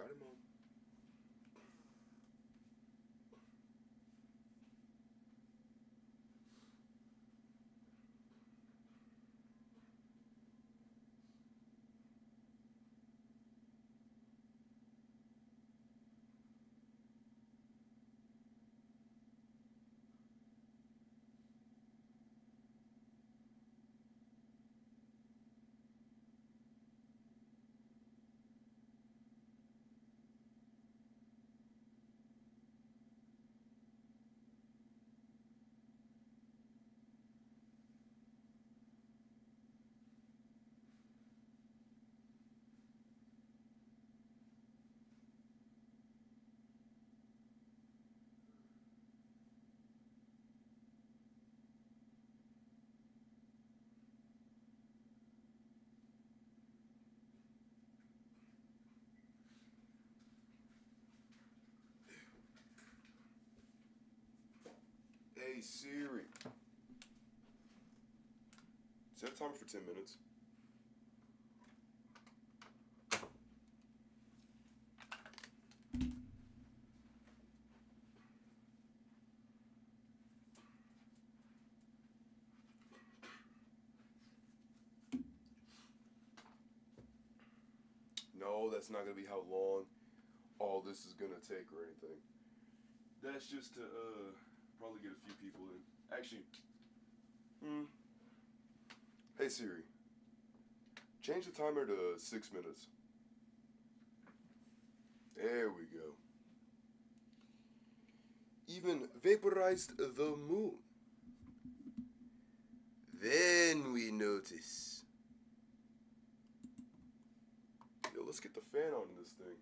Got him on. Hey Siri, set a timer for 10 minutes. No, that's not gonna be how long all this is gonna take or anything. That's just to probably get a few people in. Actually, hey Siri, change the timer to 6 minutes. There we go. Even vaporized the moon. Then we notice. Yo, let's get the fan on in this thing.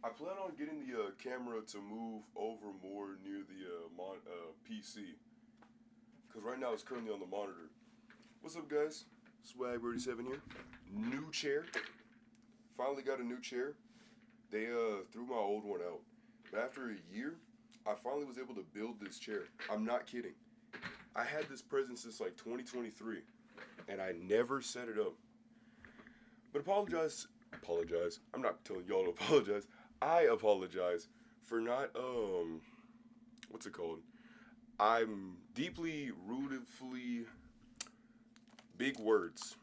I plan on getting the camera to move over more near the PC. Because right now it's currently on the monitor. What's up, guys? Swag37 here. New chair. Finally got a new chair. They threw my old one out. But after a year, I finally was able to build this chair. I'm not kidding. I had this present since like 2023. And I never set it up. But apologize. I'm not telling y'all to apologize. I apologize for not, what's it called? I'm deeply, rootifully, big words.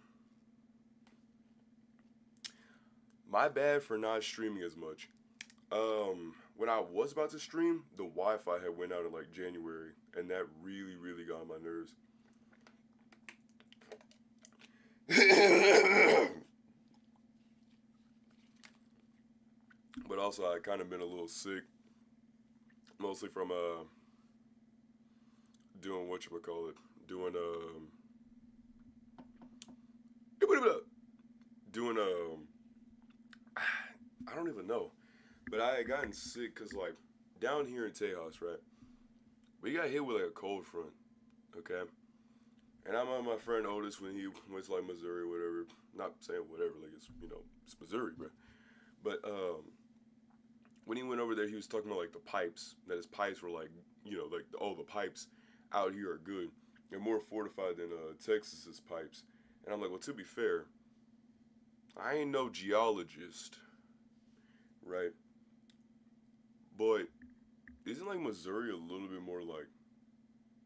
My bad for not streaming as much. When I was about to stream, the Wi-Fi had went out in like January, and that really, really got on my nerves. But also, I kind of been a little sick, mostly from doing whatchamacallit, doing doing I don't even know, but I had gotten sick because like down here in Tejas, right, we got hit with like a cold front, okay, and I'm on my friend Otis when he went to like Missouri or whatever, not saying whatever, like it's, you know, it's Missouri, bro, but when he went over there, he was talking about like the pipes, that his pipes were like, you know, like, oh, the pipes out here are good. They're more fortified than Texas's pipes. And I'm like, well, to be fair, I ain't no geologist, right? But isn't like Missouri a little bit more like,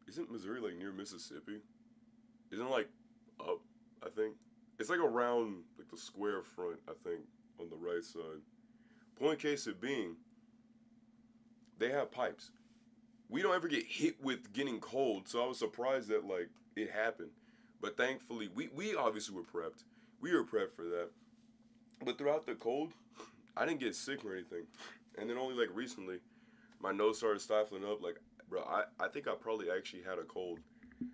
isn't Missouri like near Mississippi? Isn't it like up, I think? It's like around like the square front, I think, on the right side. Point case of being, they have pipes. We don't ever get hit with getting cold, so I was surprised that like it happened. But thankfully, we obviously were prepped. We were prepped for that. But throughout the cold, I didn't get sick or anything. And then only like recently, my nose started stifling up. Like, bro, I think I probably actually had a cold.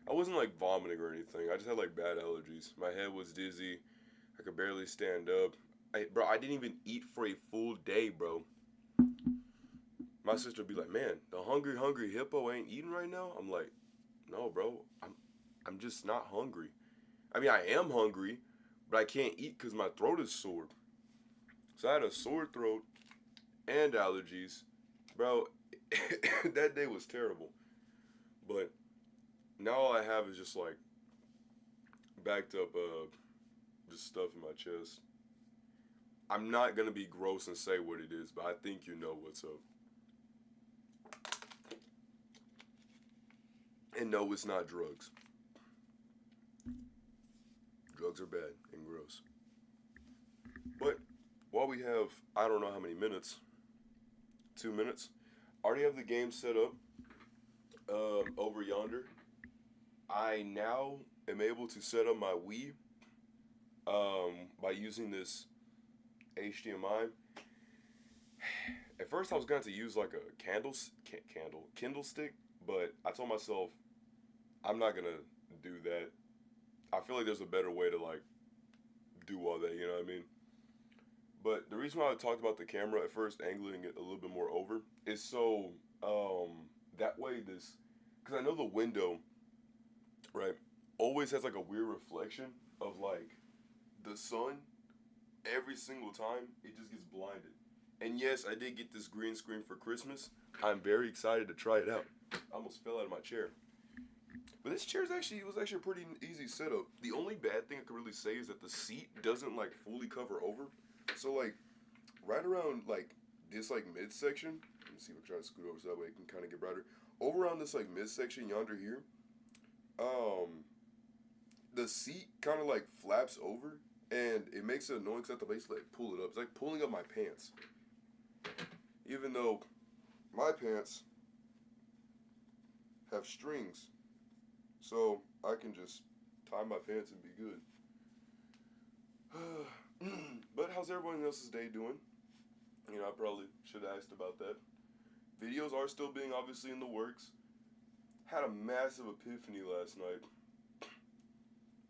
I wasn't like vomiting or anything. I just had like bad allergies. My head was dizzy. I could barely stand up. Bro, I didn't even eat for a full day, bro. My sister would be like, man, the hungry hippo ain't eating right now? I'm like, no, bro, I'm just not hungry. I mean, I am hungry, but I can't eat because my throat is sore. So I had a sore throat and allergies. Bro, that day was terrible. But now all I have is just like backed up just stuff in my chest. I'm not gonna be gross and say what it is, but I think you know what's up. And no, it's not drugs. Drugs are bad and gross. But while we have, I don't know how many minutes, 2 minutes, I already have the game set up over yonder. I now am able to set up my Wii by using this HDMI. At first, I was going to use like a Kindle stick, but I told myself I'm not gonna do that. I feel like there's a better way to like do all that. You know what I mean? But the reason why I talked about the camera at first, angling it a little bit more over, is so that way this, because I know the window, right, always has like a weird reflection of like the sun every single time. It just gets blinded. And yes, I did get this green screen for Christmas. I'm very excited to try it out. I almost fell out of my chair. But this chair was actually a pretty easy setup. The only bad thing I could really say is that the seat doesn't like fully cover over. So like right around like this like midsection, let me see if I can try to scoot over so that way it can kind of get brighter. Over around this like midsection yonder here, the seat kind of like flaps over and it makes it annoying because I have to basically like pull it up. It's like pulling up my pants. Even though my pants have strings, so I can just tie my pants and be good. But how's everyone else's day doing? You know, I probably should have asked about that. Videos are still being obviously in the works. Had a massive epiphany last night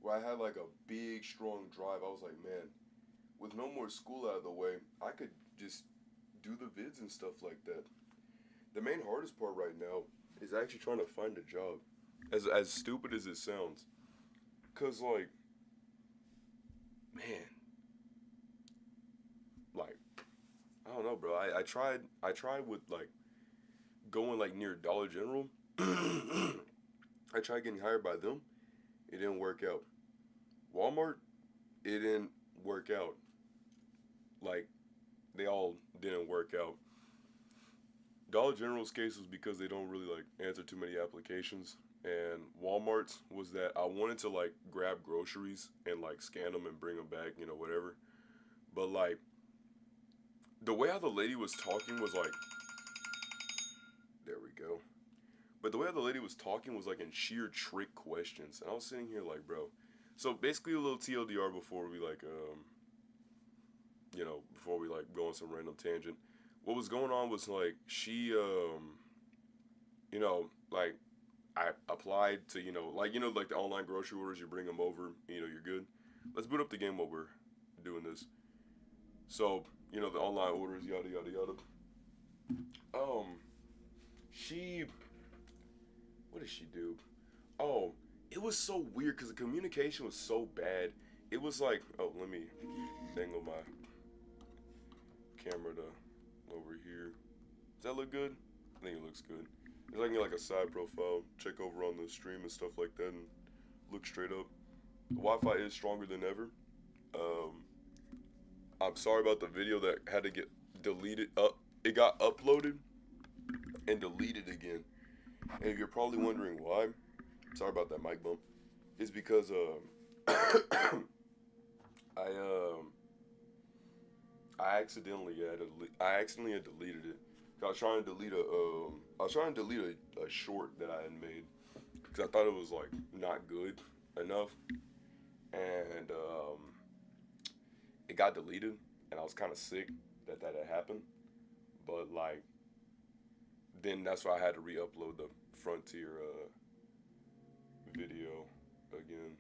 where I had like a big, strong drive. I was like, man, with no more school out of the way, I could just do the vids and stuff like that. The main hardest part right now is actually trying to find a job. As stupid as it sounds. Cause like, man, like, I don't know, bro. I tried with like going like near Dollar General. I tried getting hired by them. It didn't work out. Walmart, it didn't work out. Like, they all didn't work out. Dollar General's case was because they don't really like answer too many applications. And Walmart's was that I wanted to like grab groceries and like scan them and bring them back, you know, whatever. But like, the way how the lady was talking was like, there we go. But the way how the lady was talking was like in sheer trick questions. And I was sitting here like, bro. So basically a little TLDR before we like, you know, before we like go on some random tangent. What was going on was like, she, you know, like, I applied to, you know, like the online grocery orders, you bring them over, you know, you're good. Let's boot up the game while we're doing this. So, you know, the online orders, yada, yada, yada. What did she do? Oh, it was so weird because the communication was so bad. It was like, oh, let me dangle my camera to over here. Does that look good? I think it looks good. It's like a side profile, check over on the stream and stuff like that and look straight up. The Wi-Fi is stronger than ever. I'm sorry about the video that had to get deleted. It got uploaded and deleted again. And if you're probably wondering why, sorry about that mic bump. It's because I accidentally had deleted it. I was trying to delete a short that I had made because I thought it was like not good enough, and it got deleted, and I was kind of sick that had happened. But like, then that's why I had to re-upload the Frontier video again.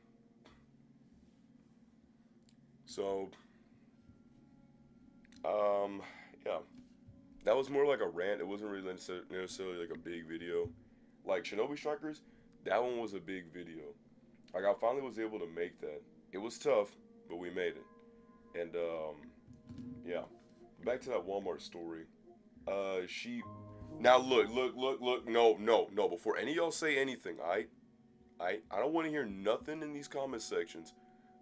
So, yeah. That was more like a rant. It wasn't really necessarily like a big video. Like Shinobi Strikers, that one was a big video. Like I finally was able to make that. It was tough, but we made it. And yeah. Back to that Walmart story. Now look. No. Before any of y'all say anything, I don't want to hear nothing in these comment sections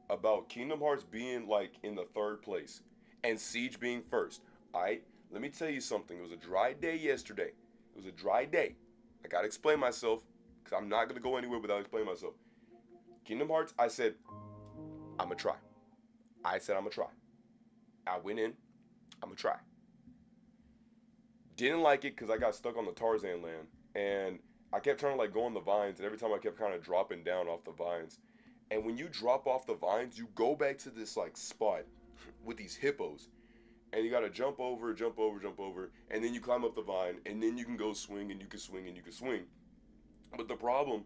about Kingdom Hearts being like in the third place. and Siege being first. Alright, let me tell you something. It was a dry day yesterday. It was a dry day. I gotta explain myself, because I'm not gonna go anywhere without explaining myself. Kingdom Hearts, I said, I'ma try. I said I'ma try. I went in, I'ma try. Didn't like it because I got stuck on the Tarzan land. And I kept trying to like go on the vines, and every time I kept kind of dropping down off the vines. And when you drop off the vines, you go back to this like spot with these hippos. And you gotta jump over, jump over, jump over, and then you climb up the vine, and then you can go swing, and you can swing, and you can swing. But the problem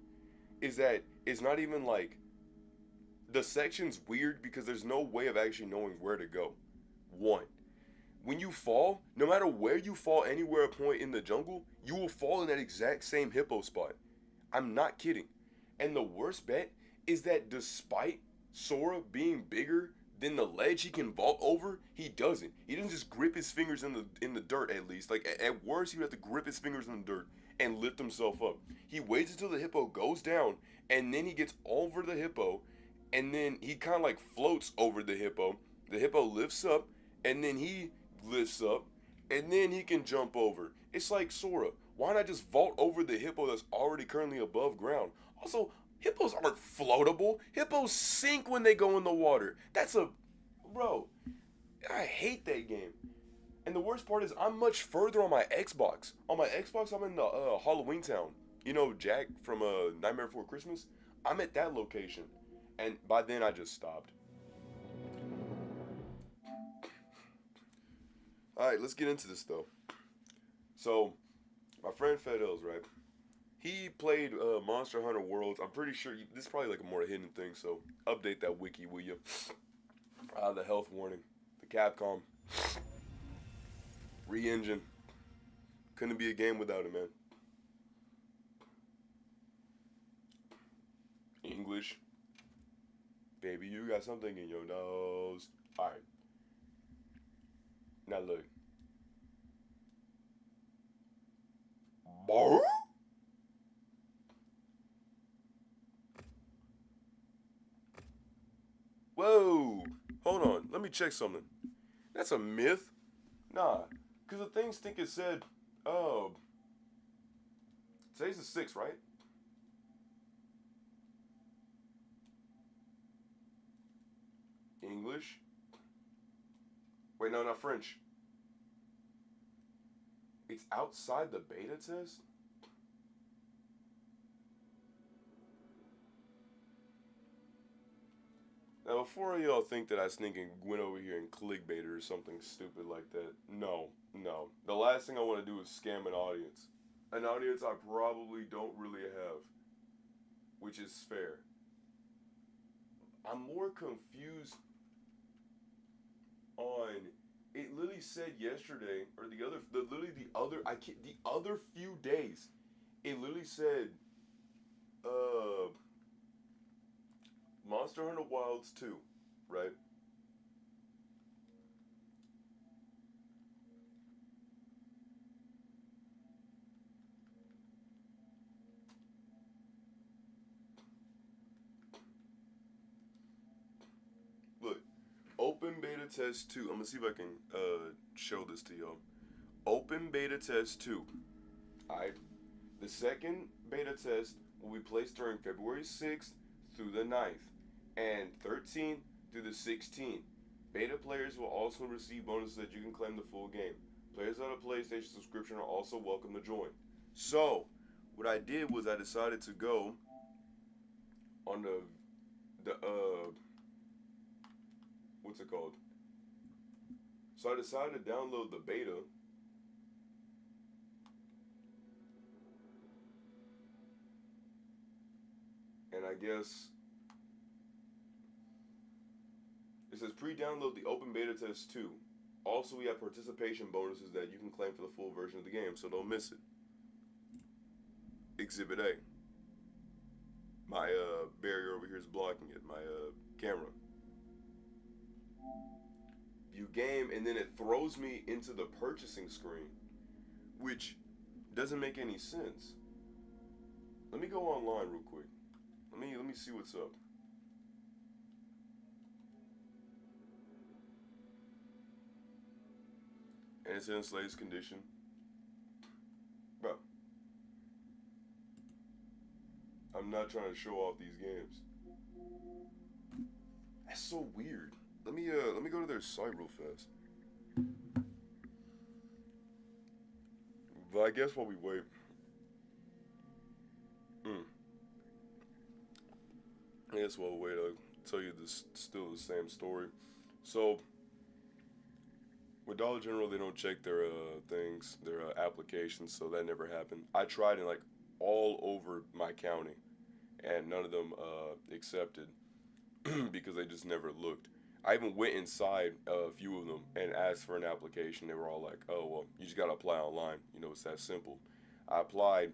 is that it's not even like, the section's weird because there's no way of actually knowing where to go. One, when you fall, no matter where you fall, anywhere a point in the jungle, you will fall in that exact same hippo spot. I'm not kidding. And the worst bet is that despite Sora being bigger than the ledge he can vault over, he doesn't. He doesn't just grip his fingers in the dirt, at least. Like at worst, he would have to grip his fingers in the dirt and lift himself up. He waits until the hippo goes down, and then he gets over the hippo, and then he kind of like floats over the hippo. The hippo lifts up, and then he lifts up, and then he can jump over. It's like Sora. Why not just vault over the hippo that's already currently above ground? Also, hippos aren't floatable. Hippos sink when they go in the water. Bro, I hate that game. And the worst part is I'm much further on my Xbox. On my Xbox, I'm in the Halloween Town. You know Jack from Nightmare Before Christmas? I'm at that location. And by then, I just stopped. Alright, let's get into this, though. So, my friend Fedels, right? He played Monster Hunter Worlds. I'm pretty sure this is probably like a more hidden thing, so update that wiki, will you? The health warning. The Capcom. Re-engine. Couldn't be a game without it, man. English. Baby, you got something in your nose. Alright. Now look. Bar? Whoa. Hold on. Let me check something. That's a myth? Nah. Because the things think it said, today's the 6th, right? English? Wait, no, not French. It's outside the beta test? Now, before y'all think that I sneak and went over here and clickbait or something stupid like that, no. The last thing I want to do is scam an audience. An audience I probably don't really have, which is fair. I'm more confused on, it literally said yesterday, or the other few days, it literally said, Monster Hunter Wilds 2, right? Look, open beta test 2. I'm gonna see if I can show this to y'all. Open beta test 2. Alright. The second beta test will be placed during February 6th through the 9th, and 13th through the 16th. Beta players will also receive bonuses that you can claim the full game. Players on a PlayStation subscription are also welcome to join. So, what I did was I decided to go on what's it called? So I decided to download the beta. And I guess it says pre-download the open beta test 2. Also, we have participation bonuses that you can claim for the full version of the game, so don't miss it. Exhibit A. My barrier over here is blocking it, my camera. View game, and then it throws me into the purchasing screen, which doesn't make any sense. Let me go online real quick. Let me see what's up. and it's in its latest condition. Bro, I'm not trying to show off these games. That's so weird. Let me go to their site real fast. But I guess while we wait, mm, I guess while we wait, I'll tell you this still the same story. So with Dollar General, they don't check their things, their applications, so that never happened. I tried in like all over my county, and none of them accepted because they just never looked. I even went inside a few of them and asked for an application. They were all like, "Oh well, you just gotta apply online. You know, it's that simple." I applied,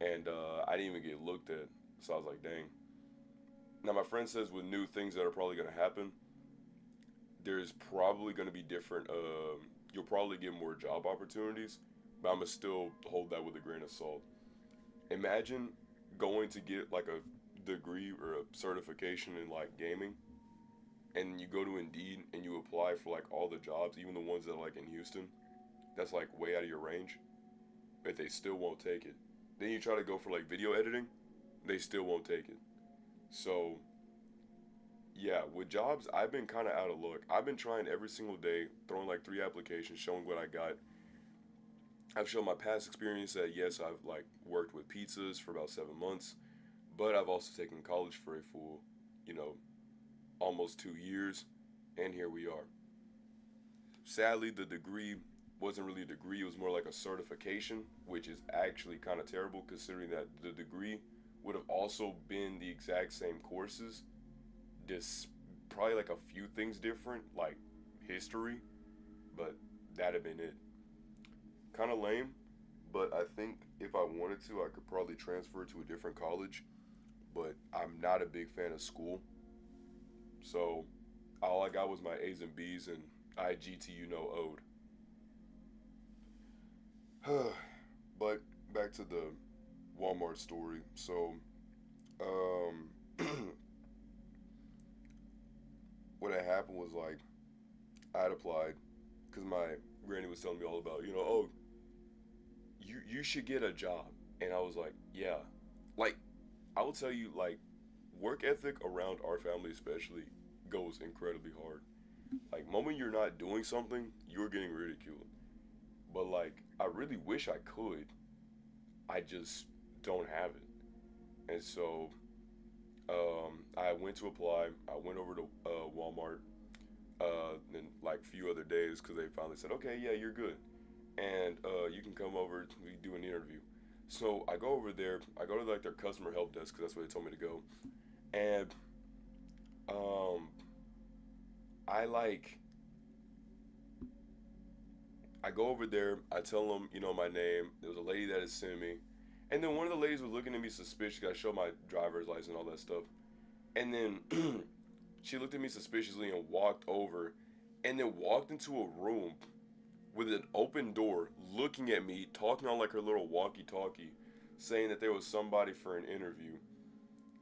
and I didn't even get looked at. So I was like, "Dang." Now my friend says with new things that are probably gonna happen, there's probably gonna be different. You'll probably get more job opportunities, but I'm gonna still hold that with a grain of salt. Imagine going to get like a degree or a certification in like gaming, and you go to Indeed and you apply for like all the jobs, even the ones that are like in Houston, that's like way out of your range, but they still won't take it. Then you try to go for like video editing, they still won't take it. So yeah, with jobs, I've been kind of out of luck. I've been trying every single day, throwing like 3 applications, showing what I got. I've shown my past experience that yes, I've like worked with pizzas for about 7 months, but I've also taken college for a full, you know, almost 2 years, and here we are. Sadly, the degree wasn't really a degree, it was more like a certification, which is actually kind of terrible considering that the degree would have also been the exact same courses, just probably like a few things different, like history, but that'd have been it. Kind of lame, but I think if I wanted to, I could probably transfer to a different college, but I'm not a big fan of school. So all I got was my A's and B's and IGTU no owed. But back to the Walmart story. So um, what had happened was like I had applied because my granny was telling me all about, oh, you should get a job, and I was like, yeah, like I will tell you, like work ethic around our family especially goes incredibly hard. Like moment you're not doing something, you're getting ridiculed. But like I really wish I could. I just don't have it. And so I went to apply. I went over to Walmart in like a few other days because they finally said, okay, yeah, you're good. And you can come over to do an interview. So I go over there. I go to like their customer help desk because that's where they told me to go. And um, I like I go over there. I tell them, my name. There was a lady that had sent me, and then one of the ladies was looking at me suspicious. I showed my driver's license and all that stuff, and then she looked at me suspiciously and walked over, and then walked into a room with an open door, looking at me, talking on like her little walkie-talkie, saying that there was somebody for an interview.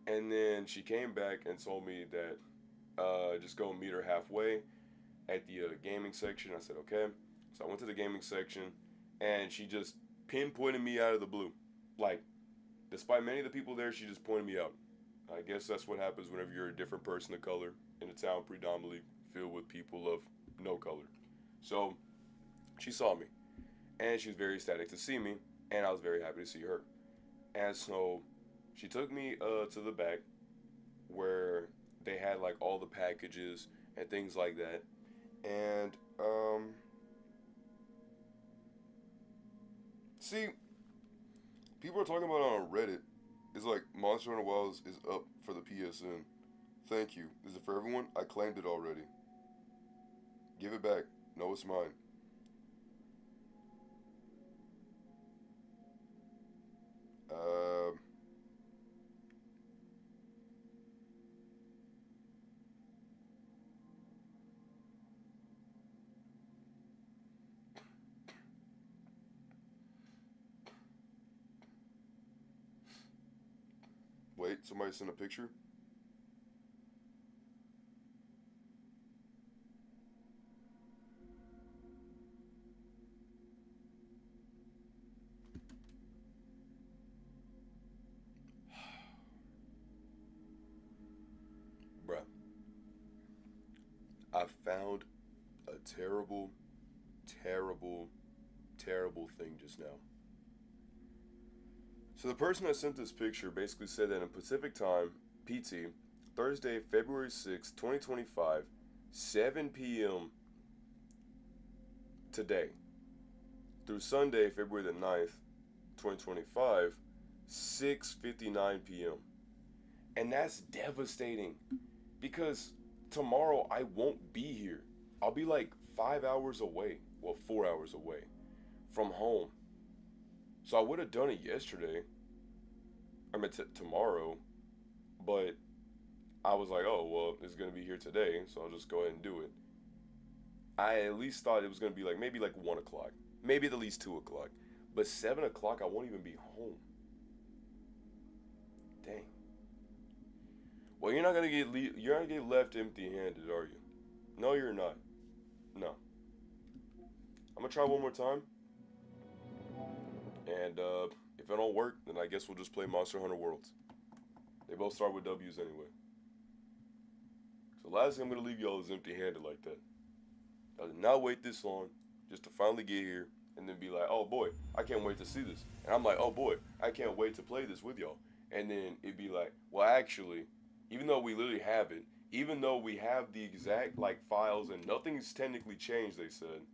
And then she came back and told me that just go meet her halfway at the gaming section. I said, okay. So I went to the gaming section, and she just pinpointed me out of the blue. Like, despite many of the people there, she just pointed me out. I guess that's what happens whenever you're a different person of color in a town predominantly filled with people of no color. So she saw me, and she was very ecstatic to see me, and I was very happy to see her. And so she took me to the back where they had like all the packages and things like that. And see, people are talking about it on Reddit. It's like Monster Hunter Wilds is up for the PSN. Thank you. Is it for everyone? I claimed it already. Give it back. No, it's mine. Uh, wait, somebody sent a picture? I found a terrible, terrible, terrible thing just now. So the person that sent this picture basically said that in Pacific Time, PT, Thursday, February 6th, 2025, 7 p.m. today, through Sunday, February the 9th, 2025, 6:59 p.m. And that's devastating because tomorrow I won't be here. I'll be like 5 hours away, well, 4 hours away from home. So I would have done it yesterday, I mean tomorrow, but I was like, oh, well, it's going to be here today, so I'll just go ahead and do it. I at least thought it was going to be like maybe like 1 o'clock, maybe at least 2 o'clock. But 7 o'clock, I won't even be home. Dang. Well, you're not gonna get left empty-handed, are you? No, you're not. No. I'm gonna try one more time, and if it don't work, then I guess we'll just play Monster Hunter Worlds. They both start with W's anyway. So last thing I'm gonna leave y'all is empty-handed like that. I did not wait this long just to finally get here and then be like, oh boy, I can't wait to see this. And I'm like, oh boy, I can't wait to play this with y'all. And then it'd be like, well, actually, even though we literally have it, even though we have the exact like files and nothing's technically changed, they said,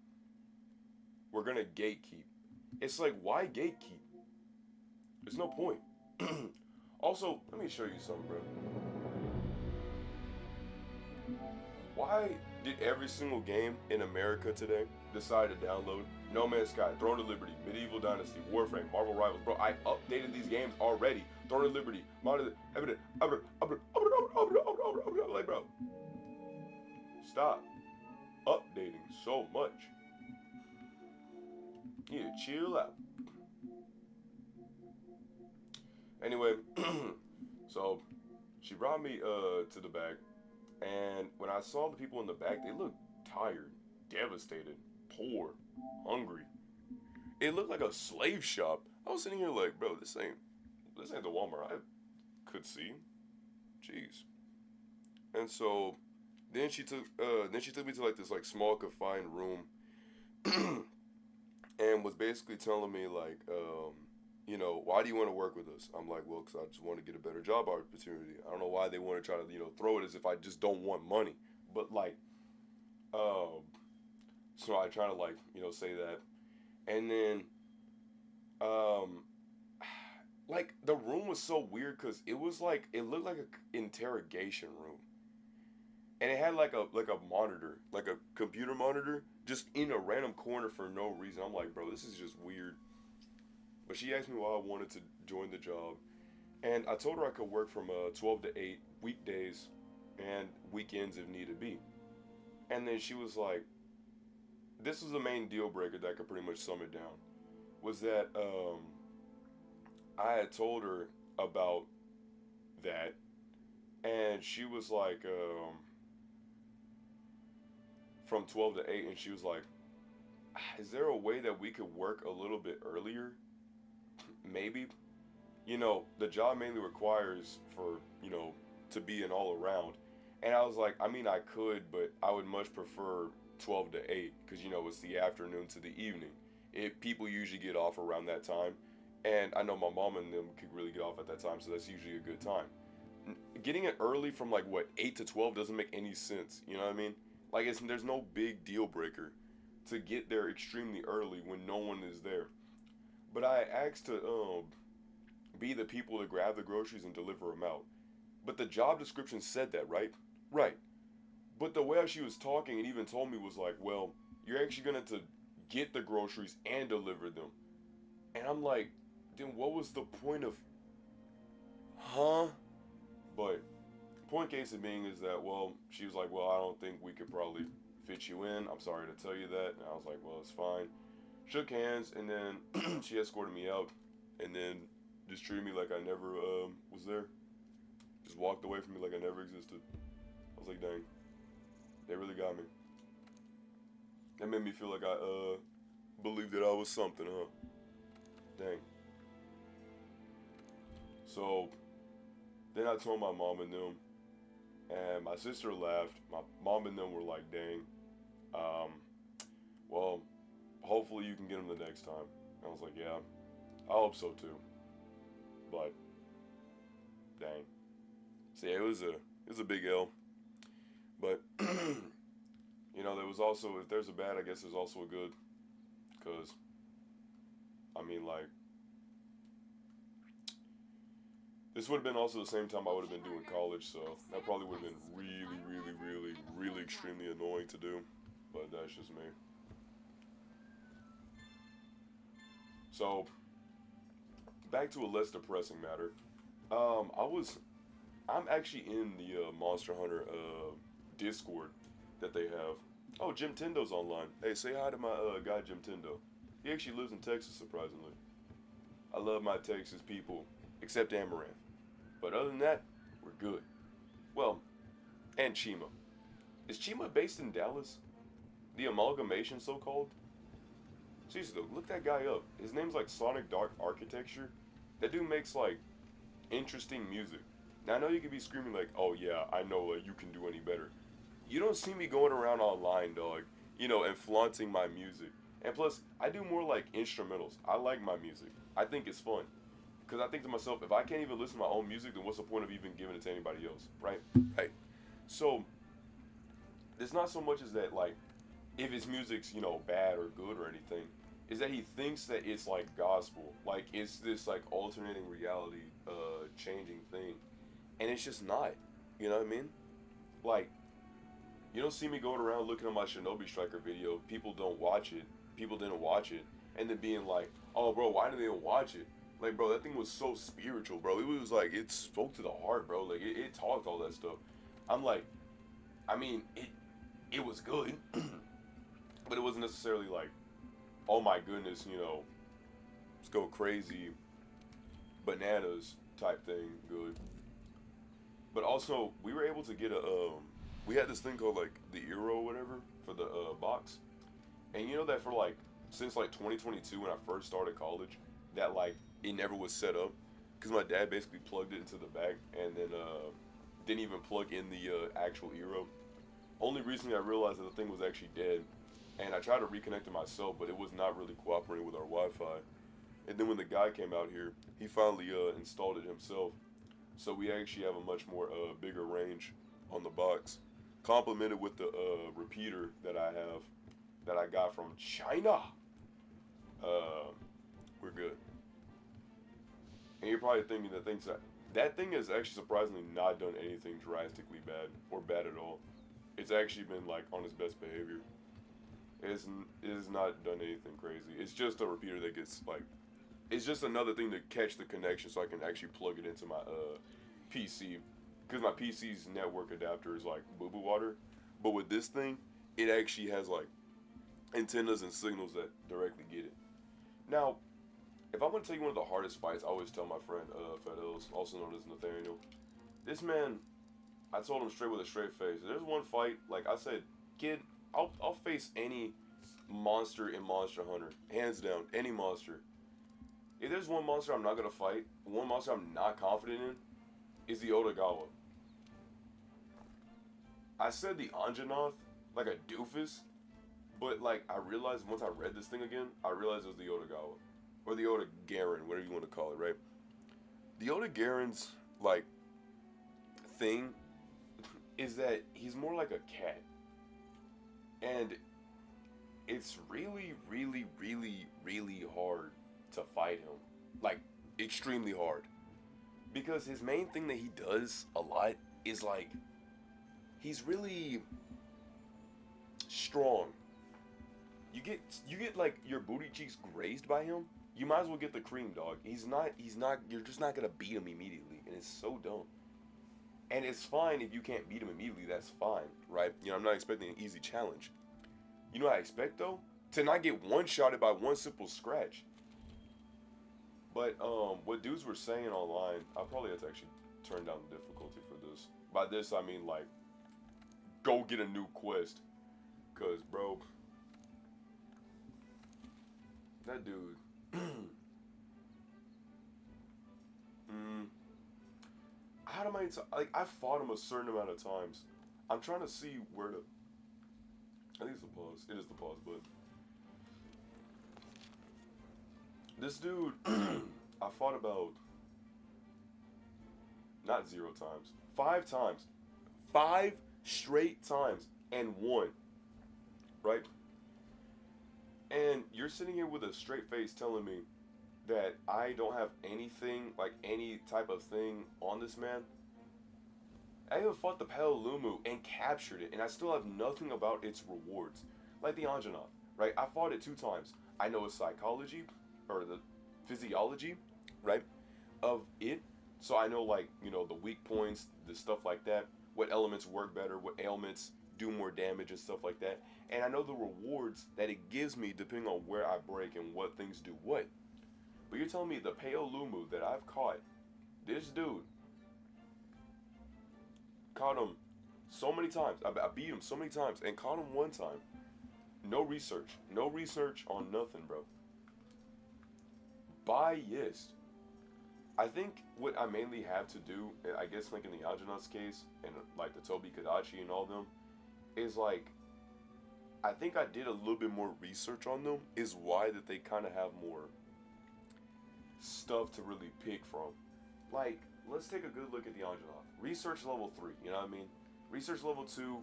we're gonna gatekeep. It's like, why gatekeep? There's no point. Also, let me show you something, bro. Why did every single game in America today decide to download No Man's Sky, Throne of Liberty, Medieval Dynasty, Warframe, Marvel Rivals? Bro, I updated these games already. Throne of Liberty, like, bro, stop updating so much. You need to chill out. Anyway, so she brought me to the back, and when I saw the people in the back, they looked tired, devastated, poor, hungry. It looked like a slave shop. I was sitting here like, bro, this ain't the Walmart I could see. Jeez. And so then she took me to like this like small confined room and was basically telling me like, you know, why do you want to work with us? I'm like, well, because I just want to get a better job opportunity. I don't know why they want to try to, you know, throw it as if I just don't want money. But like, so I try to like, you know, say that. And then, like the room was so weird because it was like, it looked like an interrogation room. And it had like a monitor, like a computer monitor, just in a random corner for no reason. I'm like, bro, this is just weird. But she asked me why I wanted to join the job. And I told her I could work from 12 to 8 weekdays and weekends if needed be. And then she was like, this was the main deal breaker that could pretty much sum it down. Was that I had told her about that. And she was like, from 12 to 8. And she was like, is there a way that we could work a little bit earlier? Maybe. You know, the job mainly requires for, you know, to be an all around. And I was like, I mean, I could, but I would much prefer 12 to 8 because, you know, it's the afternoon to the evening. People usually get off around that time. And I know my mom and them could really get off at that time, so that's usually a good time. Getting it early from like, what, 8 to 12 doesn't make any sense. You know what I mean? Like, there's no big deal breaker to get there extremely early when no one is there. But I asked to be the people to grab the groceries and deliver them out. But the job description said that, right? Right. But the way she was talking and even told me was like, well, you're actually going to get the groceries and deliver them. And I'm like, then what was the point of, huh? But point case of being is that, well, she was like, well, I don't think we could probably fit you in. I'm sorry to tell you that. And I was like, well, it's fine. Shook hands, and then she escorted me out, and then just treated me like I never was there. Just walked away from me like I never existed. I was like, dang, they really got me. That made me feel like I believed that I was something, huh? Dang. So then I told my mom and them, And my sister laughed. My mom and them were like, dang, um, well, hopefully you can get him the next time. I was like, yeah, I hope so too. But dang. So yeah, it was a big L. But there was also, if there's a bad, I guess there's also a good. Cause I mean, like, this would have been also the same time I would have been doing college, so that probably would have been really, really, really, really extremely annoying to do. But that's just me. So back to a less depressing matter. I'm actually in the Monster Hunter Discord that they have. Oh, Jim Tindo's online. Hey, say hi to my guy Jim Tindo. He actually lives in Texas, surprisingly. I love my Texas people, except Amaranth. But other than that, we're good. Well, and Chima. Is Chima based in Dallas? The amalgamation, so called? Seriously though, look that guy up. His name's like Sonic Dark Architecture. That dude makes like interesting music. Now I know you could be screaming like, "Oh yeah, I know you can do any better." You don't see me going around online, dog. And flaunting my music. And plus, I do more like instrumentals. I like my music. I think it's fun. Because I think to myself, if I can't even listen to my own music, then what's the point of even giving it to anybody else, right? Right. So, it's not so much as that, like, if his music's, bad or good or anything, is that he thinks that it's, like, gospel. Like, it's this, like, alternating reality, changing thing. And it's just not. You know what I mean? Like, you don't see me going around looking at my Shinobi Striker video. People don't watch it. People didn't watch it. And then being like, oh, bro, why didn't they watch it? Like, bro, that thing was so spiritual, bro. It was like, it spoke to the heart, bro. Like, it talked all that stuff. I'm like, I mean, it was good. But it wasn't necessarily like, oh my goodness, let's go crazy, bananas type thing good. But also, we were able to get we had this thing called like the Euro or whatever for the box. And you know that for like, since like 2022 when I first started college, that like, it never was set up. Because my dad basically plugged it into the back and then didn't even plug in the actual Euro. Only recently I realized that the thing was actually dead. And I tried to reconnect it myself, but it was not really cooperating with our Wi-Fi. And then when the guy came out here, he finally installed it himself. So we actually have a much more bigger range on the box. Complemented with the repeater that I have, that I got from China. Uh, we're good. And you're probably thinking that thing has actually surprisingly not done anything drastically bad or bad at all. It's actually been like on its best behavior. It has not done anything crazy. It's just a repeater that gets like, it's just another thing to catch the connection so I can actually plug it into my PC. Because my PC's network adapter is like boo-boo water. But with this thing, it actually has like antennas and signals that directly get it. Now, if I want to tell you one of the hardest fights, I always tell my friend Fedels, also known as Nathaniel. This man, I told him straight with a straight face. There's one fight, like I said, kid, I'll face any monster in Monster Hunter. Hands down, any monster. If there's one monster I'm not going to fight, one monster I'm not confident in, is the Otagawa. I said the Anjanath like a doofus, but like I realized once I read this thing again, I realized it was the Otagawa. Or the Otagaran, whatever you want to call it, right? The Otagaran's like thing is that he's more like a cat. And it's really, really, really, really hard to fight him. Like, extremely hard. Because his main thing that he does a lot is like, he's really strong. You get like your booty cheeks grazed by him, you might as well get the cream, dog. You're just not gonna beat him immediately. And it's so dumb. And it's fine if you can't beat him immediately, that's fine, right? I'm not expecting an easy challenge. You know what I expect though? To not get one-shotted by one simple scratch. But what dudes were saying online, I probably have to actually turn down the difficulty for this. By this I mean like, go get a new quest. Cause bro, that dude, I how many times, like, I fought him a certain amount of times. I'm trying to see where to, I think it's the pause. It is the pause, but this dude, I fought about, not 0 times, 5 times. 5 straight times and won, right? And you're sitting here with a straight face telling me that I don't have anything, like any type of thing on this man. I even fought the Palalumu and captured it, and I still have nothing about its rewards. Like the Anjanov, right? I fought it 2 times. I know its psychology, or the physiology, right, of it. So I know, like, you know, the weak points, the stuff like that, what elements work better, what ailments do more damage and stuff like that. And I know the rewards that it gives me depending on where I break and what things do what. But you're telling me the Paleolumu that I've caught, this dude, caught him so many times. I beat him so many times and caught him 1 time. No research. No research on nothing, bro. Biased. I think what I mainly have to do, I guess like in the Anjanus case, and like the Tobi Kadachi and all them, is like, I think I did a little bit more research on them, is why that they kind of have more stuff to really pick from. Like, let's take a good look at the Anjanov. Research level 3, you know what I mean? Research level 2,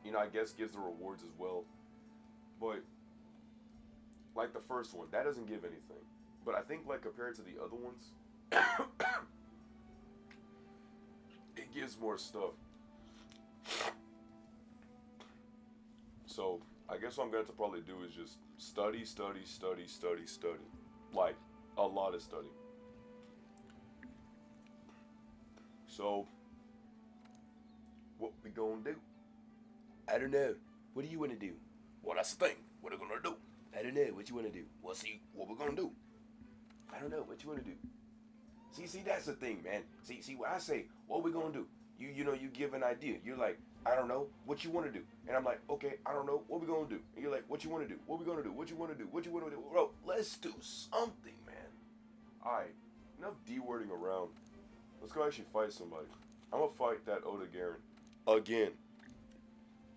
you know, I guess gives the rewards as well. But, like the first one, that doesn't give anything. But I think, like, compared to the other ones, it gives more stuff. So, I guess what I'm going to probably do is just study. Like, a lot of study. So, what we gonna do? I don't know. What do you want to do? Well, that's the thing. What are we gonna do? I don't know. What you want to do? Well, see, what we're gonna do. I don't know. What you want to do? See, that's the thing, man. See, what I say, what we gonna do? You know, you give an idea. You're like, I don't know. What you want to do? And I'm like, okay, I don't know. What we gonna do? And you're like, what you want to do? What we gonna do? What you want to do? What you want to do? Bro, let's do something, man. All right. Enough D-wording around. Let's go actually fight somebody. I'm gonna fight that Oda Garen again.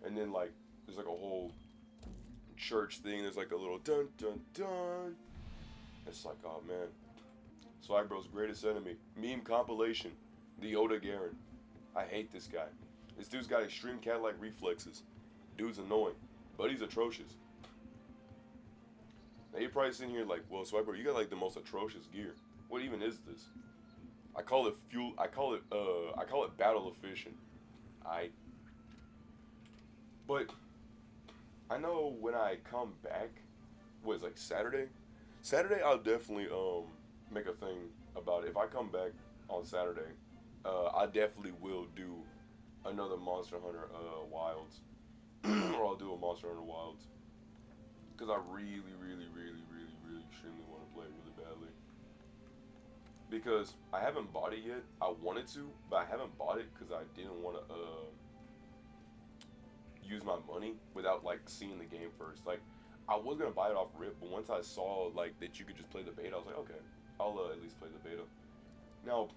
And then, like, there's like a whole church thing. There's like a little dun dun dun. It's like, oh man. Swag Bro's greatest enemy. Meme compilation. The Oda Garen. I hate this guy. This dude's got extreme cat-like reflexes. Dude's annoying. But he's atrocious. Now you're probably sitting here like, well, Swag Bro, you got like the most atrocious gear. What even is this? I call it fuel. I call it battle efficient. But I know when I come back, what is like Saturday? Saturday I'll definitely make a thing about it. If I come back on Saturday, I definitely will do another Monster Hunter Wilds, or I'll do a Monster Hunter Wilds, because I really extremely want to play it really badly. Because I haven't bought it yet. I wanted to, but I haven't bought it because I didn't want to use my money without like seeing the game first. Like, I was gonna buy it off rip, but once I saw like that you could just play the beta, I was like, okay, I'll at least play the beta. Now,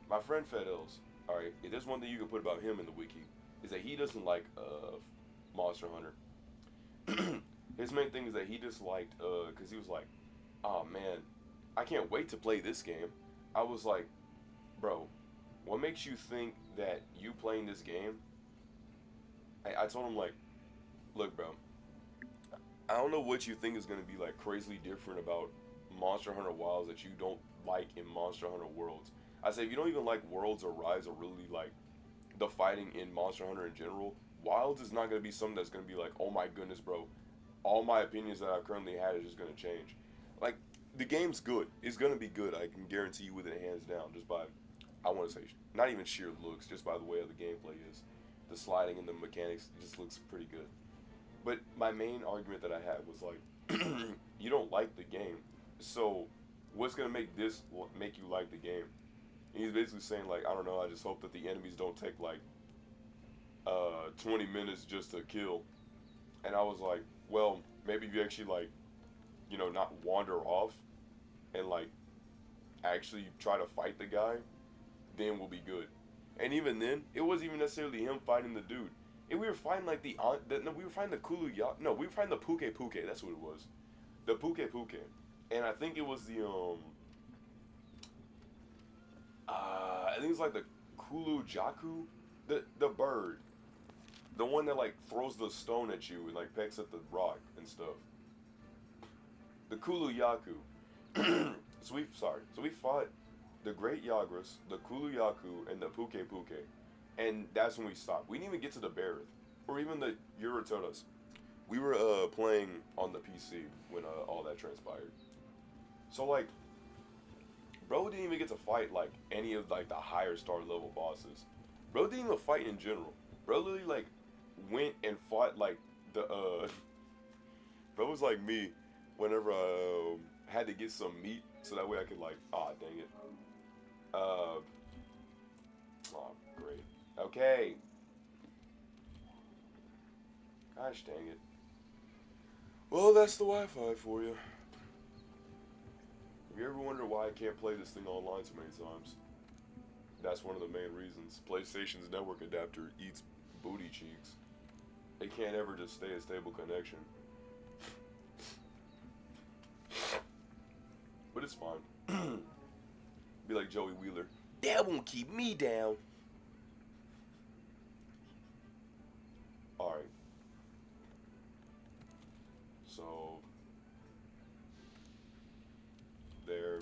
my friend Fedels, alright, if there's one thing you can put about him in the wiki, is that he doesn't like Monster Hunter. His main thing is that he disliked because he was like, oh man, I can't wait to play this game. I was like, bro, what makes you think that you playing this game? I told him, like, look, bro, I don't know what you think is going to be, like, crazily different about Monster Hunter Wilds that you don't like in Monster Hunter Worlds. I say, if you don't even like Worlds or Rise or really like the fighting in Monster Hunter in general, Wilds is not going to be something that's going to be like, oh my goodness, bro, all my opinions that I've currently had is just going to change. Like, the game's good. It's going to be good. I can guarantee you with it hands down, just by, I want to say, not even sheer looks, just by the way the gameplay is. The sliding and the mechanics just looks pretty good. But my main argument that I had was like, you don't like the game, so what's going to make this make you like the game? And he's basically saying, like, I don't know, I just hope that the enemies don't take like 20 minutes just to kill. And I was like, well, maybe if you actually, like, you know, not wander off and like actually try to fight the guy, then we'll be good. And even then, it wasn't even necessarily him fighting the dude. And we were fighting like no, we were fighting the Kulu Ya. No, we were fighting the Puke Puke. That's what it was. The Puke Puke. And I think it was I think it's like the Kulu Jaku, the bird, the one that like throws the stone at you and like pecks at the rock and stuff. The Kulu Yaku. So we fought the Great Yagras, the Kulu Yaku, and the Puke Puke, and that's when we stopped. We didn't even get to the Barith or even the Eurototas. We were playing on the PC when all that transpired. So like, bro didn't even get to fight like any of like the higher star level bosses. Bro didn't even fight in general. Bro literally like went and fought like the bro was like me whenever I had to get some meat so that way I could like dang it. Oh great. Okay. Gosh dang it. Well, that's the Wi-Fi for you. If you ever wonder why I can't play this thing online so many times, that's one of the main reasons. PlayStation's network adapter eats booty cheeks. It can't ever just stay a stable connection. But it's fine. Be like Joey Wheeler. That won't keep me down. Alright. So there,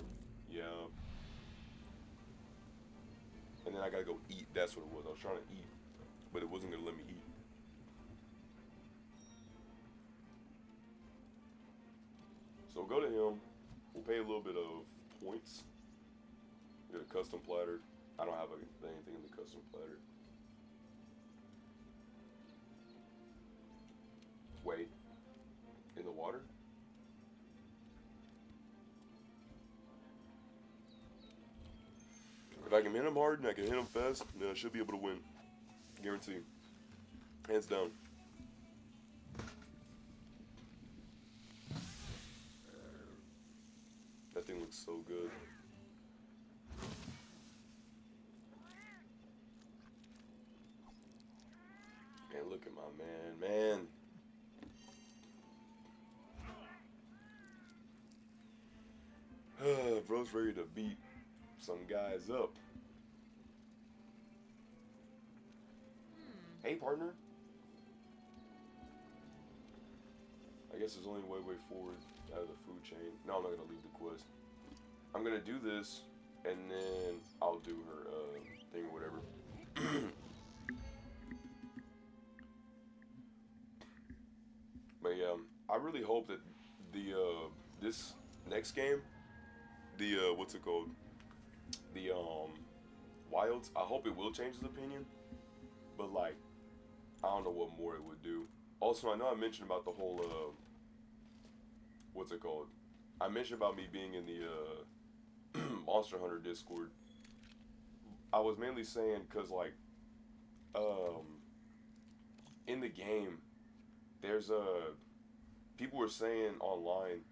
yeah. And then I gotta go eat. That's what it was. I was trying to eat, but it wasn't gonna let me eat. So go to him. We'll pay a little bit of points. Get a custom platter. I don't have anything in the custom platter. Wait. In the water? If I can hit him hard and I can hit him fast, then I should be able to win. Guarantee. Hands down. That thing looks so good. Man, look at my man. Bro's ready to beat some guys up. Hey, partner. I guess there's only one way forward out of the food chain. No, I'm not gonna leave the quest. I'm gonna do this, and then I'll do her thing or whatever. But yeah, I really hope that the this next game, the what's it called? The Wilds. I hope it will change his opinion. But like, I don't know what more it would do. Also, I know I mentioned about the whole what's it called? I mentioned about me being in the Monster Hunter Discord. I was mainly saying because like in the game there's people were saying online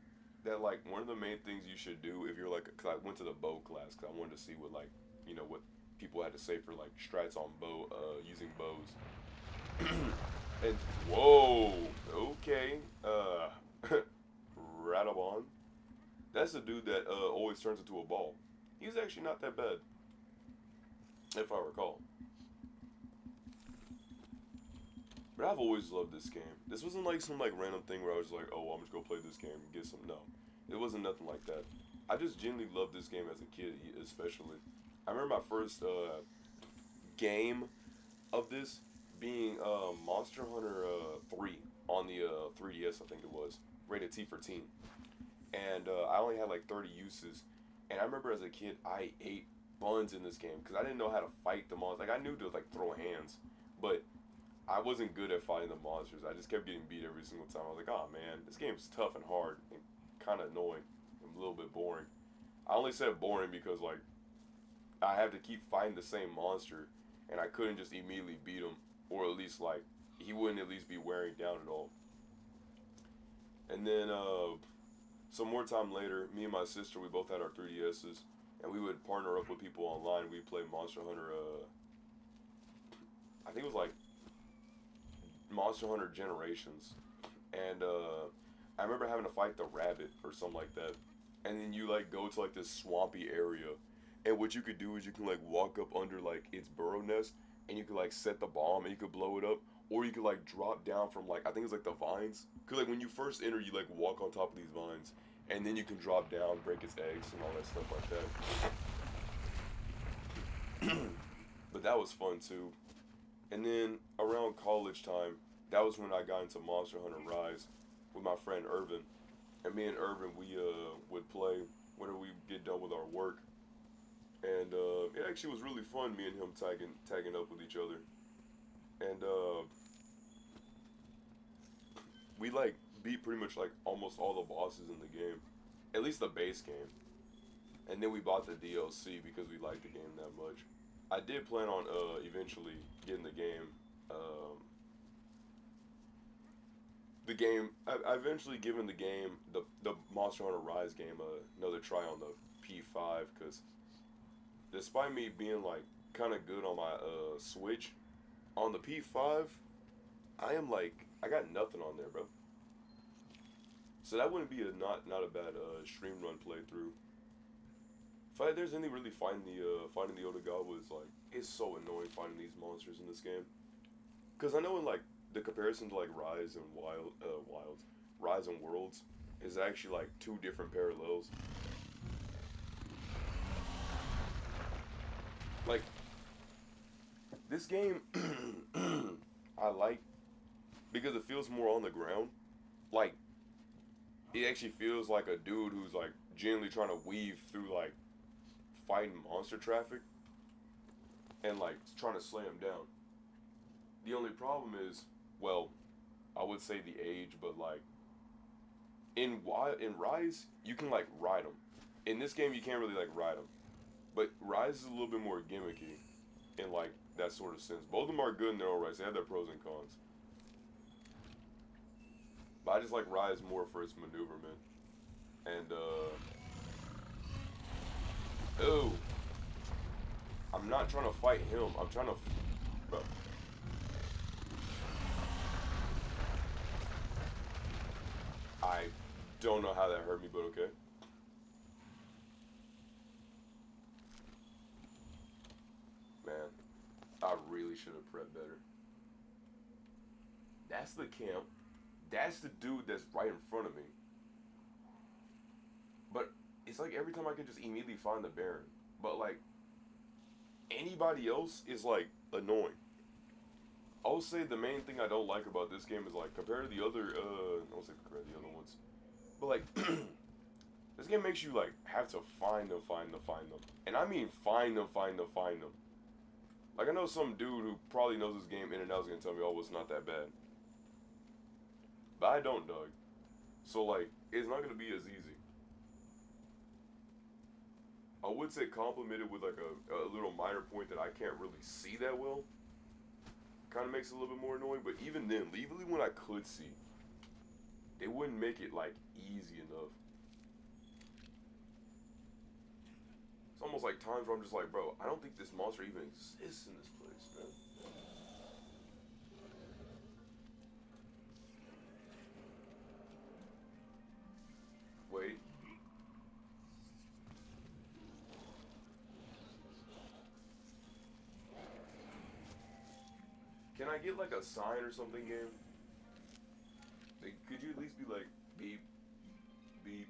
that like one of the main things you should do if you're like, because I went to the bow class because I wanted to see what like, you know, what people had to say for like strats on bow using bows. And whoa, okay, Radabon. That's the dude that always turns into a ball. He's actually not that bad, if I recall. But I've always loved this game. This wasn't like some like random thing where I was like, oh, I'm just gonna play this game and get some. No, it wasn't nothing like that. I just genuinely loved this game as a kid, especially. I remember my first game of this being Monster Hunter 3 on the 3DS, I think it was, rated T for teen. And I only had like 30 uses. And I remember as a kid, I ate buns in this game because I didn't know how to fight the monsters. Like I knew to like throw hands, but I wasn't good at fighting the monsters. I just kept getting beat every single time. I was like, oh man, this game's tough and hard and kind of annoying and a little bit boring. I only said boring because like I have to keep fighting the same monster and I couldn't just immediately beat him, or at least like he wouldn't at least be wearing down at all. And then some more time later, me and my sister, we both had our 3DSs, and we would partner up with people online. We'd play Monster Hunter. I think it was like Monster Hunter Generations, and I remember having to fight the rabbit or something like that, and then you like go to like this swampy area, and what you could do is you can like walk up under like its burrow nest, and you could like set the bomb and you could blow it up, or you could like drop down from like I think it's like the vines, cause like when you first enter you like walk on top of these vines, and then you can drop down, break its eggs and all that stuff like that. But that was fun too. And then around college time, that was when I got into Monster Hunter Rise with my friend Irvin. And me and Irvin, we would play whenever we get done with our work. And it actually was really fun, me and him tagging up with each other. And we like beat pretty much like almost all the bosses in the game. At least the base game. And then we bought the DLC because we liked the game that much. I did plan on eventually getting the game. I eventually given the game, the Monster Hunter Rise game, another try on the P5, because despite me being like kind of good on my Switch, on the P5, I got nothing on there, bro. So that wouldn't be not a bad stream run playthrough. There's any really fighting the Otogawa is like, it's so annoying fighting these monsters in this game. Cause I know in like the comparison to like Rise and Rise and Worlds is actually like two different parallels. Like this game, I like because it feels more on the ground. Like it actually feels like a dude who's like genuinely trying to weave through like fighting monster traffic and like trying to slay them down. The only problem is, well, I would say the age, but like in Rise you can like ride them. In this game you can't really like ride them, but Rise is a little bit more gimmicky in like that sort of sense. Both of them are good in their own rights. They have their pros and cons. But I just like Rise more for its maneuverment. And oh, I'm not trying to fight him. I'm trying to, bro. I don't know how that hurt me, but okay. Man, I really should have prepped better. That's the camp. That's the dude that's right in front of me. But it's like every time I can just immediately find the Baron. But like anybody else is like annoying. I would say the main thing I don't like about this game is like compared to the other I won't say compared to the other ones. But like this game makes you like have to find them. And I mean find them. Like I know some dude who probably knows this game in and out is gonna tell me, oh, it's not that bad. But I don't, dog. So like it's not gonna be as easy. I would say complimented with like a little minor point that I can't really see that well. Kind of makes it a little bit more annoying, but even then, even when I could see, it wouldn't make it like easy enough. It's almost like times where I'm just like, bro, I don't think this monster even exists in this place, man. Wait. Can I get like a sign or something, game? Like, could you at least be like beep, beep,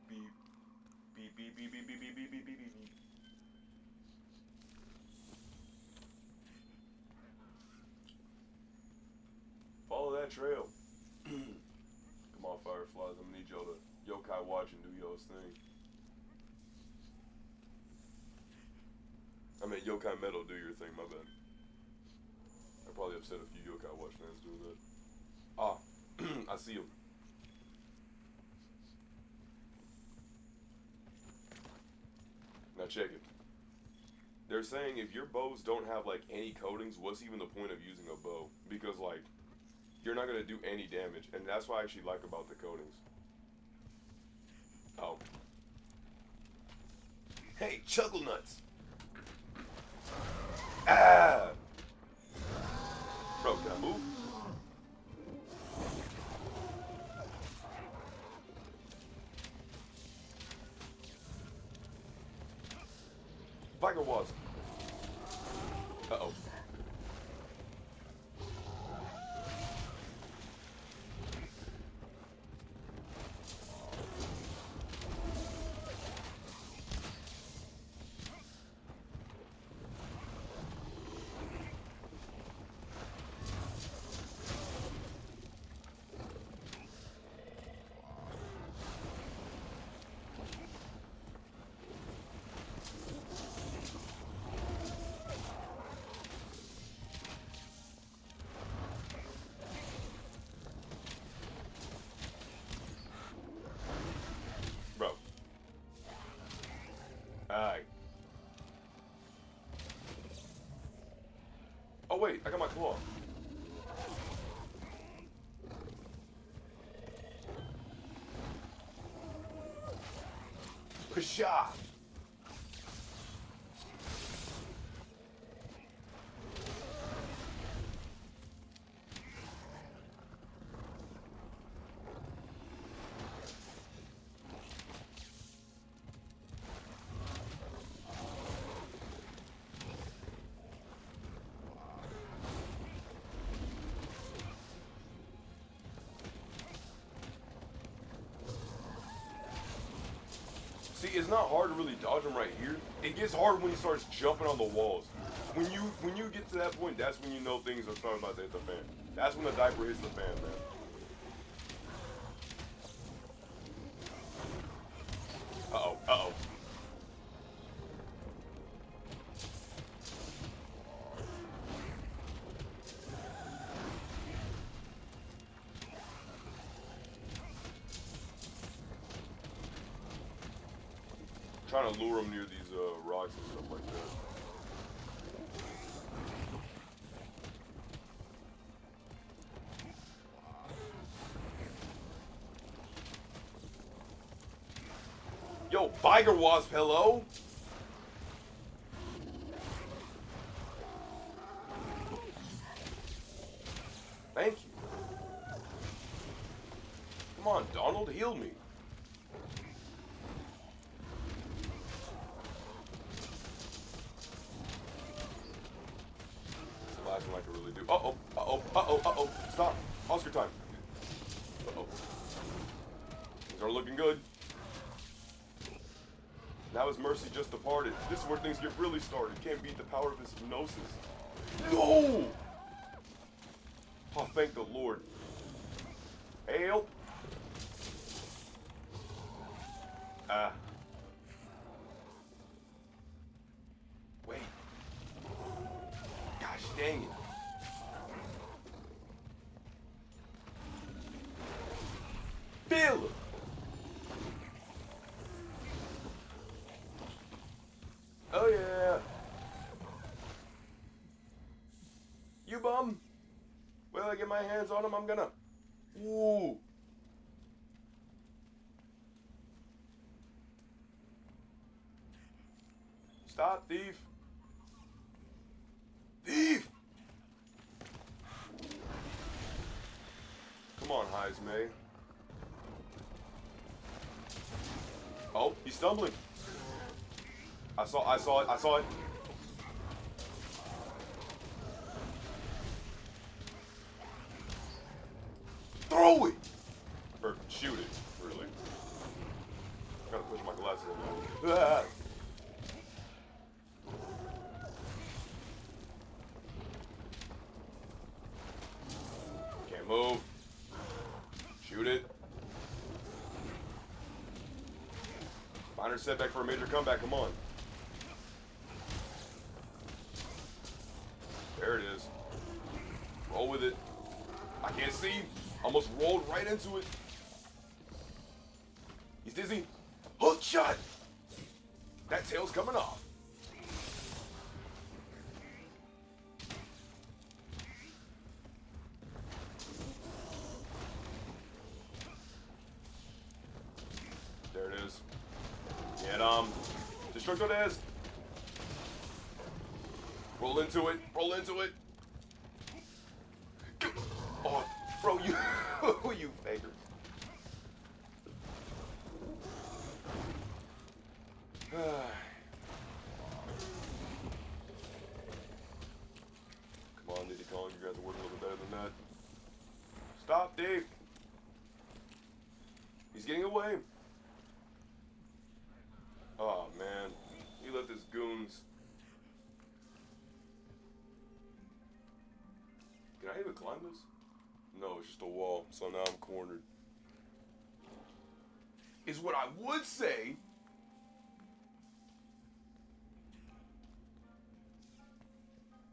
beep, beep, beep, beep, beep, beep, beep, beep, beep, beep, beep. Follow that trail. Come on, Fireflies. I'm gonna need y'all to yokai watch and do y'all's thing. I mean, yokai metal, do your thing. My bad. I probably upset a few yokai watch fans doing that. Ah, I see him. Now check it. They're saying if your bows don't have like any coatings, what's even the point of using a bow? Because like, you're not gonna do any damage, and that's what I actually like about the coatings. Oh. Hey, chuckle nuts. Ah. Bro, can I move? Vidoe was. Uh-oh. Bro. Alright. Oh wait, I got my claw. Pshaw. See, it's not hard to really dodge him right here. It gets hard when he starts jumping on the walls. When you get to that point, that's when you know things are starting about to hit the fan. That's when the diaper hits the fan, man. Uh-oh, uh-oh. Trying to lure him near these rocks and stuff like that. Yo, Vidoe Wasp, hello? Thank you. Come on, Donald, heal me. Like I really do. Uh-oh, uh-oh, uh-oh, uh-oh. Stop. Oscar time. Uh-oh. Things are looking good. Now his mercy just departed. This is where things get really started. Can't beat the power of his hypnosis. No! Oh, thank the Lord. Help! Ah. Wait. Gosh dang it. Feel it. Oh yeah. You bum. Well, I get my hands on him, I'm gonna. Ooh. Stop, thief. Thief! Come on, Heismay. Oh, he's stumbling. I saw it. Throw it! Or shoot it, really. Gotta push my glasses in there. Ah. Can't move. Shoot it. Minor setback for a major comeback, come on. There it is. Roll with it. I can't see. Almost rolled right into it. He's dizzy. Hook shot. That tail's coming off. There it is. Get Destructo Desk. Roll into it. Roll into it. Oh, bro, you, you faker. Come on, Diddy Kong, you guys are working a little better than that. Stop, Dave. He's getting away. Oh, man. He left his goons. Can I even climb this? No, it's just a wall, so now I'm cornered. Is what I would say.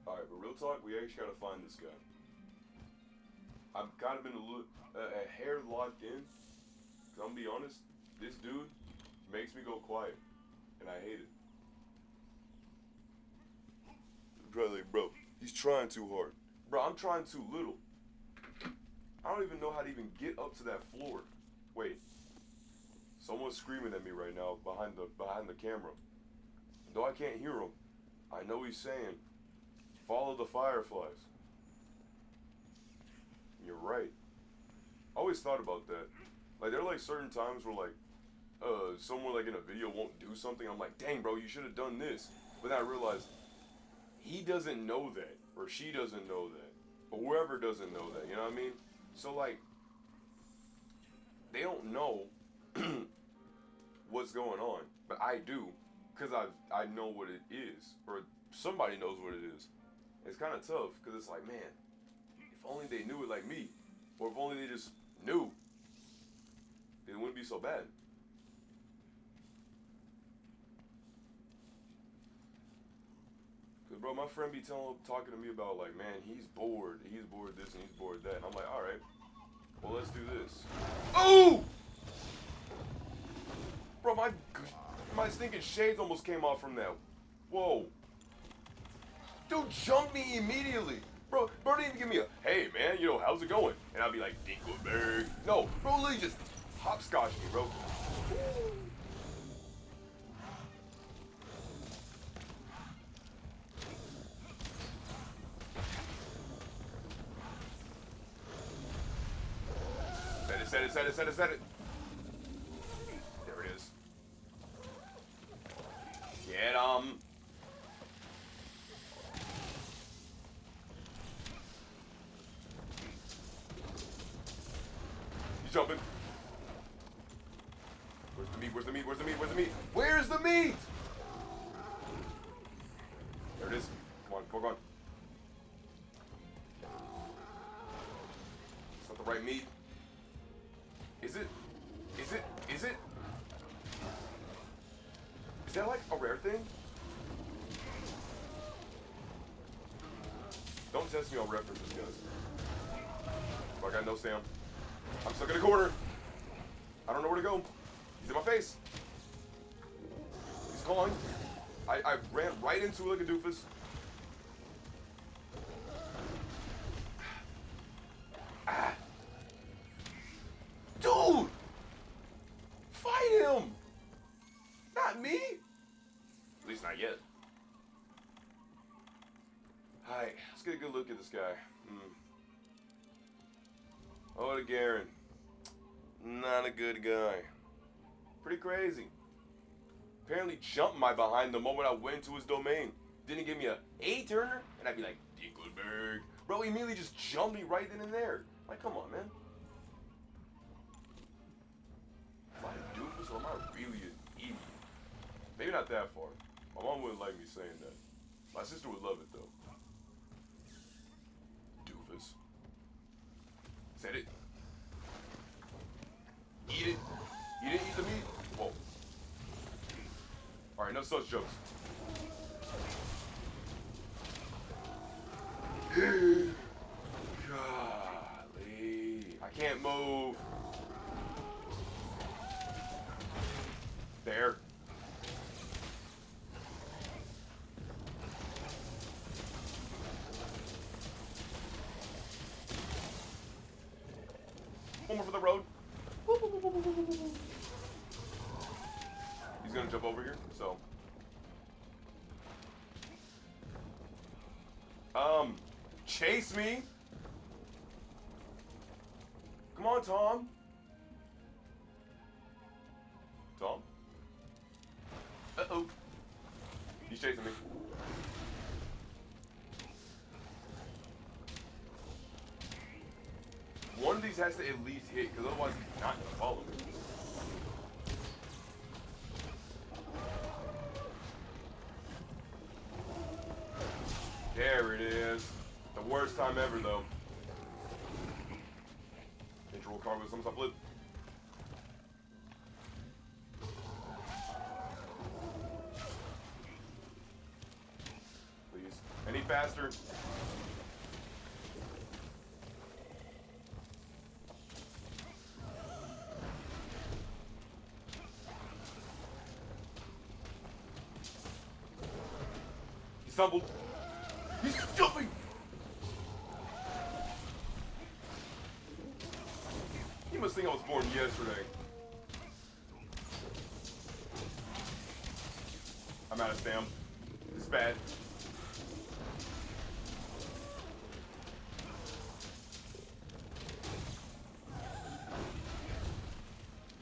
Alright, but real talk, we actually gotta find this guy. I've kind of been a hair locked in. Cause I'm gonna be honest, this dude makes me go quiet. And I hate it. Bro, he's trying too hard. Bro, I'm trying too little. I don't even know how to even get up to that floor. Wait. Someone's screaming at me right now behind the camera. Though I can't hear him, I know he's saying, follow the fireflies. You're right. I always thought about that. Like, there are like certain times where like, someone like in a video won't do something. I'm like, dang, bro, you should have done this. But then I realized he doesn't know that, or she doesn't know that, or whoever doesn't know that. You know what I mean? So like, they don't know what's going on, but I do, cause I know what it is, or somebody knows what it is. It's kind of tough, cause it's like, man, if only they knew it like me, or if only they just knew, it wouldn't be so bad. Cause bro, my friend be talking to me about like, man, he's bored this and he's bored that. And I'm like, all right, well, let's do this. Oh! Bro, my stinking shades almost came off from that. Whoa. Dude jumped me immediately. Bro didn't even give me a, hey, man, you know, how's it going? And I'd be like, Dinkleberg. No, bro, literally just hopscotched me, bro. Set it. There it is. Get him. He's jumping. Where's the meat? Where's the meat? Where's the meat? There it is. Come on. It's not the right meat. Is it? Is that like a rare thing? Don't test me on references, guys. I got no stamp. I'm stuck in a corner. I don't know where to go. He's in my face. He's calling. I ran right into it like a doofus. Dude! Fight him! Not me! At least not yet. Alright, let's get a good look at this guy. Oh, the Garen. Not a good guy. Pretty crazy. Apparently jumped my behind the moment I went to his domain. Didn't give me a A-turner, and I'd be like, Dinkleberg. Bro, he immediately just jumped me right then and there. Like, come on, man. Am I a doofus or am I really an idiot? Maybe not that far. My mom wouldn't like me saying that. My sister would love it, though. Doofus. Said it. Eat it. You didn't eat the meat? Whoa. Alright, no such jokes. Golly. I can't move. There. One more for the road. He's gonna jump over here, so Chase me. Come on, Tom. Tom? Uh-oh. He's chasing me. One of these has to at least hit, because otherwise he's not going to follow me. There it is. The worst time ever, though. Intro cargo, some stuff flip. Please. Any faster? He stumbled. He's jumping! He must think I was born yesterday. I'm out of stam. This is bad.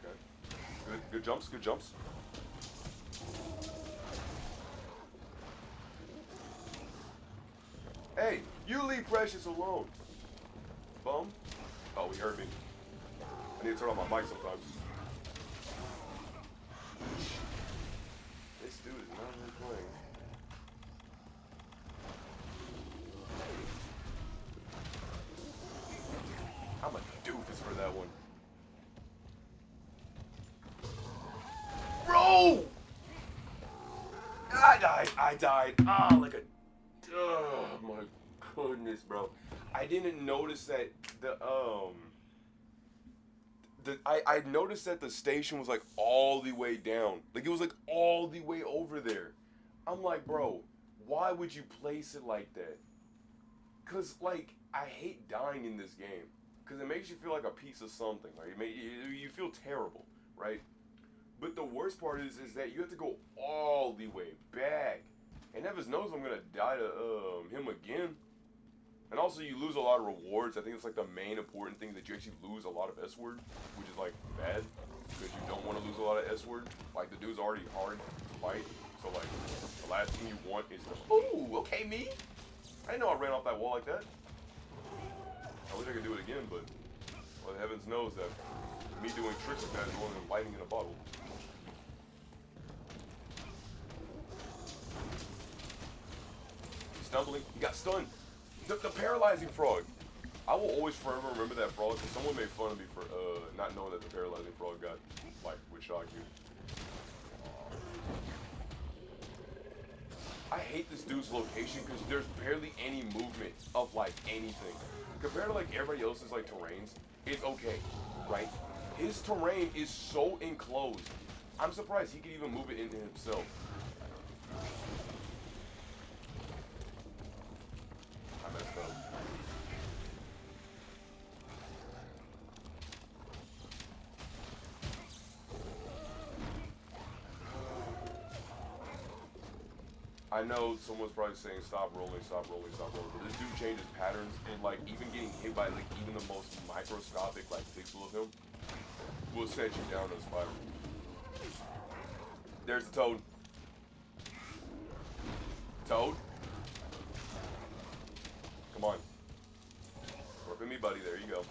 Okay. Good jumps, good jumps. Hey, you leave Precious alone. Bum. Oh, he heard me. I need to turn on my mic sometimes. This dude is not really playing. I'm a doofus for that one. Bro! I died. Ah, like a... Oh my goodness, bro. I didn't notice that I noticed that the station was like all the way down. Like it was like all the way over there. I'm like, bro, why would you place it like that? Cause like I hate dying in this game. Cause it makes you feel like a piece of something. Like you feel terrible, right? But the worst part is that you have to go all the way back. And Nevis knows I'm gonna die to him again. And also you lose a lot of rewards. I think it's like the main important thing that you actually lose a lot of S-word, which is like bad. Because you don't want to lose a lot of S-word. Like the dude's already hard to fight. So like the last thing you want is to, oh, okay, me? I didn't know I ran off that wall like that. I wish I could do it again, but well, heavens knows that me doing tricks like that is more than lightning in a bottle. Stumbling, he got stunned. The paralyzing frog. I will always forever remember that frog because someone made fun of me for not knowing that the paralyzing frog got, like, would shock you. I hate this dude's location because there's barely any movement of, like, anything. Compared to, like, everybody else's, like, terrains, it's okay, right? His terrain is so enclosed. I'm surprised he could even move it into himself. I messed up. I know someone's probably saying stop rolling, stop rolling, stop rolling, but this dude changes patterns and like even getting hit by like even the most microscopic like pixel of him will set you down in a spiral. There's the toad. Toad? Come on. Work with me, buddy. There you go.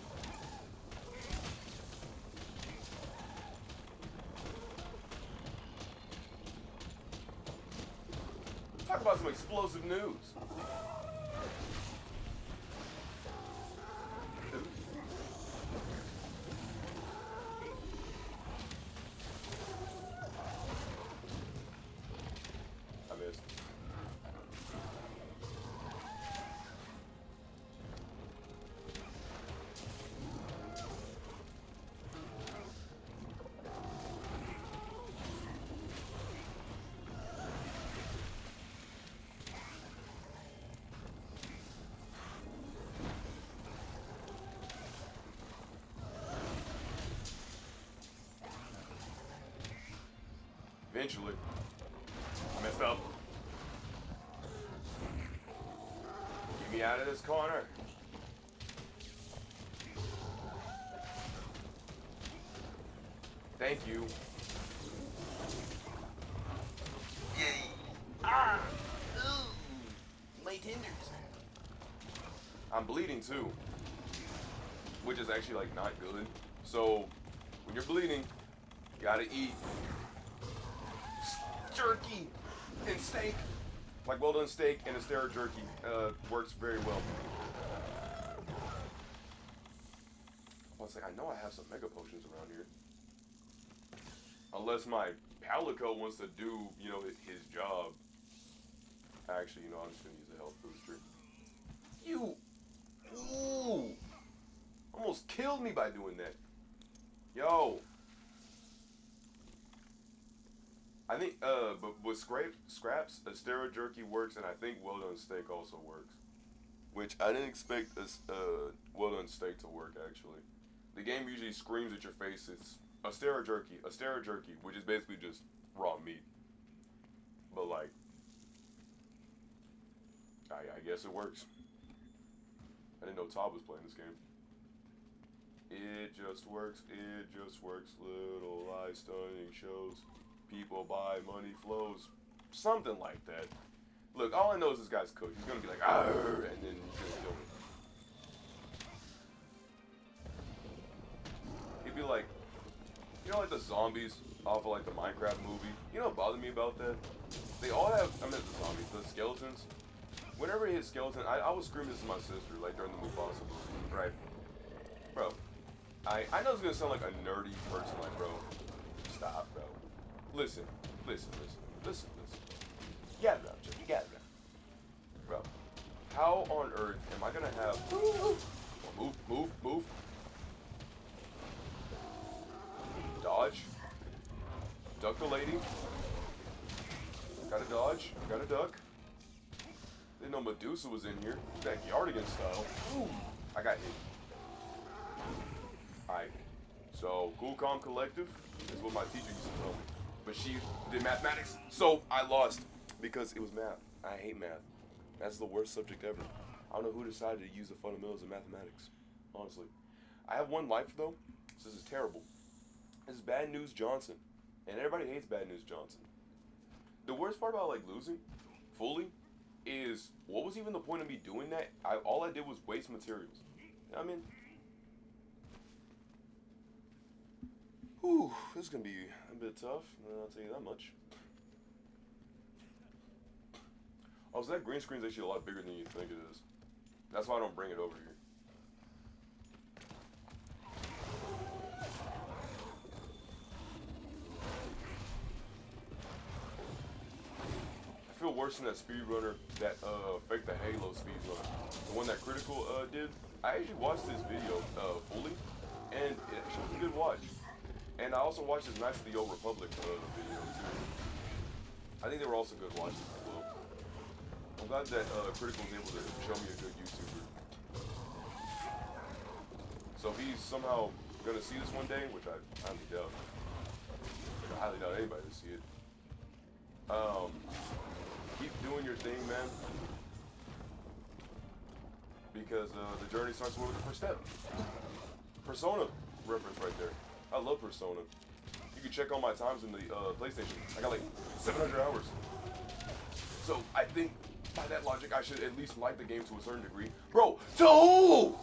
Talk about some explosive news. I missed. Eventually. I messed up. Get me out of this corner. Thank you. Yay. Ah! Ooh. My tenders. I'm bleeding too, which is actually like not good. So when you're bleeding, you gotta eat jerky and steak. Like well done steak and a steroid jerky works very well. I was like, I know I have some mega potions around here. Unless my Palico wants to do, you know, his job. Actually, you know, I'm just gonna use a health booster. You, ooh, almost killed me by doing that. Yo, I think, but with scraps, a steroid jerky works, and I think well done steak also works. Which I didn't expect a well done steak to work actually. The game usually screams at your face. It's a steroid jerky, which is basically just raw meat. But like, I guess it works. I didn't know Todd was playing this game. It just works. Little eye stunning shows. People buy, money flows. Something like that. Look, all I know is this guy's cooked. He's gonna be like, arr, and then he's gonna kill me. He'd be like, you know, like the zombies off of like the Minecraft movie. You know what bothered me about that? They all have, I mean the zombies, the skeletons. Whenever he hit skeleton, I was screaming this to my sister, like during the Mufasa movie, right? Bro, I know it's gonna sound like a nerdy person, like, bro, stop, bro. Listen. Get it up, Jim, you got it up. Bro, how on earth am I gonna have, move. Dodge. Duck the lady. Gotta dodge. Gotta duck. Didn't know Medusa was in here. Backyardigan style. Ooh, I got hit. Alright. So, Cool Calm Collective is what my teacher used to tell me. But she did mathematics, so I lost. Because it was math. I hate math. That's the worst subject ever. I don't know who decided to use the fundamentals of mathematics. Honestly. I have one life, though. So this is terrible. This is Bad News Johnson. And everybody hates Bad News Johnson. The worst part about, like, losing fully is, what was even the point of me doing that? All I did was waste materials. You know what I mean? Whew, this is going to be a bit tough. I'll tell you that much. Oh, so that green screen is actually a lot bigger than you think it is. That's why I don't bring it over here. I feel worse than that speedrunner that faked the Halo speedrun. The one that Critical did. I actually watched this video fully, and it actually was a good watch. And I also watched his Knights of the Old Republic video too. I think they were also good watches as well. I'm glad that Critical was able to show me a good YouTuber. So if he's somehow gonna see this one day, which I highly doubt. I highly doubt anybody to see it. Keep doing your thing, man. Because the journey starts with the first step. Persona reference right there. I love Persona. You can check all my times in the PlayStation. I got like 700 hours. So I think by that logic, I should at least like the game to a certain degree. Bro, to who?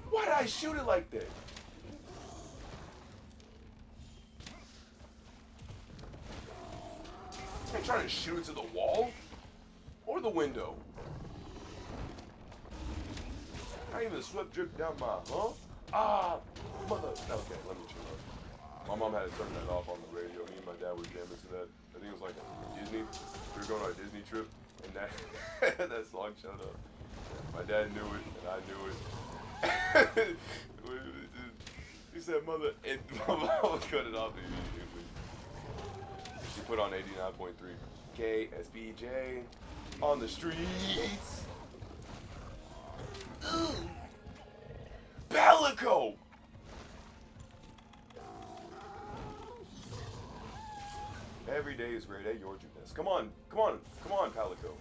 Why did I shoot it like that? I ain't trying to shoot it to the wall or the window. Not even a sweat drip down my, huh? Ah, mother. Okay, let me chill out. My mom had to turn that off on the radio. Me and my dad were jamming to that. I think it was like Disney. We were going on a Disney trip, and that that song showed up. My dad knew it, and I knew it. He said, "Mother," and my mom cut it off immediately. She put on 89.3 KSBJ on the streets. Ooh. Palico! Every day is great at your gymnast. Come on, Palico.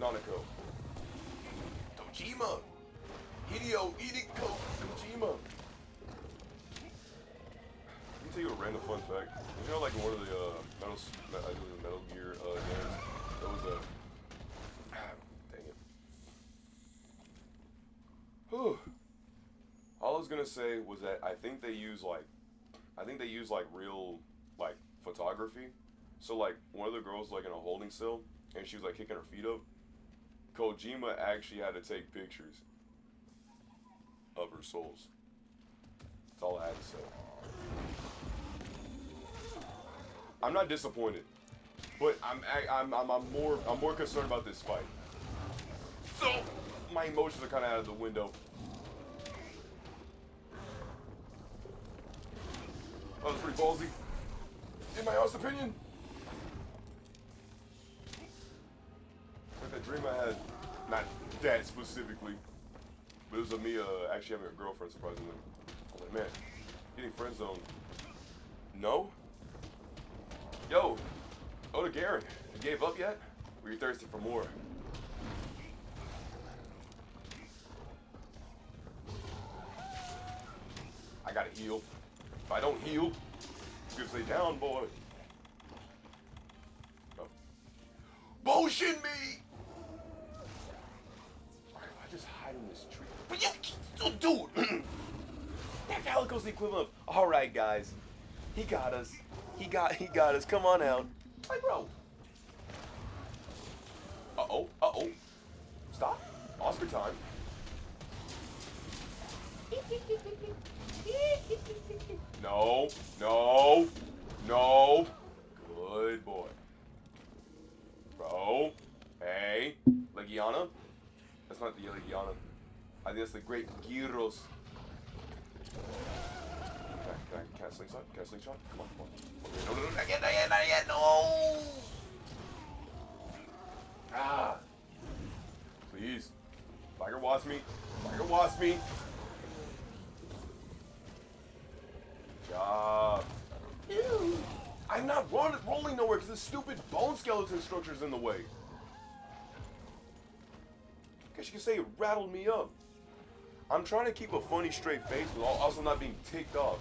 Nonico. Don't Kojima. Hideo Kojima. Let me tell you a random fun fact. You know, like in one of the Metal Gear games, there was a. Dang it. Whew. All I was gonna say was that I think they use like real like photography. So like one of the girls like in a holding cell and she was like kicking her feet up. Kojima actually had to take pictures of her souls. That's all I had to say. I'm not disappointed, but I'm more concerned about this fight. So my emotions are kind of out of the window. That was pretty ballsy, in my honest opinion. Like that dream I had, not that specifically, but it was of me actually having a girlfriend, surprisingly. I was like, man, getting friend zoned. No? Yo, Oda Garen, you gave up yet? Or are you thirsty for more? I gotta heal. If I don't heal, you can stay down, boy. Oh. Motion me! Alright, if I just hide in this tree. But you, dude! That Palico's the equivalent of, alright guys, he got us. He got us. Come on out. Like, bro. Uh-oh. Stop. Oscar time. No. Good boy. Bro. Hey. Legiana? That's not the Legiana. I think that's the great Gyros. Can I slingshot? Come on. No, not yet, no! Ah. Please. Tiger wants me. Good job. Ew. I'm not rolling nowhere because this stupid bone skeleton structure's in the way. Guess you can say it rattled me up. I'm trying to keep a funny straight face while also not being ticked off.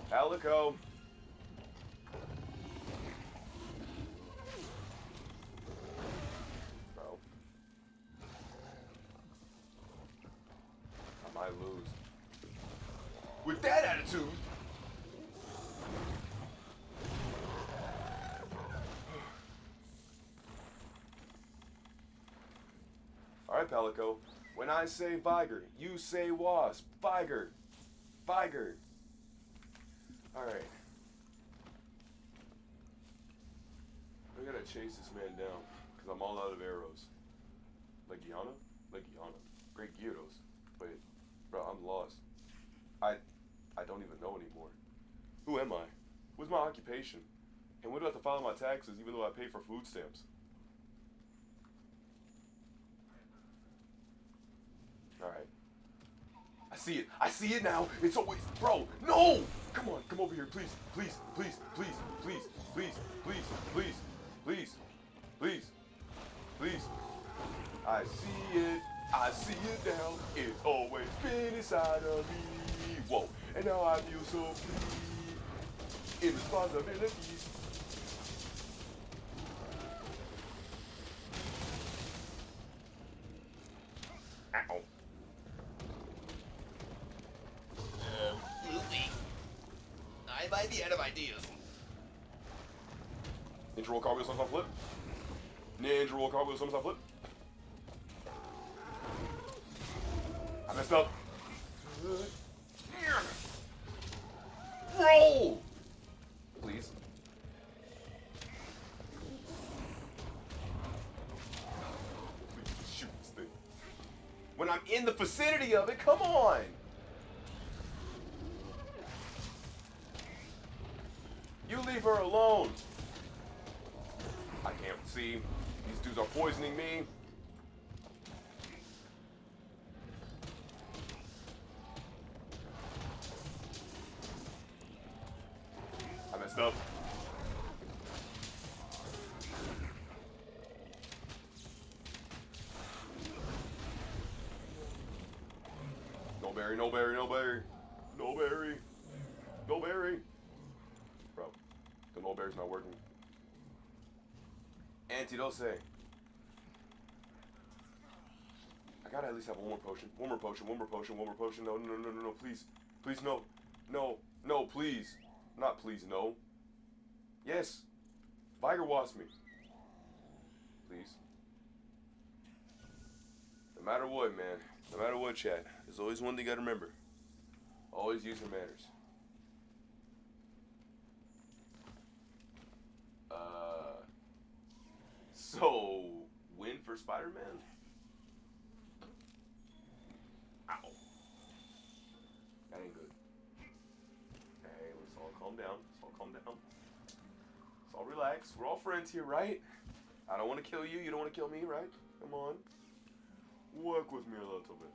Palico. Bro. I might lose. With that attitude. Alright, Palico. When I say Viger, you say Wasp. Viger. Alright. I gotta chase this man down, because I'm all out of arrows. Legiana? Great Gyros. But, bro, I'm lost. I don't even know anymore. Who am I? What's my occupation? And when do I have to file my taxes even though I pay for food stamps? Alright. I see it now. It's always, bro, no! Come on, come over here, please. I see it now. It's always been inside of me. Whoa, and now I feel so free. In responsibilities. Ow. Movie. I might be out of ideas. Ninja roll cartwheel, somersault flip. Ninja roll cartwheel, somersault flip. I messed up. Roll! Please. Please shoot this thing. When I'm in the vicinity of it, come on! You leave her alone. I can't see. These dudes are poisoning me. I messed up. berry, no berry, no berry. No berry. No berry. Bro, the no berry's not working. Antidote. I gotta at least have one more potion. One more potion, one more potion, one more potion. No, no, no, no, no, please. Please, no. No, no, please. Not please, no. Yes. Viger wasp me. Please. No matter what, man. No matter what, chat. There's always one thing you gotta remember. Always use your manners. So, win for Spider-Man? Ow. That ain't good. Hey, let's all calm down. Let's all calm down. Let's all relax. We're all friends here, right? I don't want to kill you. You don't want to kill me, right? Come on. Work with me a little bit.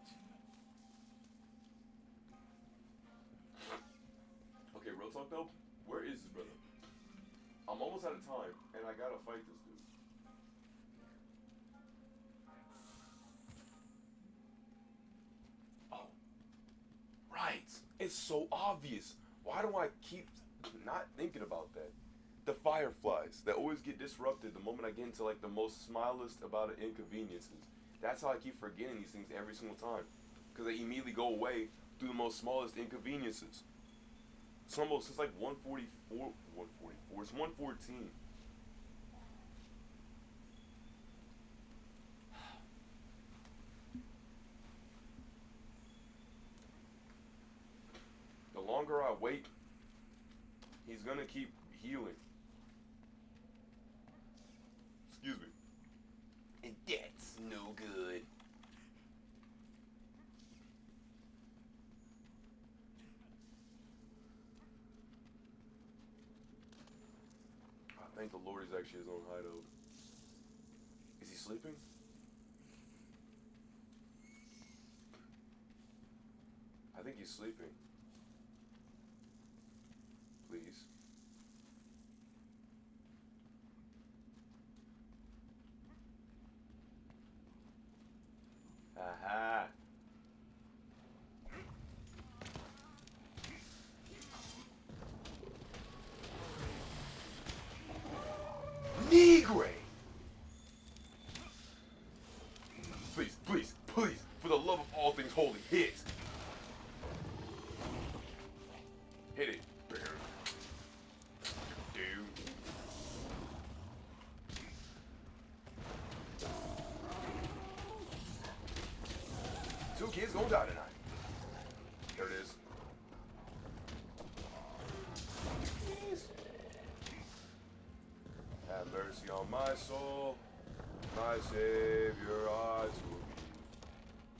Okay, real talk though. Where is his brother? I'm almost out of time, and I gotta fight this dude. Oh. Right. It's so obvious. Why do I keep not thinking about that? The fireflies that always get disrupted the moment I get into like the most smilest about inconveniences. That's how I keep forgetting these things every single time. Because they immediately go away through the most smallest inconveniences. It's like 144, it's 114. The longer I wait, he's gonna keep healing. Excuse me. And that's no good. I think the Lord is actually his own hideout. Is he sleeping? I think he's sleeping. Please. Aha. Negre! Please, please, please, for the love of all things holy, hit! Hit it. Dude. 2 kids gonna die tonight. There it is. Please. Have mercy on my soul, my Savior ought to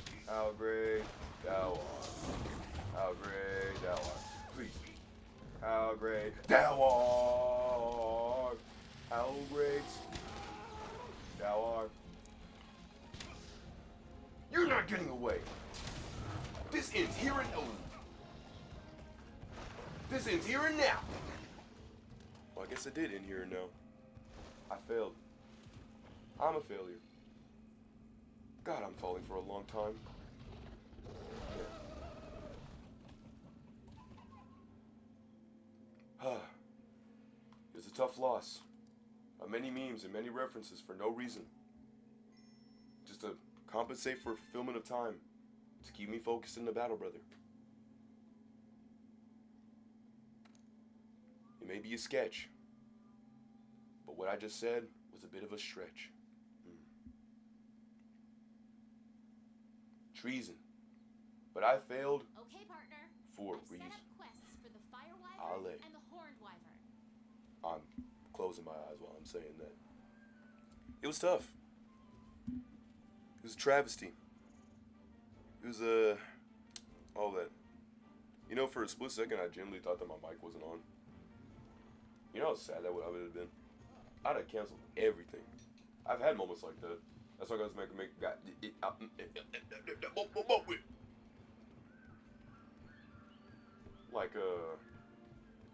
be. How great thou art. How great thou art. Please. How great thou art. How great thou art. You're not getting away. This ends here and now. This ends here and now. Well, I guess I did end here and now. I failed. I'm a failure. God, I'm falling for a long time. Yeah. It was a tough loss. Many memes and many references for no reason. Just to compensate for fulfillment of time. To keep me focused in the battle, brother. It may be a sketch. But what I just said was a bit of a stretch. Treason. But I failed. Okay, partner. For a I've reason. set up quests for the fire wyvern and the horned wyvern. I'm closing my eyes while I'm saying that. It was tough. It was a travesty. It was all that. You know, for a split second, I genuinely thought that my mic wasn't on. You know how sad that would have been? I'd have canceled everything. I've had moments like that. That's why I was making like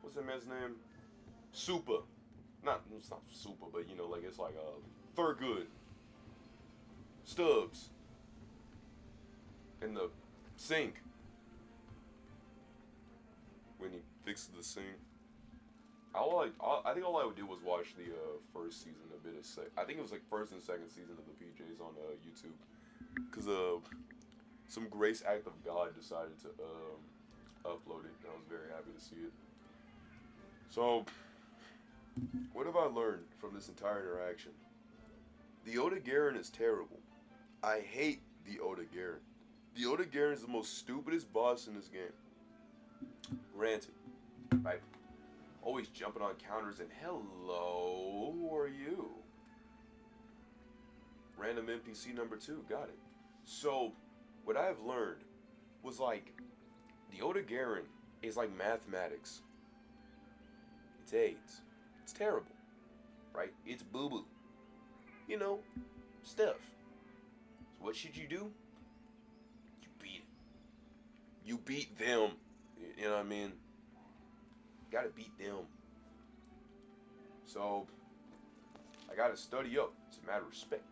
what's that man's name? Super. It's not super, but you know, like it's like Thurgood. Stubbs. In the sink. fixes the scene. I think all I did was watch the first season, a bit of I think it was like first and second season of the PJs on YouTube, cause some grace act of God decided to upload it, and I was very happy to see it. So, what have I learned from this entire interaction? The Oda Garen is terrible. I hate the Oda Garen. The Oda Garen is the most stupidest boss in this game. Granted, right? Always jumping on counters and hello, who are you? Random NPC number 2, got it. So, what I have learned was like, the Oda Garen is like mathematics. It's AIDS. It's terrible, right? It's boo-boo. You know, stuff. So what should you do? You beat it. You beat them. You know what I mean? Gotta beat them. So, I gotta study up. It's a matter of respect.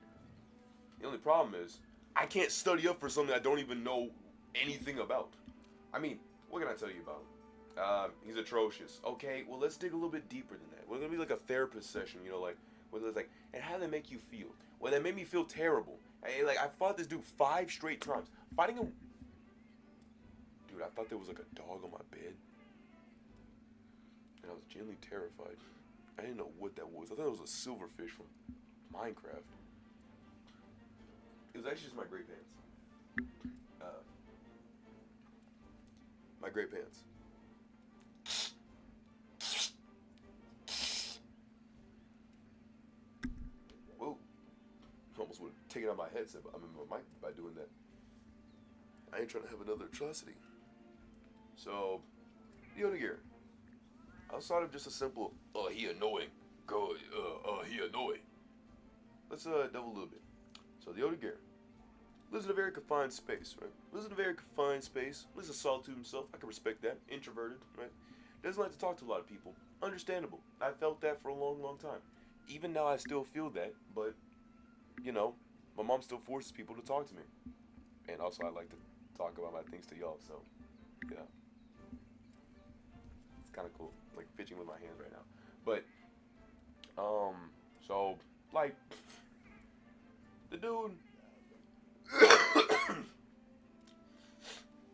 The only problem is, I can't study up for something I don't even know anything about. I mean, what can I tell you about him? He's atrocious. Okay, well, let's dig a little bit deeper than that. We're gonna be like a therapist session, you know, like, where it's like, and how did that make you feel? Well, that made me feel terrible. I fought this dude 5 straight times. Fighting him. Dude, I thought there was like a dog on my bed. And I was genuinely terrified. I didn't know what that was. I thought it was a silverfish from Minecraft. It was actually just my gray pants. My gray pants. Whoa. Almost would have taken out my headset, but I mean my mic by doing that. I ain't trying to have another atrocity. So, Yoda Gear. Outside of just a simple, he annoying. Go, he annoying. Let's delve a little bit. So the Yoda Gear lives in a very confined space, right? Lives in a very confined space. Lives in solitude himself. I can respect that. Introverted, right? Doesn't like to talk to a lot of people. Understandable. I felt that for a long, long time. Even now, I still feel that, but you know, my mom still forces people to talk to me, and also I like to talk about my things to y'all. So, yeah, it's kind of cool. Like fidgeting with my hands right now, but so like the dude.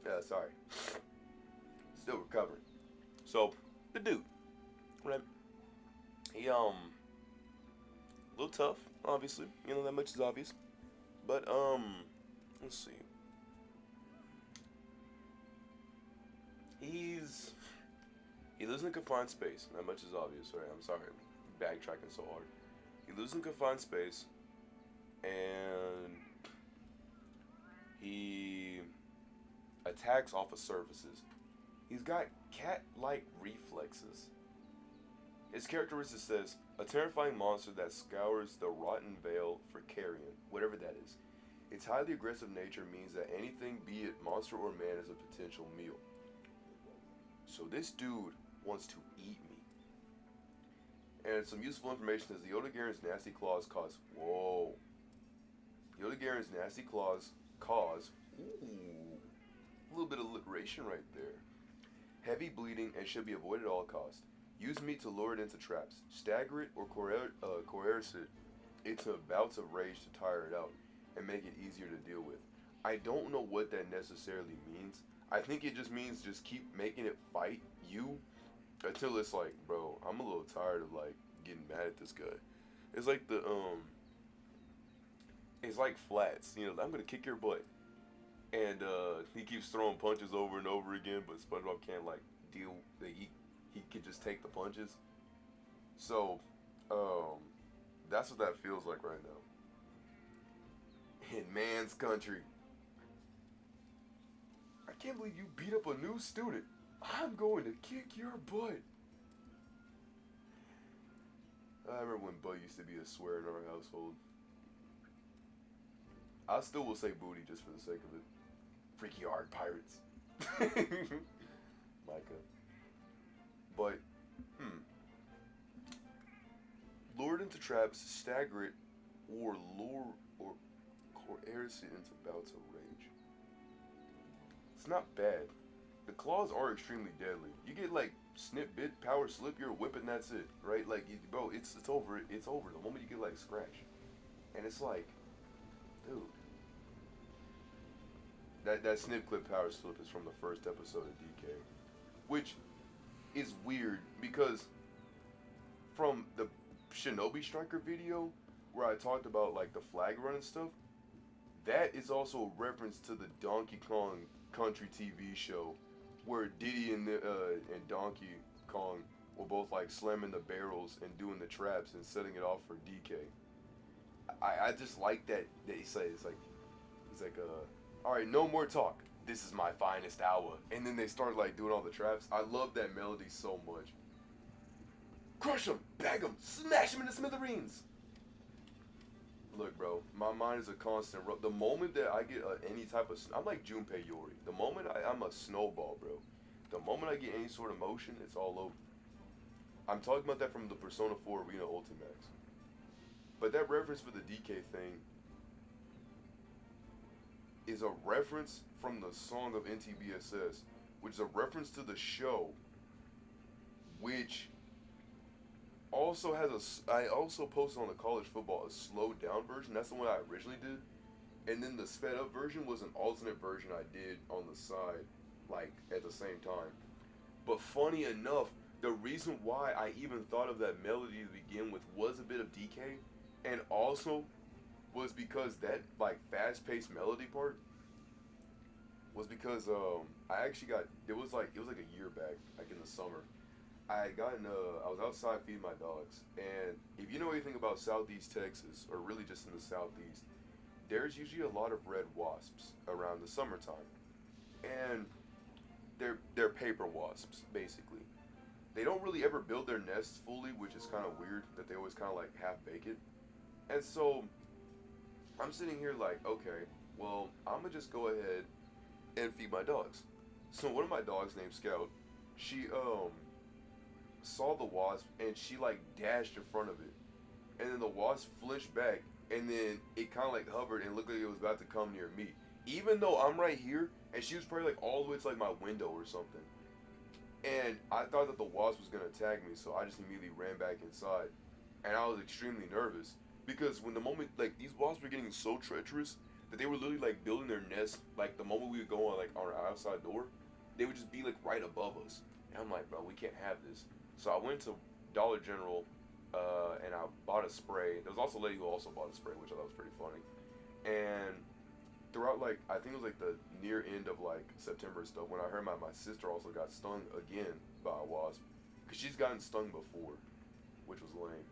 Yeah, sorry. Still recovering. So, the dude, right? He, a little tough, obviously. You know, that much is obvious. But, let's see. He lives in a confined space. That much is obvious, right? I'm sorry. I'm backtracking so hard. He lives in a confined space. And he attacks off of surfaces. He's got cat-like reflexes. His characteristic says, a terrifying monster that scours the rotten veil for carrion, whatever that is. Its highly aggressive nature means that anything, be it monster or man, is a potential meal. So this dude wants to eat me. And some useful information is the Yoda Garen's nasty claws cause... Whoa. Yoda Garen's nasty claws cause... Ooh. A little bit of alliteration right there. Heavy bleeding and should be avoided at all costs. Use meat to lure it into traps. Stagger it or coerce it into bouts of rage to tire it out and make it easier to deal with. I don't know what that necessarily means. I think it just means just keep making it fight you until it's like, bro, I'm a little tired of like getting mad at this guy. It's like it's like Flats, you know, I'm gonna kick your butt. And he keeps throwing punches over and over again, but SpongeBob can't like deal. He could just take the punches. So, that's what that feels like right now. In man's country. I can't believe you beat up a new student. I'm going to kick your butt. I remember when butt used to be a swear in our household. I still will say booty just for the sake of it. Freaky hard pirates. Micah. But, lure it into traps, stagger it, or coerce it into bouts of rage. It's not bad. The claws are extremely deadly. You get like snip, bit, power, slip, you're whipping. That's it, right? Like, bro, it's over. It's over the moment you get like scratch, and it's like, dude, that snip, clip, power, slip is from the first episode of DK, which is weird because from the Shinobi Striker video where I talked about like the flag run and stuff, that is also a reference to the Donkey Kong Country TV show where Diddy and Donkey Kong were both like slamming the barrels and doing the traps and setting it off for DK. I just like that he says he's like all right, no more talk. This is my finest hour. And then they start like doing all the traps. I love that melody so much. Crush him, bag him, smash him into smithereens. Look, bro, my mind is a constant. The moment that I get any type of, I'm like Junpei Yori. The moment I'm a snowball, bro. The moment I get any sort of motion, it's all over. I'm talking about that from the Persona 4 Arena Ultimax. But that reference for the DK thing is a reference from the song of NTBSS, which is a reference to the show, which also has I also posted on the college football a slowed down version. That's the one I originally did. And then the sped up version was an alternate version I did on the side, like at the same time. But funny enough, the reason why I even thought of that melody to begin with was a bit of DK, and also was because that like fast paced melody part was because I actually got it was like a year back, like in the summer. I was outside feeding my dogs, and if you know anything about Southeast Texas, or really just in the Southeast, there's usually a lot of red wasps around the summertime, and they're paper wasps basically. They don't really ever build their nests fully, which is kind of weird that they always kind of like half bake it. And so I'm sitting here like, okay, well, I'm gonna just go ahead and feed my dogs. So one of my dogs named Scout, she saw the wasp and she like dashed in front of it, and then the wasp flinched back, and then it kind of like hovered and looked like it was about to come near me, even though I'm right here, and she was probably like all the way to like my window or something. And I thought that the wasp was gonna attack me, so I just immediately ran back inside, and I was extremely nervous because when the moment like these wasps were getting so treacherous that they were literally like building their nest, like the moment we would go on like our outside door, they would just be like right above us. And I'm like, bro, we can't have this. So I went to Dollar General, and I bought a spray. There was also a lady who also bought a spray, which I thought was pretty funny. And throughout, like, I think it was like the near end of like September and stuff, when I heard my sister also got stung again by a wasp, because she's gotten stung before, which was lame.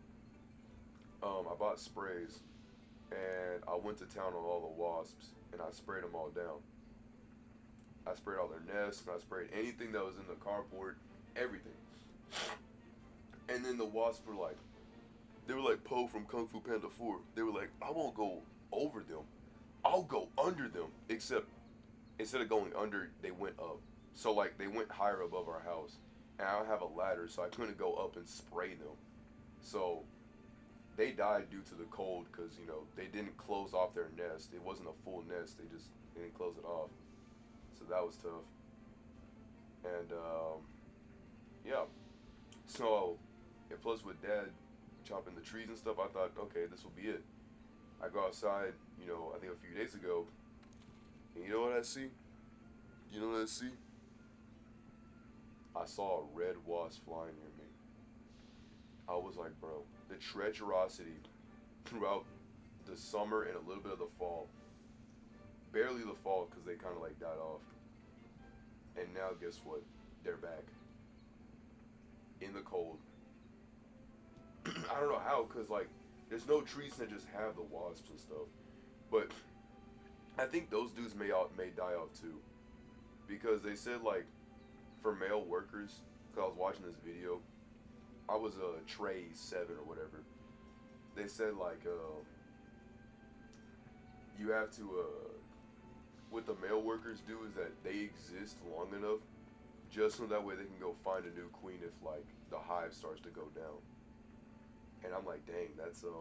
I bought sprays, and I went to town on all the wasps, and I sprayed them all down. I sprayed all their nests, and I sprayed anything that was in the carport, everything. And then the wasps were like, they were like Po from Kung Fu Panda 4. They were like, I won't go over them, I'll go under them. Except instead of going under, they went up. So like they went higher above our house, and I don't have a ladder, so I couldn't go up and spray them. So they died due to the cold because, you know, they didn't close off their nest. It wasn't a full nest. They didn't close it off. So that was tough. And yeah. So, and plus with Dad chopping the trees and stuff, I thought, okay, this will be it. I go outside, you know, I think a few days ago, and you know what I see? You know what I see? I saw a red wasp flying near me. I was like, bro, the treacherosity throughout the summer and a little bit of the fall. Barely the fall because they kind of like died off. And now guess what? They're back. In the cold. I don't know how, because like there's no trees that just have the wasps and stuff. But I think those dudes may die off too. Because they said like for male workers, because I was watching this video, I was Trey 7 or whatever. They said like you have to what the male workers do is that they exist long enough just so that way they can go find a new queen if like the hive starts to go down. And I'm like, dang, that's tough.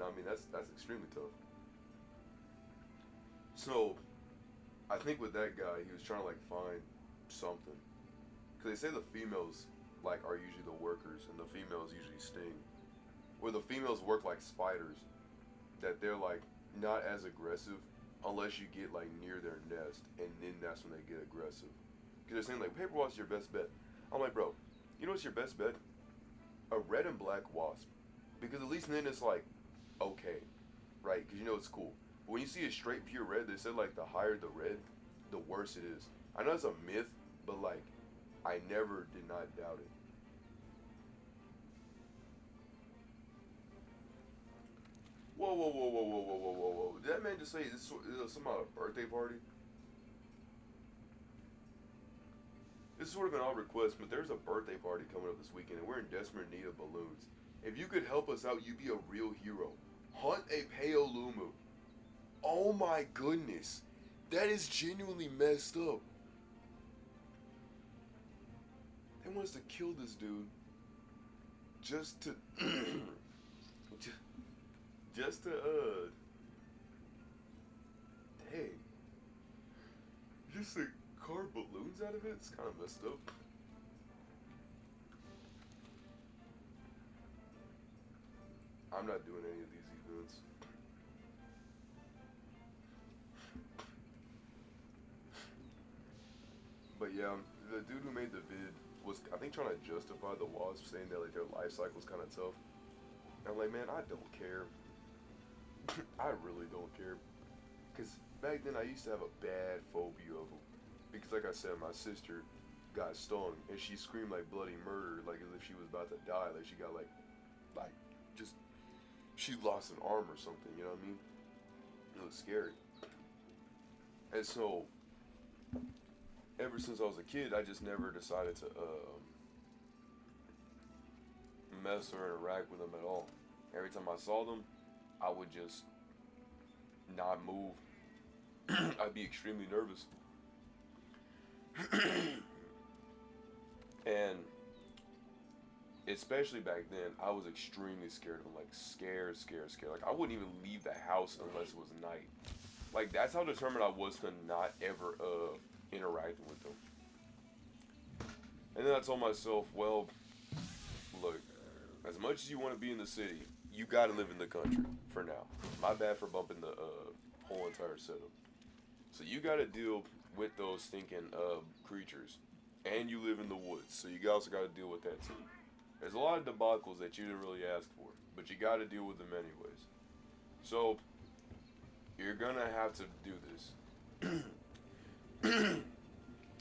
No, I mean that's extremely tough. So I think with that guy, he was trying to like find something. Because they say the females, like, are usually the workers, and the females usually sting. Where the females work like spiders, that they're, like, not as aggressive unless you get, like, near their nest, and then that's when they get aggressive. Because they're saying, like, paper wasp is your best bet. I'm like, bro, you know what's your best bet? A red and black wasp. Because at least then it's, like, okay, right? Because you know it's cool. But when you see a straight pure red, they said, like, the higher the red, the worse it is. I know it's a myth, but, like, I never did not doubt it. Whoa, whoa, whoa, whoa, whoa, whoa, whoa, whoa, whoa. Did that man just say this is some birthday party? This is sort of an odd request, but there's a birthday party coming up this weekend, and we're in desperate need of balloons. If you could help us out, you'd be a real hero. Hunt a Paolumu. Oh my goodness. That is genuinely messed up. They want us to kill this dude. Just to... just to, dang. Just to carve balloons out of it? It's kind of messed up. I'm not doing any of these events. But yeah, the dude who made the vid was, I think, trying to justify the wasp, saying that, like, their life cycle is kind of tough. And I'm like, man, I don't care. I really don't care. Because back then I used to have a bad phobia of them. Because, like I said, my sister got stung and she screamed like bloody murder, like as if she was about to die. Like she got like just, she lost an arm or something, you know what I mean? It was scary. And so, ever since I was a kid, I just never decided to mess or interact with them at all. Every time I saw them, I would just not move. I'd be extremely nervous. And especially back then, I was extremely scared of them. Like, scared. Like, I wouldn't even leave the house unless it was night. Like, that's how determined I was to not ever interact with them. And then I told myself, well, look, as much as you want to be in the city, you gotta live in the country for now. My bad for bumping the whole entire setup. So you gotta deal with those stinking creatures, and you live in the woods, so you also gotta deal with that too. There's a lot of debacles that you didn't really ask for, but you gotta deal with them anyways. So you're gonna have to do this.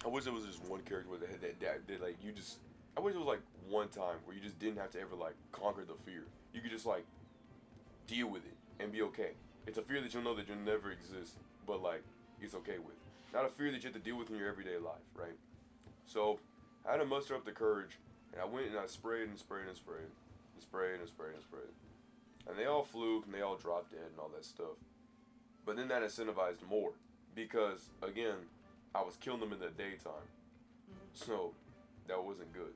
I wish there was just one character with that like you just. I wish it was like one time where you just didn't have to ever like conquer the fear. You could just like deal with it and be okay. It's a fear that you'll know that you'll never exist, but like it's okay with. Not a fear that you have to deal with in your everyday life, right? So I had to muster up the courage, and I went and I sprayed and sprayed and sprayed and sprayed and sprayed and sprayed, and they all flew and they all dropped dead and all that stuff. But then that incentivized more because again, I was killing them in the daytime, so that wasn't good.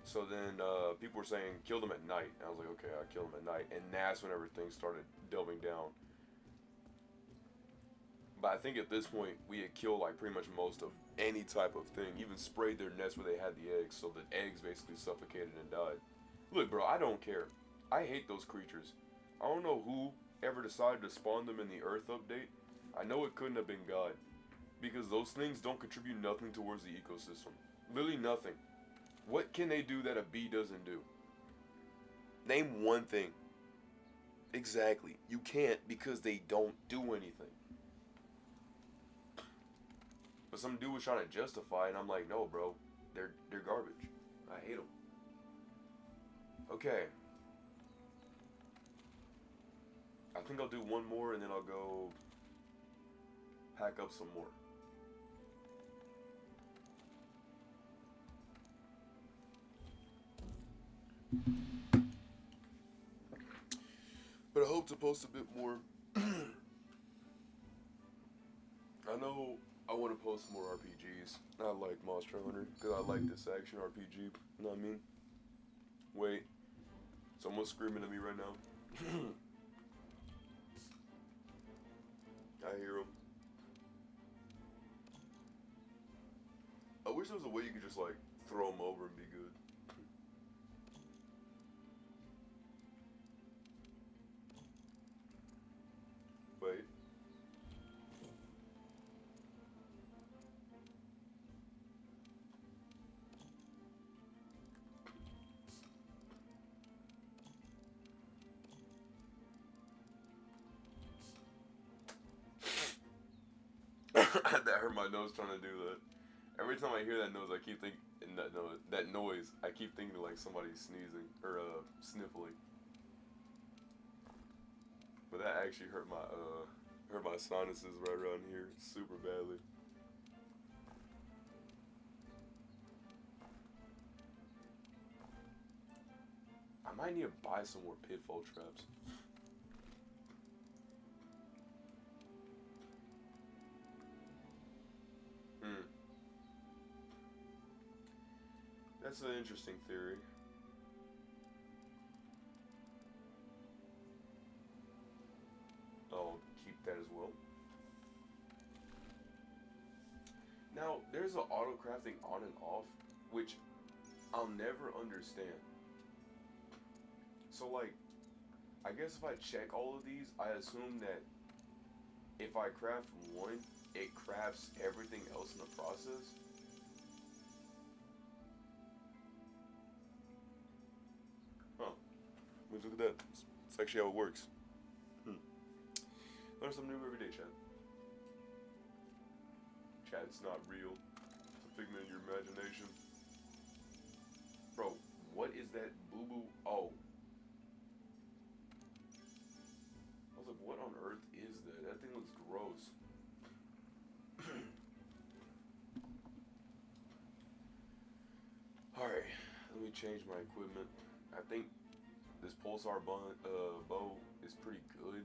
So then people were saying, kill them at night. And I was like, okay, I'll kill them at night. And that's when everything started delving down. But I think at this point, we had killed like pretty much most of any type of thing. Even sprayed their nests where they had the eggs, so the eggs basically suffocated and died. Look, bro, I don't care. I hate those creatures. I don't know who ever decided to spawn them in the Earth update. I know it couldn't have been God. Because those things don't contribute nothing towards the ecosystem. Literally nothing. What can they do that a bee doesn't do? Name one thing. Exactly. You can't because they don't do anything. But some dude was trying to justify it, and I'm like, no, bro. They're garbage. I hate them. Okay. I think I'll do one more, and then I'll go pack up some more. But I hope to post a bit more. I know I want to post more RPGs. I like Monster Hunter because I like this action RPG. You know what I mean? Wait. Someone's screaming at me right now. I hear him. I wish there was a way you could just like throw them over and be good. Wait. That hurt my nose trying to do that. Every time I hear that noise, I keep thinking that noise. I keep thinking like somebody sneezing or sniffling. But that actually hurt my sinuses right around here super badly. I might need to buy some more pitfall traps. That's an interesting theory. I'll keep that as well. Now, there's an auto crafting on and off, which I'll never understand. So, like, I guess if I check all of these, I assume that if I craft one, it crafts everything else in the process. Huh. Let's look at that. It's actually how it works. Learn something new every day, Chad. Chad, it's not real. It's a figment of your imagination. Bro, what is that boo-boo? Oh. I was like, what on earth is that? That thing looks gross. Alright, let me change my equipment. I think this pulsar bow is pretty good.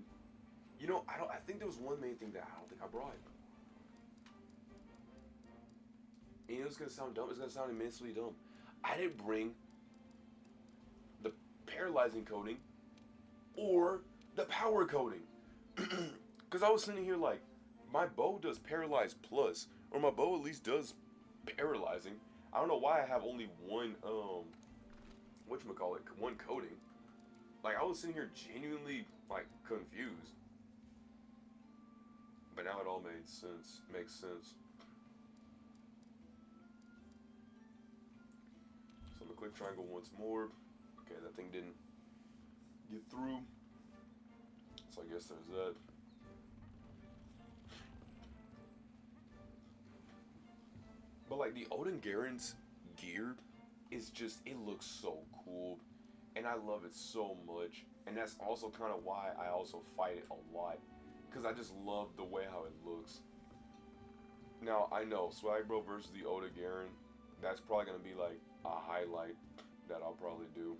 You know, I think there was one main thing that I don't think I brought. And it's gonna sound dumb. It's gonna sound immensely dumb. I didn't bring the paralyzing coating or the power coating. Because I was sitting here like, my bow does paralyze plus, or my bow at least does paralyzing. I don't know why I have only one, whatchamacallit, one coating. Like, I was sitting here genuinely, like, confused. But now it all makes sense. So I'm gonna click triangle once more. Okay, that thing didn't get through. So I guess there's that. But like the Odin Garen's gear is just, it looks so cool. And I love it so much. And that's also kind of why I also fight it a lot. Because I just love the way how it looks. Now, I know, Swag Bro versus the Oda Garen, that's probably going to be like a highlight that I'll probably do.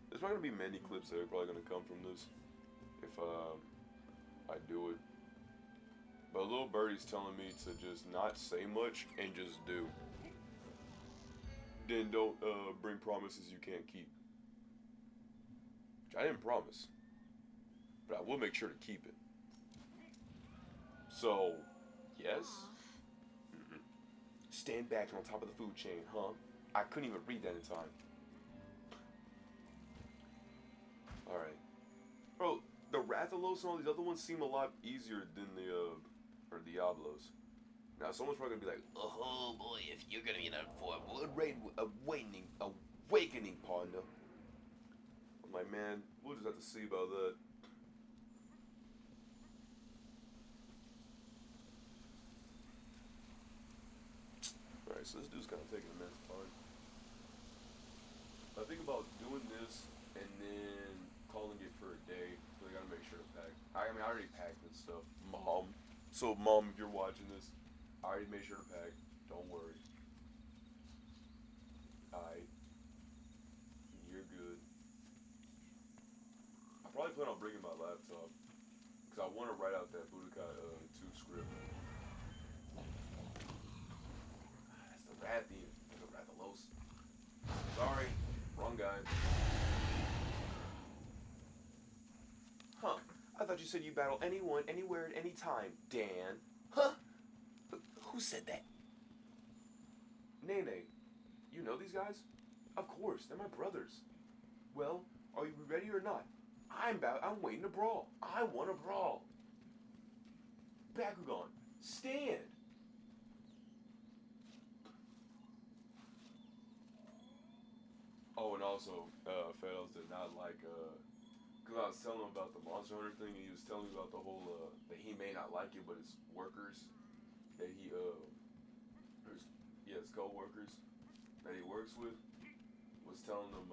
There's probably going to be many clips that are probably going to come from this if I do it. But Little Birdie's telling me to just not say much and just do. Then don't bring promises you can't keep. Which I didn't promise. But I will make sure to keep it. So, yes. Stand back on top of the food chain, huh? I couldn't even read that in time. Alright. Bro, the Rathalos and all these other ones seem a lot easier than the, or Diablos. Now, someone's probably gonna be like, Oh boy, if you're gonna be in for a awakening, partner. I'm like, man, we'll just have to see about that. Alright, so this dude's kind of taking a minute to find. I think about doing this and then calling it for a day. So I gotta make sure to pack. I mean, I already packed and stuff. Mom. So, Mom, if you're watching this, I already made sure to pack. Don't worry. Alright. You're good. I probably plan on bringing my laptop. Because I want to write out that Budokai 2 script. That's the Rathian. The Rathalos. Sorry. Wrong guy. Huh. I thought you said you battle anyone, anywhere, at any time, Dan. Huh? Who said that? Nene, you know these guys? Of course, they're my brothers. Well, are you ready or not? I'm waiting to brawl. I want to brawl. Bakugan, stand. Oh, and also, Fails did not like, because I was telling him about the Monster Hunter thing, and he was telling me about the whole, that he may not like it, but his workers, that his co-workers that he works with, was telling them,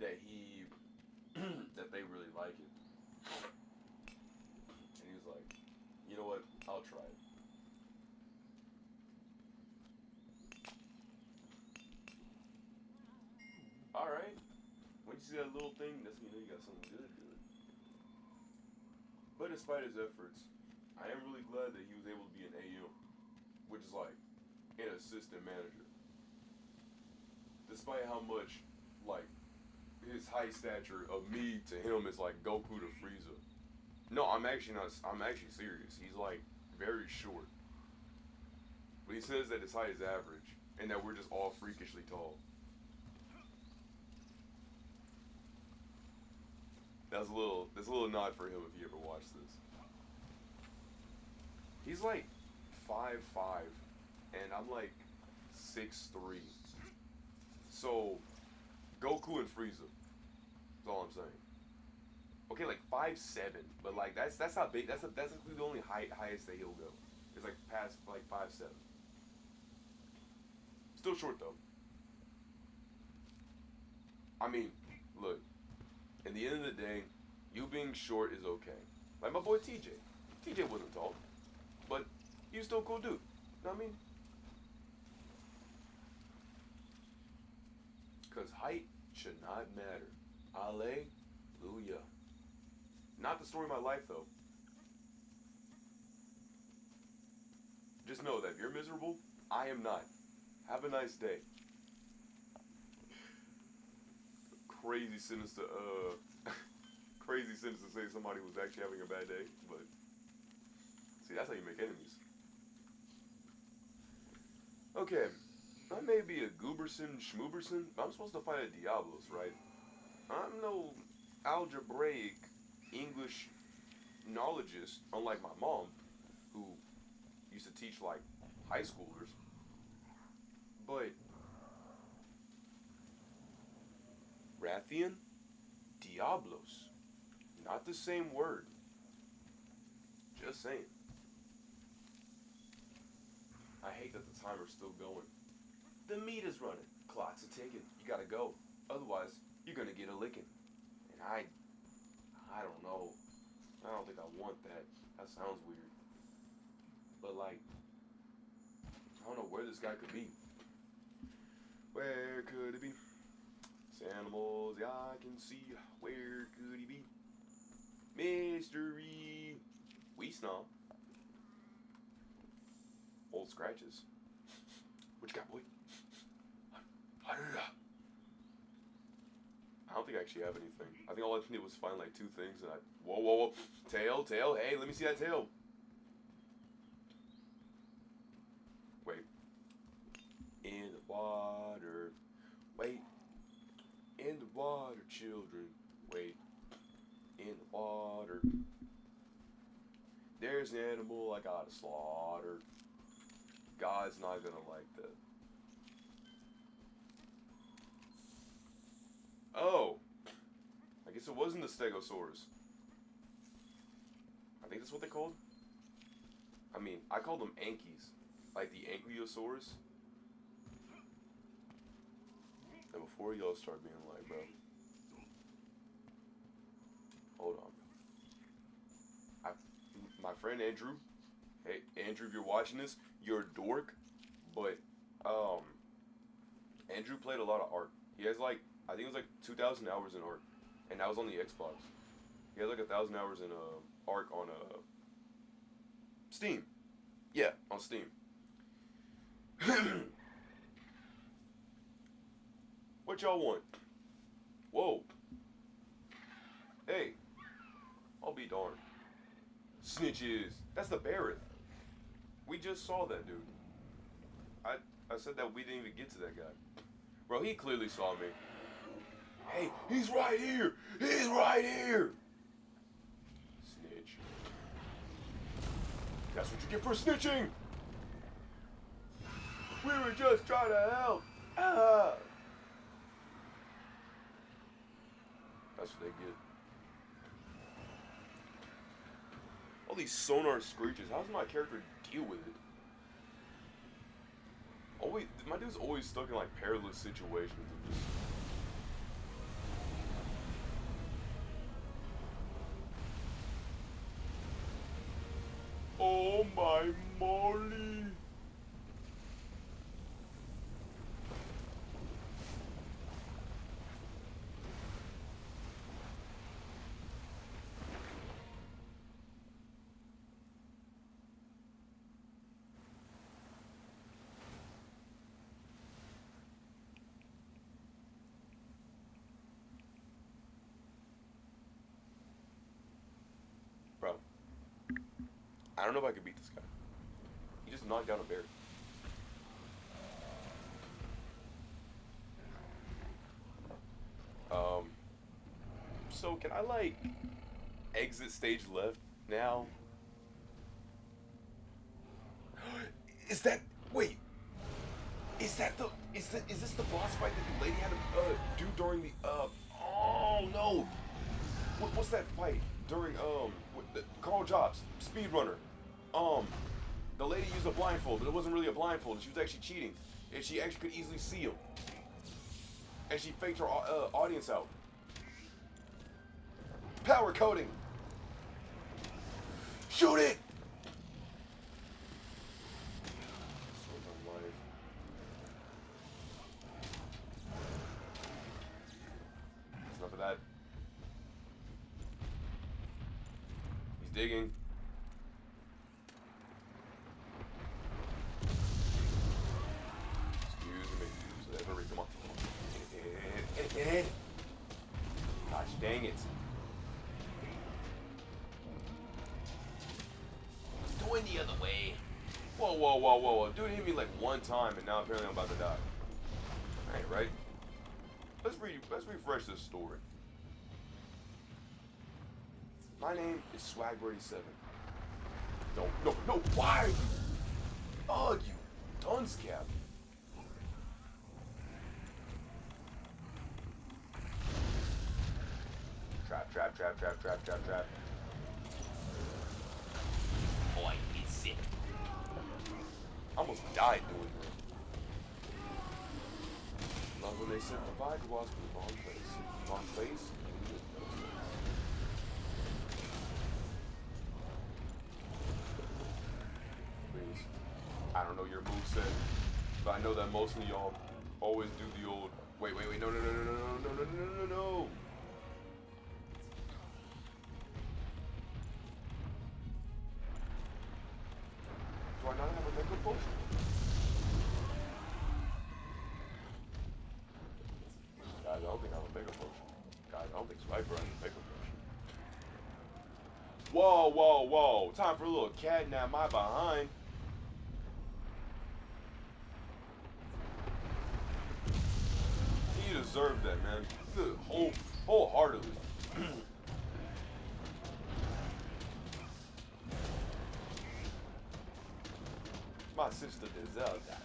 that that they really like it. And he was like, you know what, I'll try it. Alright. When you see that little thing, that's when you know you got something good. But despite his efforts, I am really glad that he was able to be an AM, which is like an assistant manager. Despite how much, like, his height stature of me to him is like Goku to Frieza. No, I'm actually serious. He's like very short. But he says that his height is average and that we're just all freakishly tall. That's a little nod for him if you ever watch this. He's like 5'5", and I'm like 6'3". So Goku and Frieza. That's all I'm saying. Okay, like 5'7", but like that's not big. That's the only highest that he'll go. It's like past like 5'7". Still short though. I mean, look. At the end of the day, you being short is okay. Like my boy TJ. TJ wasn't tall, but he was still a cool dude. You know what I mean? Because height should not matter. Hallelujah. Not the story of my life, though. Just know that if you're miserable, I am not. Have a nice day. Crazy sentence to say somebody was actually having a bad day, but see, that's how you make enemies. Okay, I may be a gooberson schmooberson, but I'm supposed to fight a Diablos, right? I'm no algebraic English knowledgeist, unlike my mom, who used to teach like high schoolers. But Rathian? Diablos. Not the same word. Just saying. I hate that the timer's still going. The meter's running. Clock's a ticking. You gotta go. Otherwise, you're gonna get a licking. And I don't know. I don't think I want that. That sounds weird. But like, I don't know where this guy could be. Where could it be? It's animals I can see. Where could he be? Mystery. We snow. Old scratches. What you got, boy? I don't think I actually have anything. I think all I did was find like 2 things and whoa. Tail. Hey, let me see that tail. Wait. In the water. Wait. In the water, children. Wait. In the water. There's an animal I gotta slaughter. God's not gonna like that. Oh. I guess it wasn't the Stegosaurus. I think that's what they called. I mean, I called them Ankies. Like the Ankylosaurus. And before y'all start being like, bro. Hold on. My friend Andrew. Hey, Andrew, if you're watching this, you're a dork. But, Andrew played a lot of Ark. He has like, I think it was like 2,000 hours in Ark. And that was on the Xbox. He has like 1,000 hours in Ark on Steam. Yeah, on Steam. What y'all want? Whoa. Hey. I'll be darned. Snitches. That's the Barrett. We just saw that dude. I said that we didn't even get to that guy. Bro, he clearly saw me. Hey, he's right here! He's right here! Snitch. That's what you get for snitching! We were just trying to help! Ah! That's what they get. All these sonar screeches. How does my character deal with it? Always, my dude's always stuck in like perilous situations of just. Oh my moly! Bro, I don't know if I could beat this guy. He just knocked down a bear. So can I like exit stage left now? Is that wait? Is that the is this the boss fight that the lady had to do during the oh no? What's that fight during with the Carl Jobs speedrunner? The lady used a blindfold, but it wasn't really a blindfold. She was actually cheating, and she actually could easily see him. And she faked her audience out. Power coding. Shoot it. Enough of that. He's digging. Excuse me. So that hurry, come on. Gosh dang it. It's going the other way. Whoa, whoa, whoa, whoa, whoa. Dude hit me like one time and now apparently I'm about to die. Ain't right. Let's refresh this story. My name is Swagbirdie7. No, why are you? Oh, you dunce cap. Trap. Boy, it's sick. I almost died doing that. Love when they said the vibe was in the wrong place. Wrong place? Please. I don't know your moveset, but I know that most of y'all always do the old wait, no. Do I not have a mega potion? Guys, I don't think I have a mega potion. Guys, I don't think Swiper has a mega potion. Whoa. Time for a little catnap my behind. You deserve that, man. Good, wholeheartedly. My sister deserves that.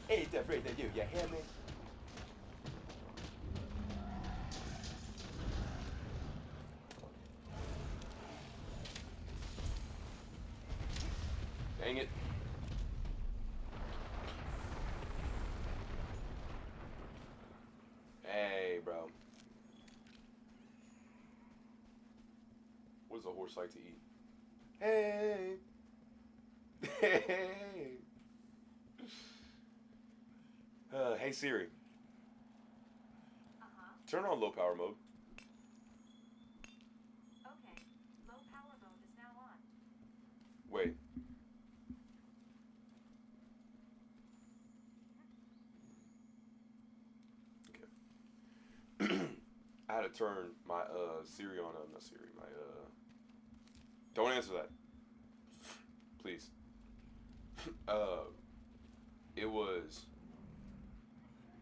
Ain't afraid of you hear me? Dang it. Hey, bro. What does a horse like to eat? Hey. Hey Siri. Turn on low power mode. Okay, low power mode is now on. Wait. Okay. I had to turn my Siri on. Not Siri. My Don't answer that. Please. it was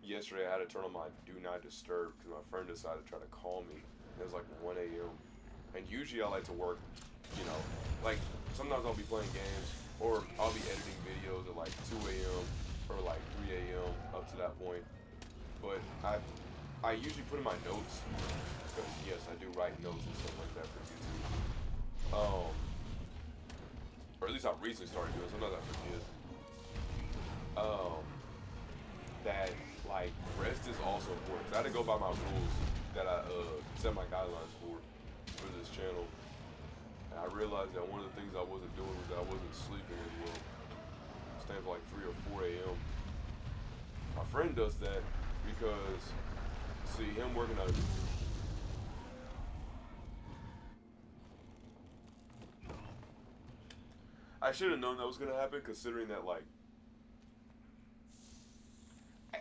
yesterday. I had to turn on my do not disturb because my friend decided to try to call me. It was like 1 a.m. And usually I like to work, you know, like sometimes I'll be playing games or I'll be editing videos at like 2 a.m. or like 3 a.m. up to that point. But I usually put in my notes because yes, I do write notes and stuff like that for YouTube. Or at least I recently started doing. Sometimes I forget. That like rest is also important. 'Cause I had to go by my rules that I set my guidelines for this channel, and I realized that one of the things I wasn't doing was that I wasn't sleeping as well. Staying for like 3 or 4 a.m. My friend does that because see him working out. I should have known that was gonna happen, considering that like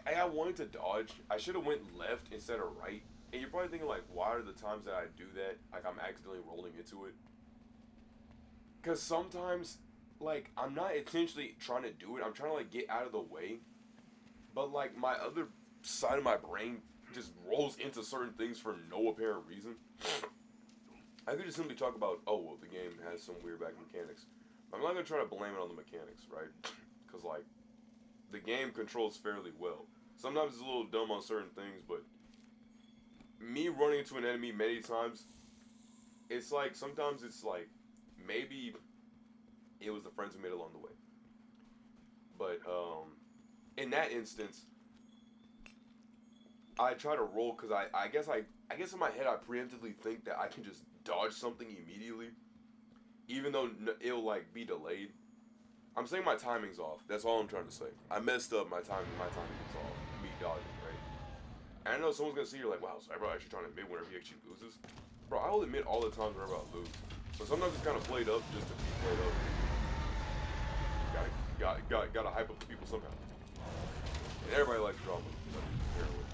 I wanted to dodge. I should have went left instead of right. And you're probably thinking like, why are the times that I do that like I'm accidentally rolling into it? Because sometimes like I'm not intentionally trying to do it. I'm trying to like get out of the way. But like my other side of my brain just rolls into certain things for no apparent reason. I could just simply talk about, oh well, the game has some weird back mechanics. I'm not gonna try to blame it on the mechanics, right? Because like the game controls fairly well. Sometimes it's a little dumb on certain things, but me running into an enemy many times, it's like sometimes it's like maybe it was the friends we made along the way. But in that instance, I try to roll because I guess in my head I preemptively think that I can just dodge something immediately, even though it'll like be delayed. I'm saying my timing's off. That's all I'm trying to say. I messed up my timing. My timing is off. Me dodging, right? And I know someone's gonna see you're like, wow, so everybody actually trying to admit whenever he actually loses. Bro, I will admit all the times whenever I lose. But sometimes it's kind of played up just to be played up. Gotta hype up the people somehow. And everybody likes drama. Apparently.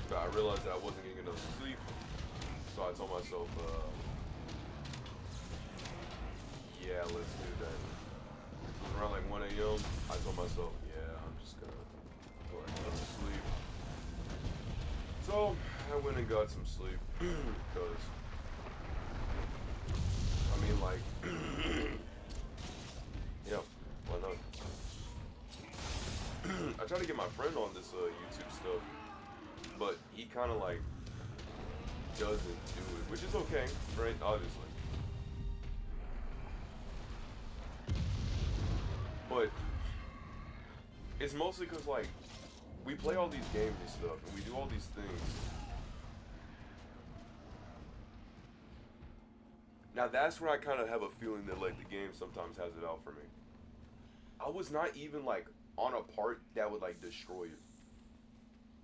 But I realized that I wasn't getting enough sleep. So I told myself, yeah, let's do that. It was around like 1 a.m. I told myself, yeah, I'm just gonna go ahead and go to sleep. So I went and got some sleep because I mean, like, yeah, why not? I tried to get my friend on this YouTube stuff, but he kind of like doesn't do it, which is okay, right? Obviously. But it's mostly because like we play all these games and stuff, and we do all these things. Now that's where I kind of have a feeling that like the game sometimes has it out for me. I was not even like on a part that would like destroy it.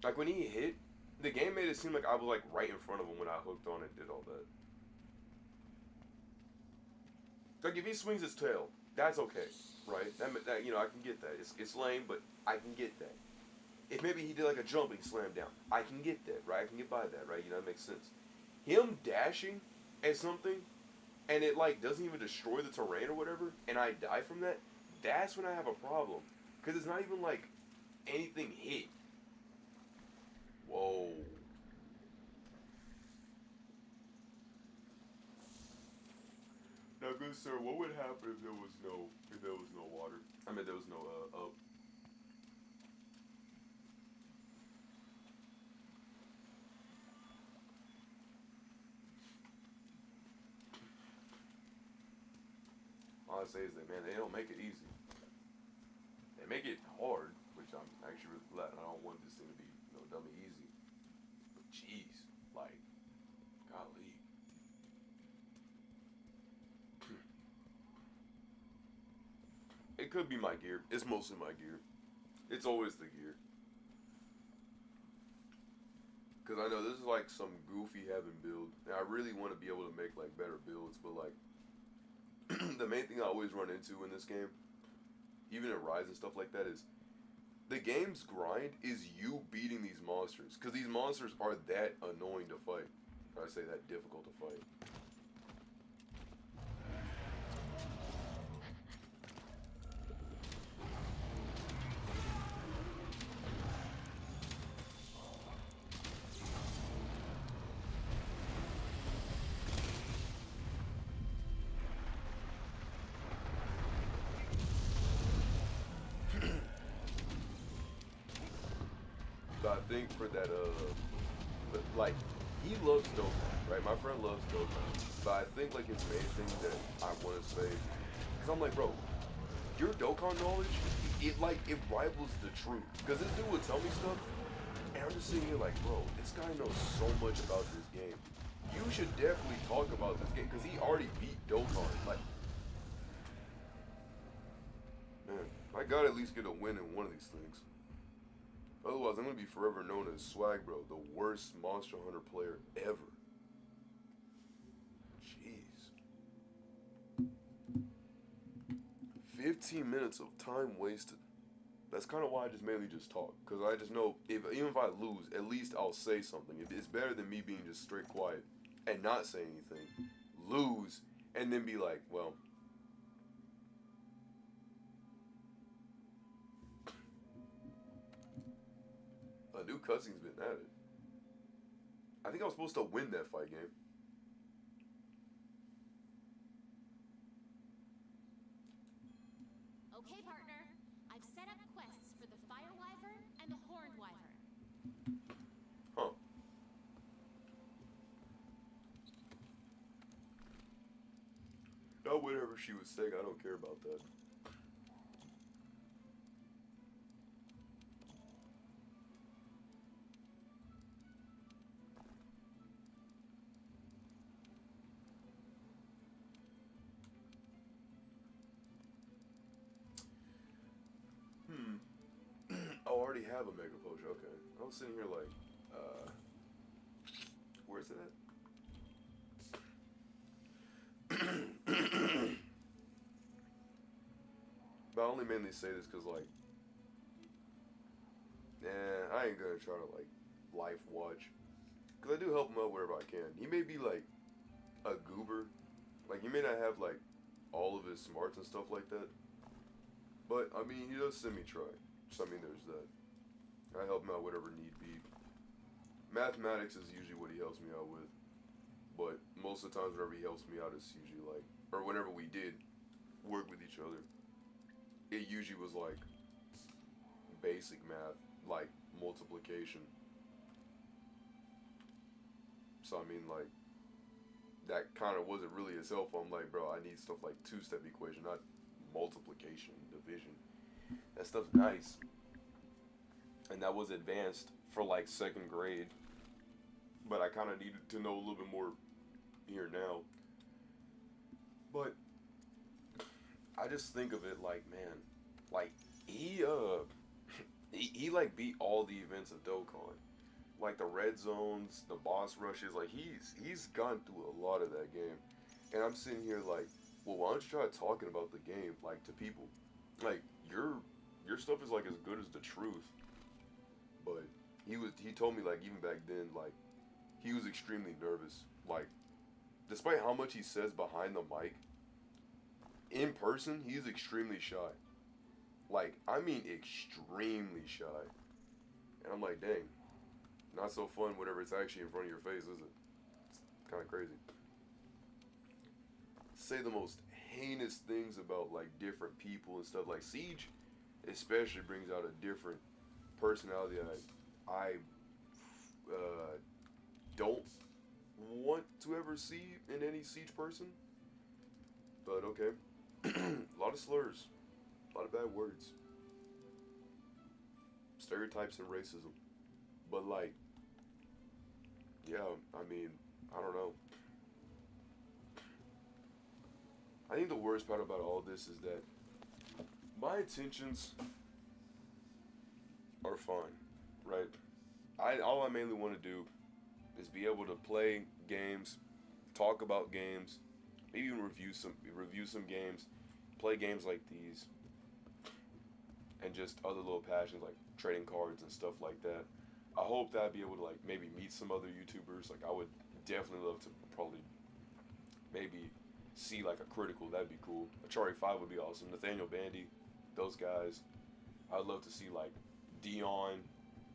Like when he hit, the game made it seem like I was like right in front of him when I hooked on and did all that. Like if he swings his tail, that's okay, right? That you know I can get that. It's lame, but I can get that. If maybe he did like a jump and he slammed down, I can get that, right? I can get by that, right? You know, it makes sense. Him dashing at something, and it like doesn't even destroy the terrain or whatever, and I die from that, that's when I have a problem. Because it's not even like anything hit. Whoa. Now, good sir, what would happen if there was no water? I mean, there was no up. All I say is that, man, they don't make it easy. They make it hard, which I'm actually really glad. I don't want this thing to be, dummy easy. But jeez, like, golly. It could be my gear. It's mostly my gear. It's always the gear. Because I know this is like some goofy heaven build. And I really want to be able to make like better builds. But like, the main thing I always run into in this game, even in Rise and stuff like that, is the game's grind is you beating these monsters. Because these monsters are that annoying to fight. I say that difficult to fight. But I think for that, like, he loves Dokkan, right? My friend loves Dokkan. But I think, like, his main thing that I want to say, because I'm like, bro, your Dokkan knowledge, it rivals the truth. Because this dude would tell me stuff, and I'm just sitting here like, bro, this guy knows so much about this game. You should definitely talk about this game, because he already beat Dokkan. Like, man, I gotta at least get a win in one of these things. Otherwise, I'm gonna be forever known as Swag Bro, the worst Monster Hunter player ever. Jeez. 15 minutes of time wasted. That's kind of why I just mainly just talk. Because I just know, even if I lose, at least I'll say something. It's better than me being just straight quiet and not say anything. Lose, and then be like, well... A new cutscene's been added. I think I was supposed to win that fight game. Okay, partner. I've set up quests for the Fire Wyvern and the Horned Wyvern. Huh. No, whatever she was saying, I don't care about that. I already have a Mega Potion, okay. I was sitting here like, where's it at? But I only mainly say this because, like, I ain't gonna try to, like, life watch. Because I do help him out wherever I can. He may be, like, a goober. Like, he may not have, like, all of his smarts and stuff like that. But, I mean, he does send me try. So, I mean, there's that. I help him out whatever need be. Mathematics is usually what he helps me out with. But most of the times whenever he helps me out, it's usually like, or whenever we did work with each other, it usually was like basic math, like multiplication. So I mean, like, that kind of wasn't really his help. I'm like, bro, I need stuff like two-step equation, not multiplication, division. That stuff's nice. And that was advanced for like 2nd grade. But I kind of needed to know a little bit more here now. But I just think of it like, man, like he like beat all the events of Dokkan. Like the red zones, the boss rushes, like he's gone through a lot of that game. And I'm sitting here like, well, why don't you try talking about the game like to people? Like your stuff is like as good as the truth. But he told me like even back then like he was extremely nervous. Like despite how much he says behind the mic, in person he's extremely shy. Like I mean extremely shy. And I'm like, dang, not so fun whenever it's actually in front of your face, is it? It's kind of crazy. Say the most heinous things about like different people and stuff. Like Siege especially brings out a different personality that I don't want to ever see in any Siege person. But okay. A lot of slurs. A lot of bad words. Stereotypes and racism. But like, yeah, I mean, I don't know. I think the worst part about all this is that my intentions are fine, right? All I mainly want to do is be able to play games, talk about games, maybe even review some games, play games like these, and just other little passions like trading cards and stuff like that. I hope that I'd be able to like maybe meet some other YouTubers. Like I would definitely love to probably maybe see like a critical. That'd be cool. Achari 5 would be awesome. Nathaniel Bandy, those guys. I'd love to see like Dion,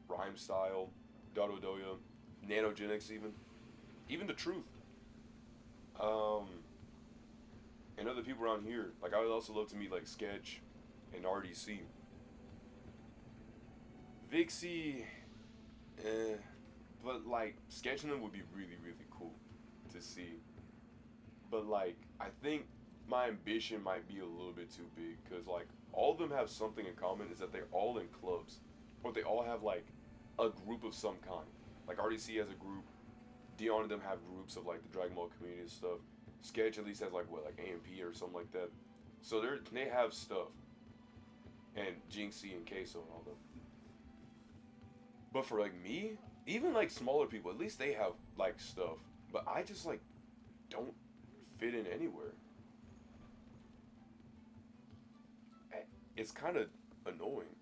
Rhyme Style, Dado Doya, Nanogenics even the Truth. Um, and other people around here. Like I would also love to meet like Sketch and RDC. Vixie, but like sketching them would be really really cool to see. But like I think my ambition might be a little bit too big because like all of them have something in common is that they're all in clubs, or they all have like a group of some kind. Like RDC has a group. Dion and them have groups of like the Dragon Ball community and stuff. Sketch at least has like what, like AMP or something like that. So they have stuff. And Jinxie and Queso and all them. But for like me, even like smaller people, at least they have like stuff. But I just like don't fit in anywhere. It's kind of annoying.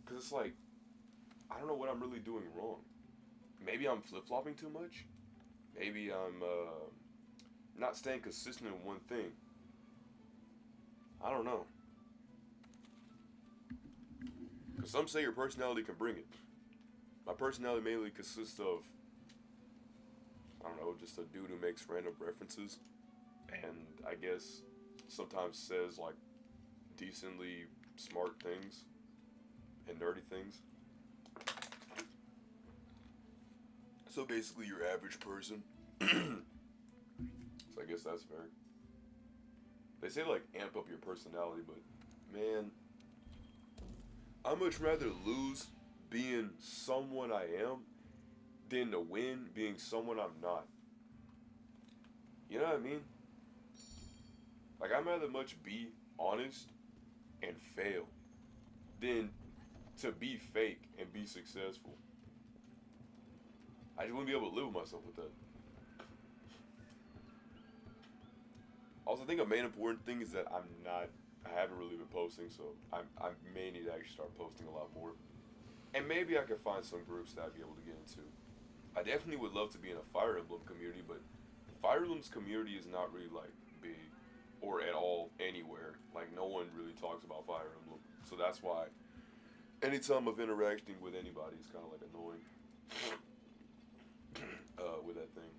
Cause it's like I don't know what I'm really doing wrong. Maybe I'm flip-flopping too much. Maybe I'm not staying consistent in one thing. I don't know. Because some say your personality can bring it. My personality mainly consists of, I don't know, just a dude who makes random references. And I guess sometimes says like decently smart things and nerdy things. So basically your average person. So I guess that's fair. They say like amp up your personality, but man, I'd much rather lose being someone I am than to win being someone I'm not. You know what I mean? Like I'd rather much be honest and fail than to be fake and be successful. I just wouldn't be able to live with myself with that. Also, I think a main important thing is that I haven't really been posting, so I may need to actually start posting a lot more. And maybe I could find some groups that I'd be able to get into. I definitely would love to be in a Fire Emblem community, but Fire Emblem's community is not really like big or at all anywhere. Like no one really talks about Fire Emblem. So that's why anytime I'm interacting with anybody, it's kind of like annoying. With that thing.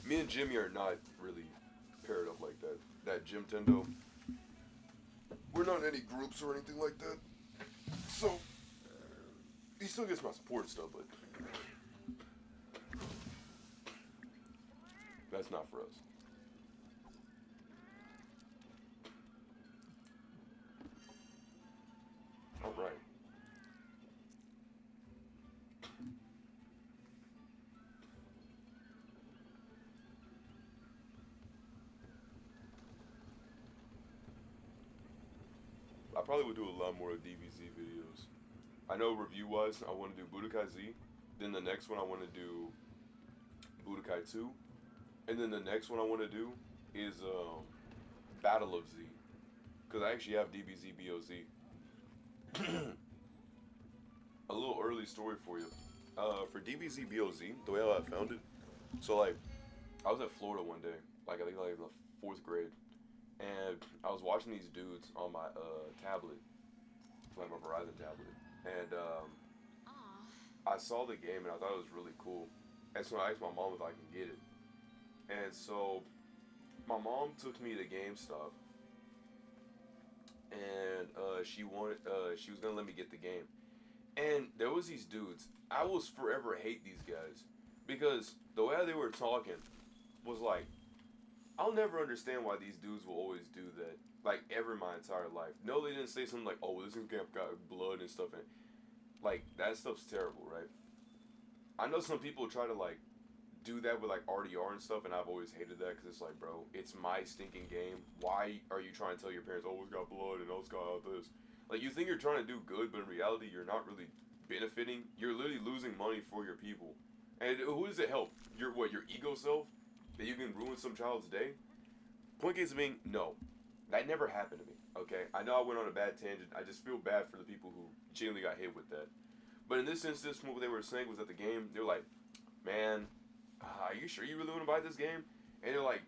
Me and Jimmy are not really paired up like that. That Jim Tendo. We're not in any groups or anything like that. So, he still gets my support stuff, but that's not for us. Alright. I probably would do a lot more of DBZ videos. I know review-wise, I want to do Budokai Z. Then the next one I want to do Budokai 2. And then the next one I want to do is Battle of Z. Because I actually have DBZ BOZ. A little early story for you. For DBZ BOZ, the way I found it. So like, I was at Florida one day. Like I think like in the 4th grade. And I was watching these dudes on my tablet, like my Verizon tablet, and I saw the game and I thought it was really cool. And so I asked my mom if I can get it. And so my mom took me to GameStop, and she was gonna let me get the game. And there was these dudes. I will forever hate these guys because the way they were talking was like, I'll never understand why these dudes will always do that. Like, ever in my entire life. No, they didn't say something like, oh, this game got blood and stuff in it. Like, that stuff's terrible, right? I know some people try to, like, do that with, like, RDR and stuff, and I've always hated that, because it's like, bro, it's my stinking game. Why are you trying to tell your parents, oh, it's got blood and oh, it's got all this? Like, you think you're trying to do good, but in reality, you're not really benefiting. You're literally losing money for your people. And who does it help? Your ego self? That you can ruin some child's day? Point case being, no. That never happened to me. Okay, I know I went on a bad tangent. I just feel bad for the people who genuinely got hit with that. But in this instance, what they were saying was that the game, they're like, man, are you sure you really want to buy this game? And they're like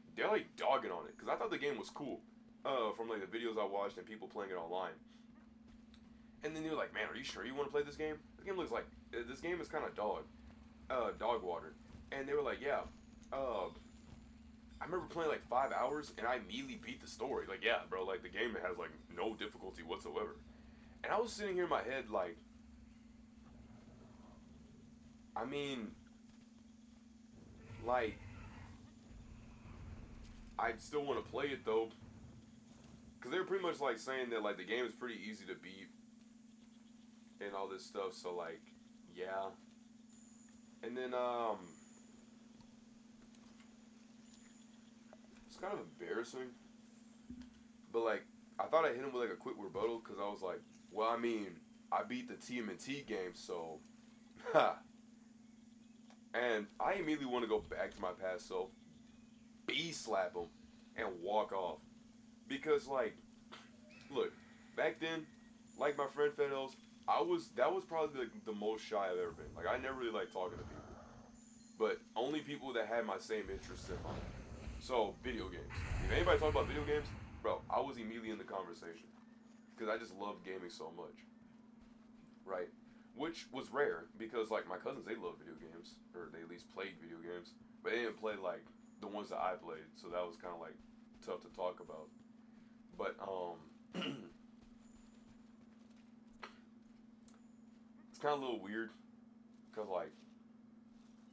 dogging on it because I thought the game was cool, from like the videos I watched and people playing it online. And then they're like, man, are you sure you want to play this game? The game looks like this game is kind of dog water. And they were like, yeah, I remember playing like 5 hours and I immediately beat the story. Like, yeah, bro, like the game has like no difficulty whatsoever. And I was sitting here in my head like, I mean, like, I still want to play it though, because they were pretty much like saying that like the game is pretty easy to beat and all this stuff. So like, yeah. And then it's kind of embarrassing, but like I thought I hit him with like a quick rebuttal because I was like, well, I mean, I beat the TMNT game, so, ha. And I immediately want to go back to my past self, slap him, and walk off. Because, like, look, back then, like my friend Fedos, that was probably like the most shy I've ever been. Like, I never really liked talking to people. But only people that had my same interests in mind. So, video games. If anybody talked about video games, bro, I was immediately in the conversation. Because I just love gaming so much. Right? Which was rare, because, like, my cousins, they love video games. Or they at least played video games. But they didn't play, like, the ones that I played. So that was kind of, like, tough to talk about. But, it's kind of a little weird. Because, like,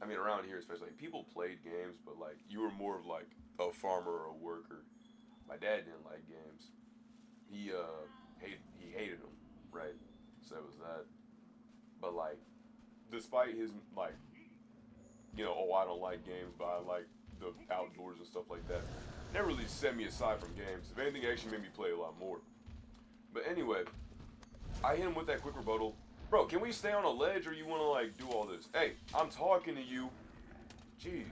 I mean, around here especially, like, people played games, but, like, you were more of, like, a farmer or a worker. My dad didn't like games. He hated them, right? So it was that. But, like, despite his, like, you know, oh, I don't like games, but I like the outdoors and stuff like that, never really set me aside from games. If anything, it actually made me play a lot more. But anyway, I hit him with that quick rebuttal. Bro, can we stay on a ledge or you want to, like, do all this? Hey, I'm talking to you. Jeez.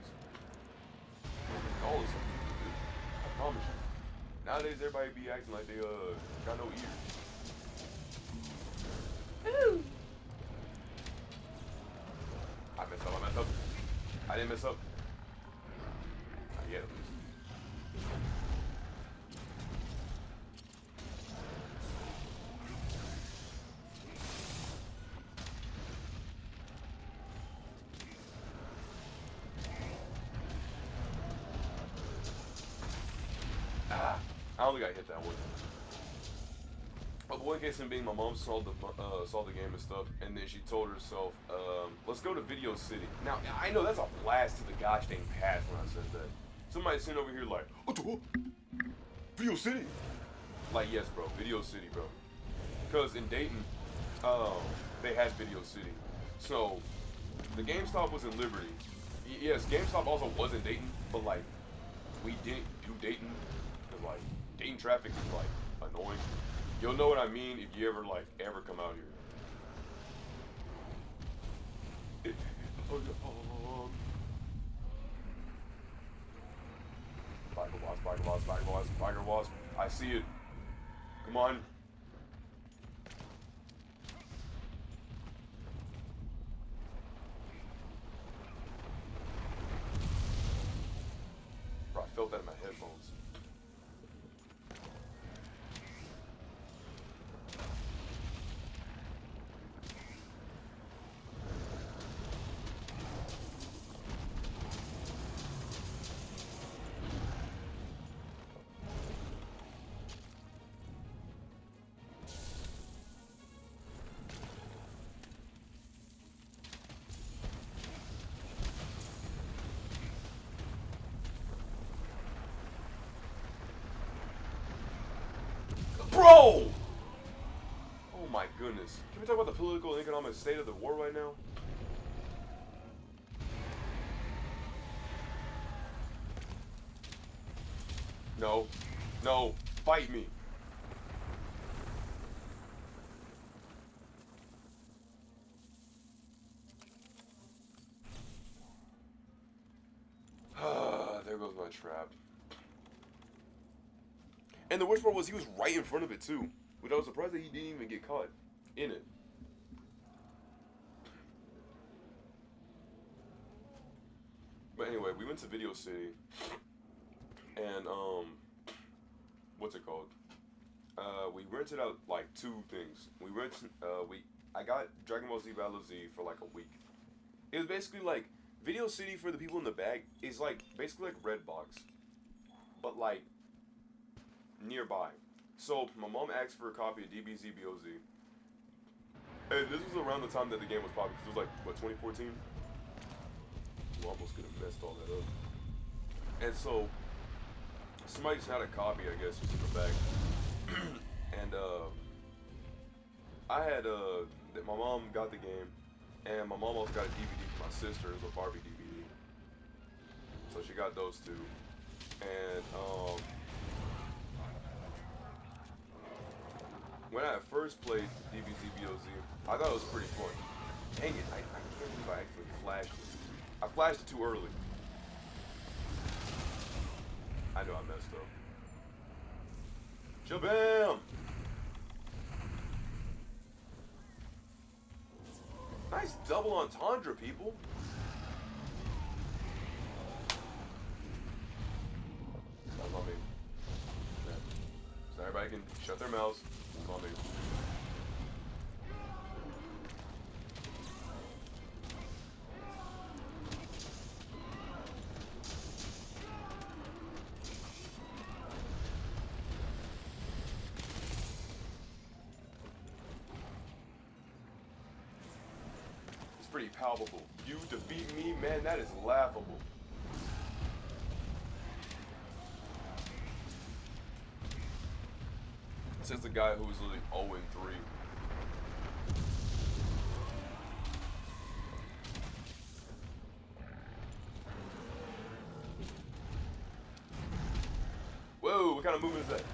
All this stuff, dude. I promise you. Nowadays, everybody be acting like they, got no ears. Ooh. I messed up. I didn't mess up. Not yet, at least. I only got hit that one. But the one case in being my mom saw the game and stuff, and then she told herself, let's go to Video City. Now, I know that's a blast to the gosh dang past when I said that. Somebody's sitting over here like, Video City? Like, yes, bro, Video City, bro. Because in Dayton, they had Video City. So, the GameStop was in Liberty. Yes, GameStop also was in Dayton, but, like, we didn't do Dayton, because, like, Dayton traffic is, like, annoying. You'll know what I mean if you ever, like, ever come out here. Spider Wasp. I see it. Come on. Bro, I felt that in my headphones. Bro! Oh my goodness. Can we talk about the political and economic state of the war right now? No. No. Fight me. There goes my trap. And the worst part was he was right in front of it too, which I was surprised that he didn't even get caught in it. But anyway, we went to Video City, and what's it called? We rented out like 2 things. I got Dragon Ball Z Battle of Z for like a week. It was basically like Video City, for the people in the back, is like basically like Redbox, but like nearby. So my mom asked for a copy of DBZ BOZ, and this was around the time that the game was popular, because it was like what, 2014. You almost could have messed all that up. And so somebody just had a copy, I guess, just in the back. And I had my mom got the game, and my mom also got a DVD for my sister. It was a Barbie DVD, so she got those 2. And when I first played DBZ BOZ, I thought it was pretty fun. Dang it, I can't believe I actually flashed it. I flashed it too early. I know I messed up. Shabam! Nice double entendre, people. That's on me. So everybody can shut their mouths. It's on me. Pretty palpable. You defeat me, man, that is laughable. Says the guy who was literally 0-3. Whoa, what kind of movement is that?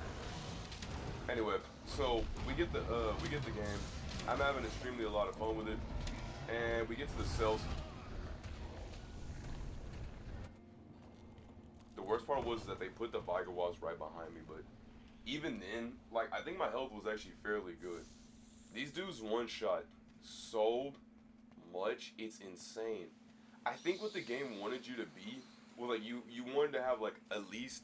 Anyway, so we get the game. I'm having extremely a lot of fun with it. And we get to the cells. The worst part was that they put the Vigoe right behind me, but even then, like, I think my health was actually fairly good. These dudes one-shot so much, it's insane. I think what the game wanted you to be was, like, you wanted to have, like, at least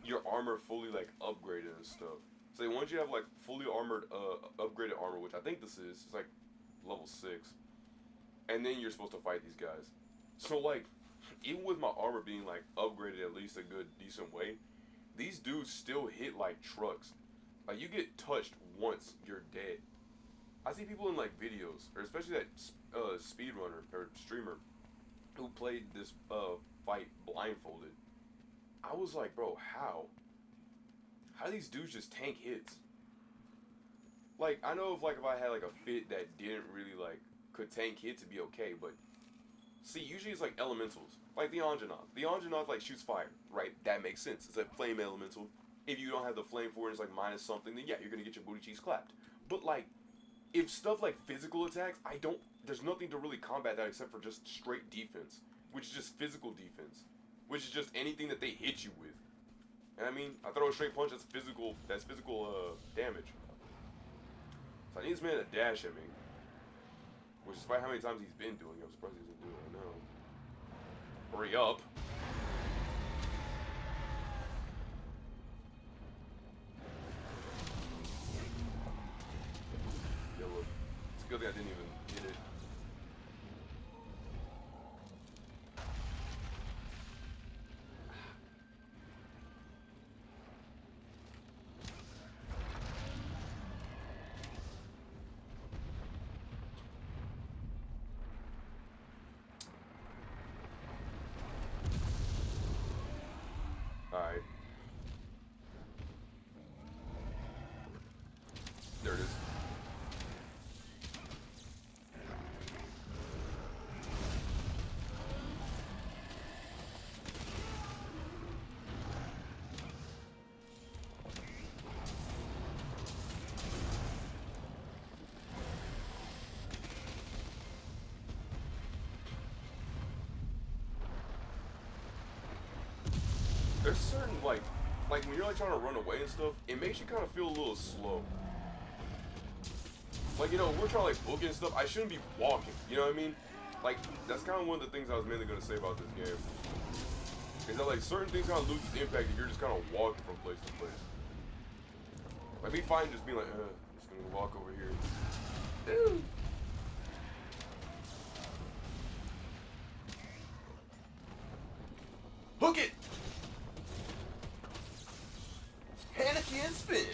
your armor fully, like, upgraded and stuff. So they wanted you to have, like, fully armored, upgraded armor, which I think this is. It's, like, level 6. And then you're supposed to fight these guys. So, like, even with my armor being, like, upgraded at least a good, decent way, these dudes still hit like trucks. Like, you get touched once, you're dead. I see people in, like, videos, or especially that speedrunner, or streamer, who played this fight blindfolded. I was like, bro, how? How do these dudes just tank hits? Like, I know if I had, like, a fit that didn't really, like, could tank hits, it'd be okay, but see, usually it's like elementals, like the Anjanath. The Anjanath, like, shoots fire, right? That makes sense. It's a flame elemental. If you don't have the flame for it, it's like minus something, then yeah, you're gonna get your booty cheeks clapped. But, like, if stuff like physical attacks, there's nothing to really combat that except for just straight defense, which is just physical defense, which is just anything that they hit you with. And I mean, I throw a straight punch, that's physical damage. So I need this man to dash at me. Which, despite how many times he's been doing it, I'm surprised he doesn't do it right now. Hurry up. Yeah, look. It's a good thing I didn't even hit it. Alright. There it is. There's certain, like, like when you're like trying to run away and stuff, it makes you kind of feel a little slow. Like, you know, we're trying to like book and stuff. I shouldn't be walking. You know what I mean? Like, that's kind of one of the things I was mainly gonna say about this game. Is that like certain things kind of lose its impact if you're just kind of walking from place to place. Like me fine just being like, just gonna walk over here. Ew. Hook it! Panicky and spin.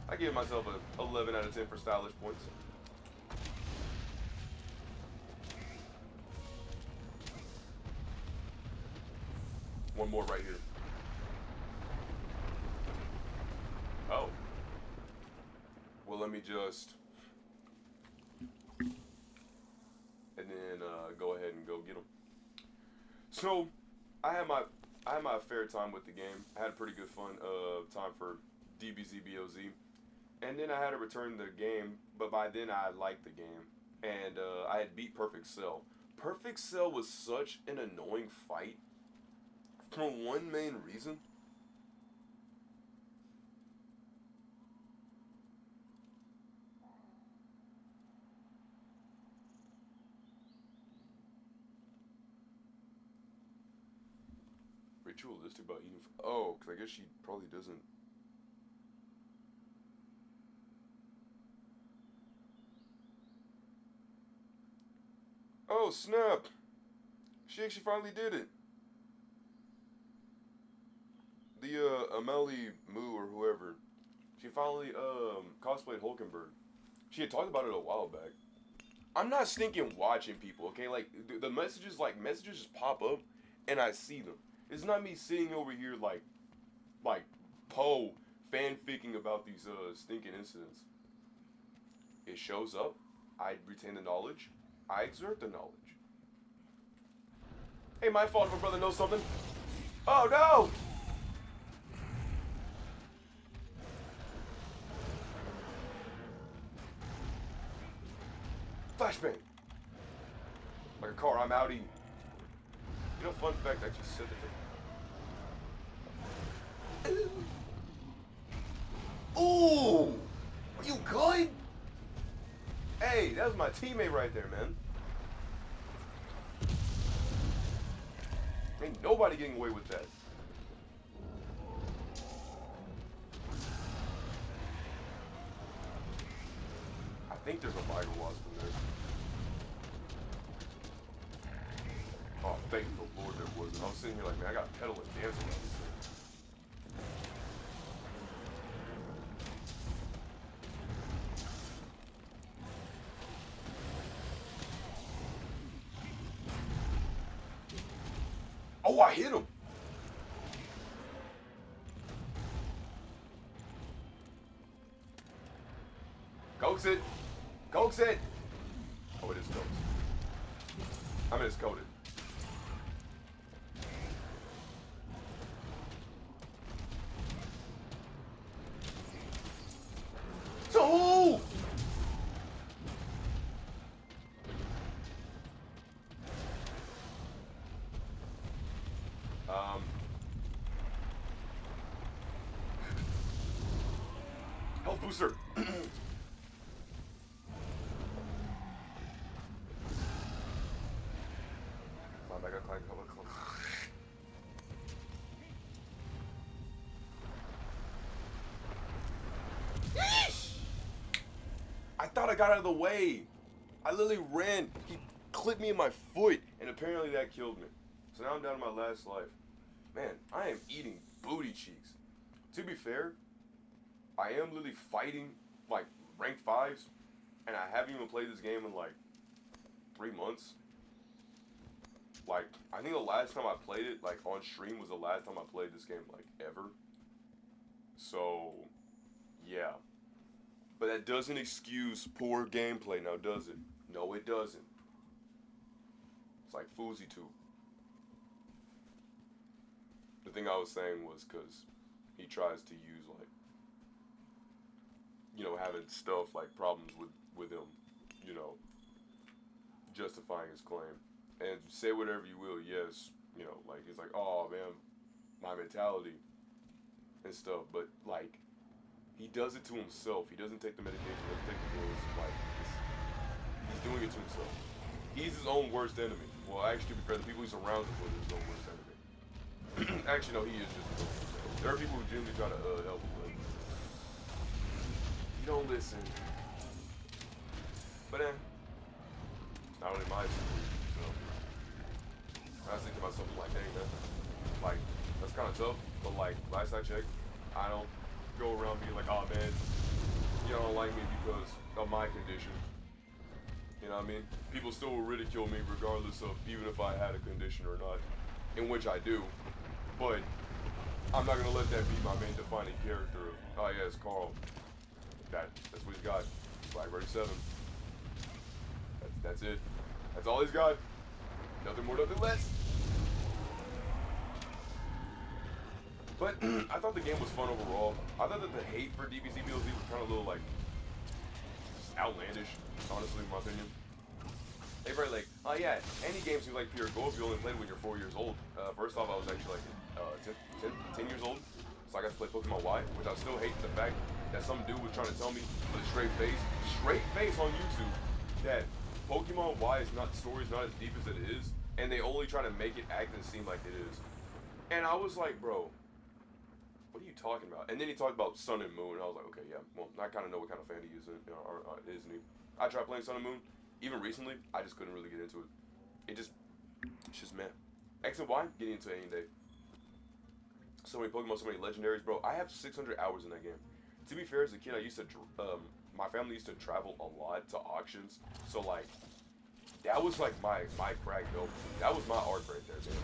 I give myself a 11 out of 10 for stylish points. One more right here. Oh. Well, let me just... And then go ahead and go get them. So, I had my fair time with the game. I had a pretty good fun time for DBZBOZ. And then I had to return the game, but by then I liked the game. And I had beat Perfect Cell. Perfect Cell was such an annoying fight for one main reason. Ritualistic about eating. Oh, because I guess she probably doesn't. Oh, snap! She actually finally did it. The Amelie Moo or whoever, she finally cosplayed Hulkenberg. She had talked about it a while back. I'm not stinking watching people, okay? Like the messages just pop up, and I see them. It's not me sitting over here like Poe fanficking about these stinking incidents. It shows up. I retain the knowledge. I exert the knowledge. Hey, my fault if my brother knows something. Oh no! Flashbang! Like a car, I'm outie. You know, fun fact, I just said the thing. Ooh! Are you good? Hey, that was my teammate right there, man. Ain't nobody getting away with that. I think there's a Vidoe Wasp in there. Oh, thank the Lord there wasn't. I was sitting here like, man, I got pedal and dance around this thing. Oh, I hit him! Coax it! Coax it! Oh, it is coaxed. I mean, it's coated. So! Health booster! I thought I got out of the way. I literally ran. He clipped me in my foot, and apparently that killed me. So now I'm down to my last life. Man, I am eating booty cheeks. To be fair, I am literally fighting like rank 5s, and I haven't even played this game in like 3 months. Like, I think the last time I played it, like on stream, was the last time I played this game like ever. So, yeah. But that doesn't excuse poor gameplay now, does it? No, it doesn't. It's like Fousey too. The thing I was saying was because he tries to use, like, you know, having stuff like problems with him, you know, justifying his claim. And say whatever you will, yes, you know, like he's like, oh man, my mentality and stuff. But like, he does it to himself. He doesn't take the medication. Doesn't take the pills. Like, he's doing it to himself. He's his own worst enemy. Well, actually, to be fair, the people he surrounds him with is his own worst enemy. Actually, no, he is just his own worst enemy. There are people who genuinely try to help him, but he don't listen. But it's not really my situation, so I was thinking to myself, like, dang, man, like, that's kind of tough, but like, last I checked, I don't go around being like, oh man, you don't like me because of my condition. You know what I mean? People still will ridicule me regardless of even if I had a condition or not, in which I do. But I'm not gonna let that be my main defining character of, oh yeah, it's Carl. That's what he's got. Blackberry 7. That's it. That's all he's got. Nothing more, nothing less. But I thought the game was fun overall. I thought that the hate for DBZ DLC was kind of a little like just outlandish, honestly, in my opinion. They were like, oh yeah, any game seems like pure gold if you only played when you're 4 years old. First off, I was actually like 10 years old, so I got to play Pokemon Y, which I still hate the fact that some dude was trying to tell me with a straight face on YouTube, that Pokemon Y is not, the story's not as deep as it is, and they only try to make it act and seem like it is. And I was like, bro, what are you talking about? And then he talked about Sun and Moon, and I was like, okay, yeah, well, I kind of know what kind of fan he is, isn't he? I tried playing Sun and Moon, even recently, I just couldn't really get into it. It's just meh. X and Y, getting into it any day. So many Pokemon, so many legendaries, bro. I have 600 hours in that game. To be fair, as a kid, I used to, my family used to travel a lot to auctions, so like, that was like my crack dope. That was my art right there, man.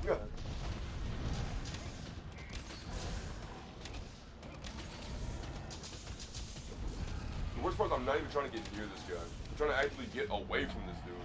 Yeah. The worst part is I'm not even trying to get near this guy. I'm trying to actually get away from this dude.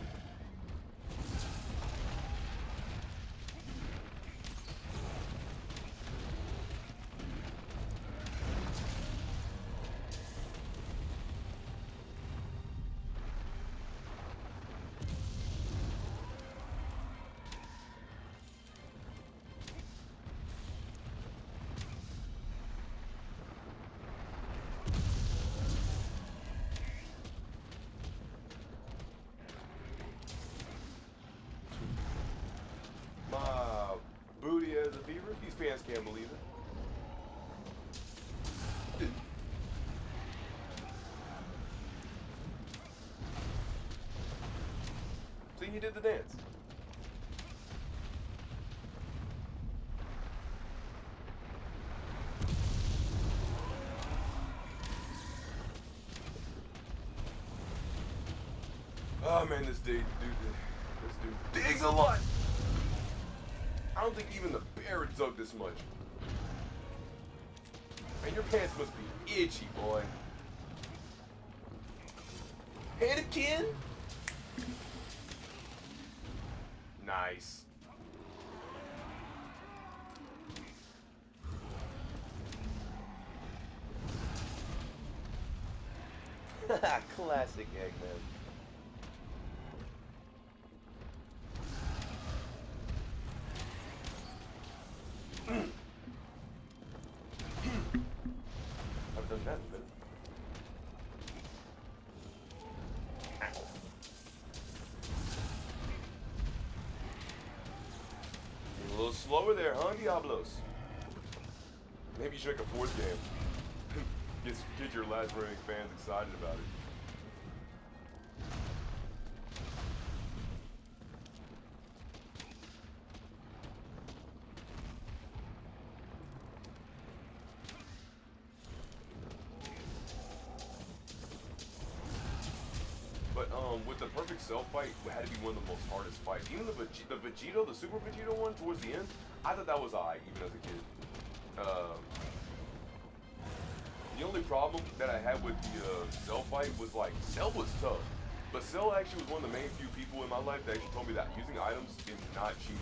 Booty as a fever. These fans can't believe it. See, he did the dance. Oh man, this dude digs a lot. I don't think even the bear dug this much. Man, your pants must be itchy, boy. Anakin? Nice. Classic Eggman. I've done that in a minute. Ow. You're a little slower there, huh, Diablos? Maybe you should make a fourth game. Get your last remaining fans excited about it. But with the perfect cell fight, it had to be one of the most hardest fights. Even the Vegito, the Super Vegito one towards the end, I thought that was alright, even as a kid. The only problem that I had with the Cell fight was like Cell was tough, but Cell actually was one of the main few people in my life that actually told me that using items is not cheating.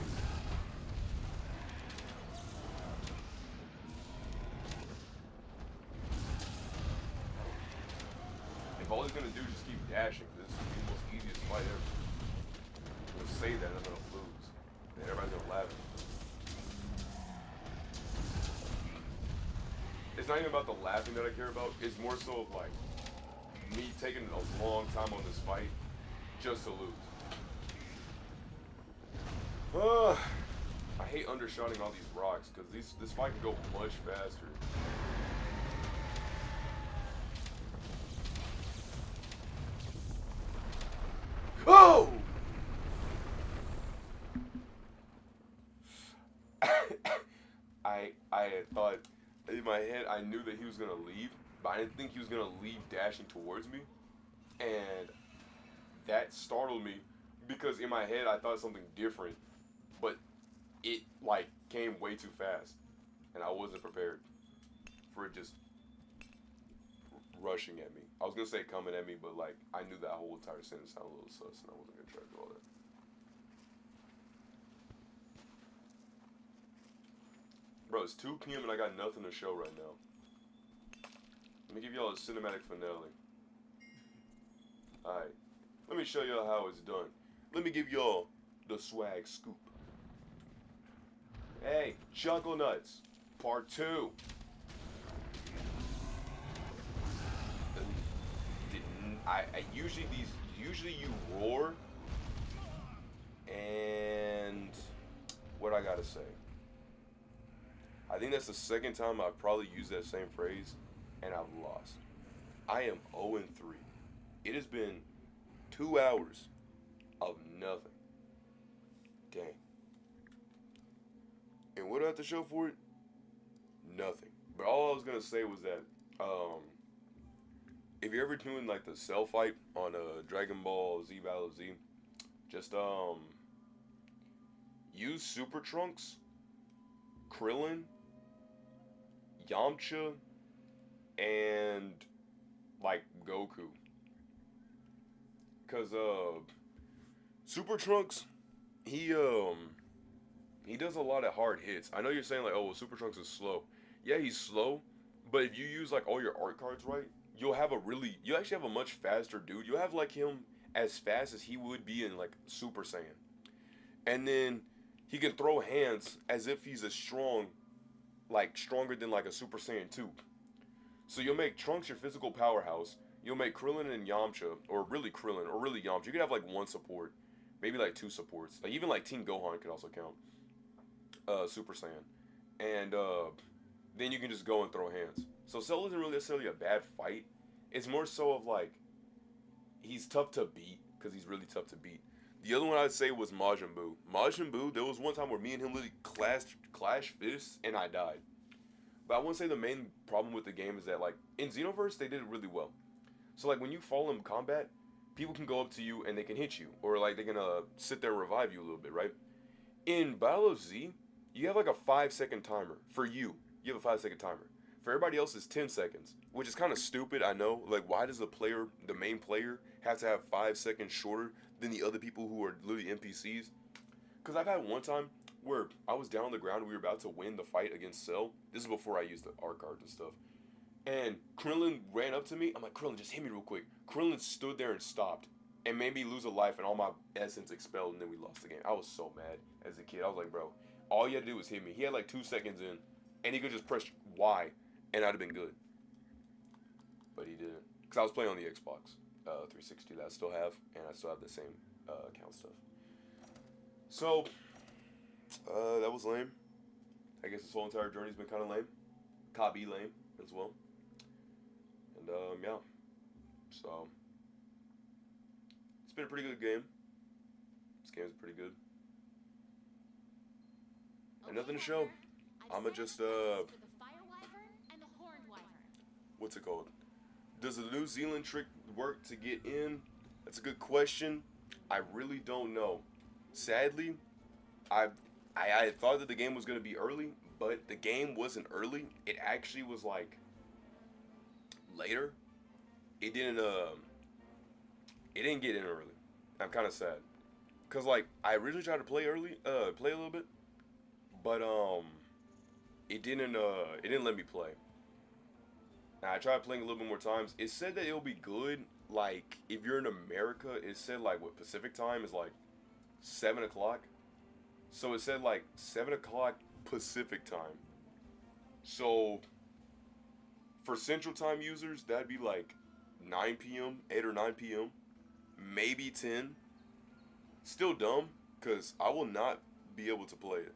If all he's gonna do is just keep dashing, this is the most easiest fight ever. I'm gonna say that and I'm gonna lose, and everybody's gonna laugh at me. It's not even about the laughing that I care about. It's more so of like me taking a long time on this fight just to lose. I hate undershotting all these rocks because this fight can go much faster. Oh! I had thought in my head I knew that he was gonna leave, but I didn't think he was gonna leave dashing towards me, and that startled me because in my head I thought something different, but it like came way too fast, and I wasn't prepared for it just rushing at me. I was gonna say coming at me, but like I knew that whole entire sentence sounded a little sus, and I wasn't gonna try to do all that. Bro, it's 2 p.m. and I got nothing to show right now. Let me give y'all a cinematic finale. Alright, let me show y'all how it's done. Let me give y'all the swag scoop. Hey, Chuckle Nuts, part 2. I usually you roar, and what I gotta say. I think that's the second time I've probably used that same phrase, and I've lost. I am 0-3. It has been 2 hours of nothing. Dang. And what do I have to show for it? Nothing. But all I was gonna say was that, if you're ever doing like the Cell fight on Dragon Ball Z Battle of Z, just use Super Trunks, Krillin, Yamcha, and like Goku. Cause Super Trunks, he does a lot of hard hits. I know you're saying like, oh well, Super Trunks is slow. Yeah, he's slow, but if you use like all your art cards right, you'll actually have a much faster dude. You'll have like him as fast as he would be in like Super Saiyan. And then he can throw hands as if he's stronger than like a Super Saiyan 2. So you'll make Trunks your physical powerhouse. You'll make Krillin and Yamcha, or really Krillin, or really Yamcha. You could have like 1 support, maybe like 2 supports. Like even like Team Gohan could also count. Super Saiyan. And then you can just go and throw hands. So Cell isn't really necessarily a bad fight. It's more so of like, he's tough to beat, because he's really tough to beat. The other one I'd say was Majin Buu. Majin Buu, there was one time where me and him literally clashed fists, and I died. But I wouldn't say the main problem with the game is that, like, in Xenoverse, they did it really well. So, like, when you fall in combat, people can go up to you and they can hit you. Or, like, they can sit there and revive you a little bit, right? In Battle of Z, you have, like, a 5-second timer. For you, you have a 5-second timer. For everybody else, it's 10 seconds. Which is kind of stupid, I know. Like, why does the main player, have to have 5 seconds shorter than the other people who are literally NPCs? Because I've had one time where I was down on the ground and we were about to win the fight against Cell. This is before I used the art cards and stuff. And Krillin ran up to me. I'm like, Krillin, just hit me real quick. Krillin stood there and stopped and made me lose a life and all my essence expelled, and then we lost the game. I was so mad as a kid. I was like, bro, all you had to do was hit me. He had like 2 seconds in, and he could just press Y, and I'd have been good. But he didn't. Because I was playing on the Xbox 360 that I still have, and I still have the same account stuff. So, that was lame. I guess this whole entire journey's been kind of lame. Kabi lame as well. And, yeah. So, it's been a pretty good game. This game's pretty good. And nothing to show. I'ma just, what's it called? Does the New Zealand trick work to get in? That's a good question. I really don't know. Sadly, I thought that the game was going to be early, but the game wasn't early. It actually was like later. It didn't get in early. I'm kind of sad. Cause like I originally tried to play early, play a little bit, but it didn't let me play. And I tried playing a little bit more times. It said that it'll be good. Like if you're in America, it said like what Pacific time is like 7 o'clock. So it said like 7 o'clock Pacific time. So for Central Time users, that'd be like 9 p.m., 8 or 9 p.m., maybe 10. Still dumb, because I will not be able to play it.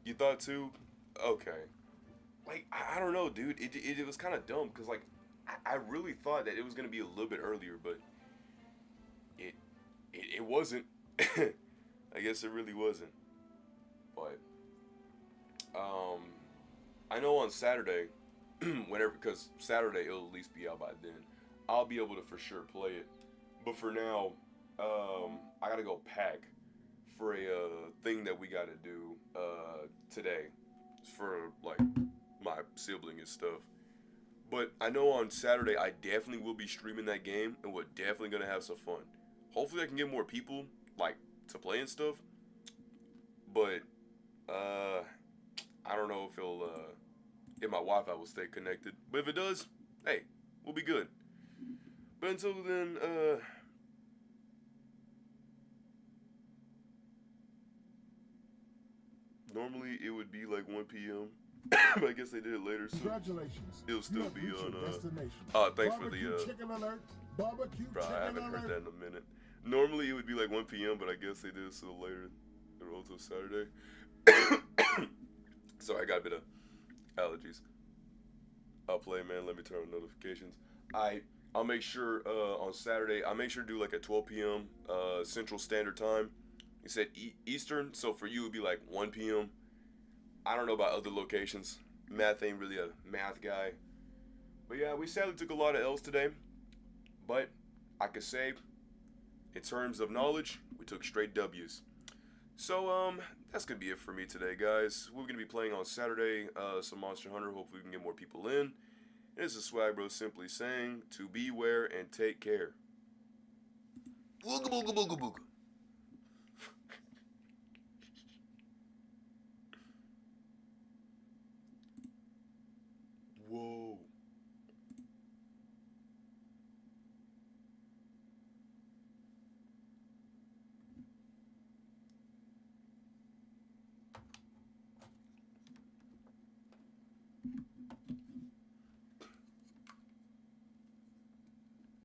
You thought too? Okay. Like, I don't know, dude. It was kind of dumb, because, like, I really thought that it was going to be a little bit earlier, but it wasn't. I guess it really wasn't. But, I know on Saturday, whenever, because Saturday it'll at least be out by then, I'll be able to for sure play it. But for now, I gotta go pack for a thing that we gotta do today. It's for like my sibling and stuff. But I know on Saturday I definitely will be streaming that game, and we're definitely gonna have some fun. Hopefully I can get more people like to play and stuff. But I don't know if my Wi-Fi will stay connected. But if it does, hey, we'll be good. But until then, normally it would be like 1 p.m. But I guess they did it later, so Congratulations. it'll still be on. Destination. Thanks for the. Chicken alert. Barbecue Bro, chicken I haven't heard that in a minute. Normally it would be like 1 p.m., but I guess they did it so later. It rolled till Saturday. Sorry, I got a bit of allergies. I'll play, man. Let me turn on notifications. I'll make sure on Saturday, I'll make sure to do like at 12 p.m. Central Standard Time. You said Eastern, so for you it would be like 1 p.m. I don't know about other locations. Math ain't really a math guy. But yeah, we sadly took a lot of L's today. But I could say, in terms of knowledge, we took straight W's. So, that's going to be it for me today, guys. We're going to be playing on Saturday some Monster Hunter. Hopefully we can get more people in. This is Swag Bro simply saying to beware and take care. Booga booga booga booga.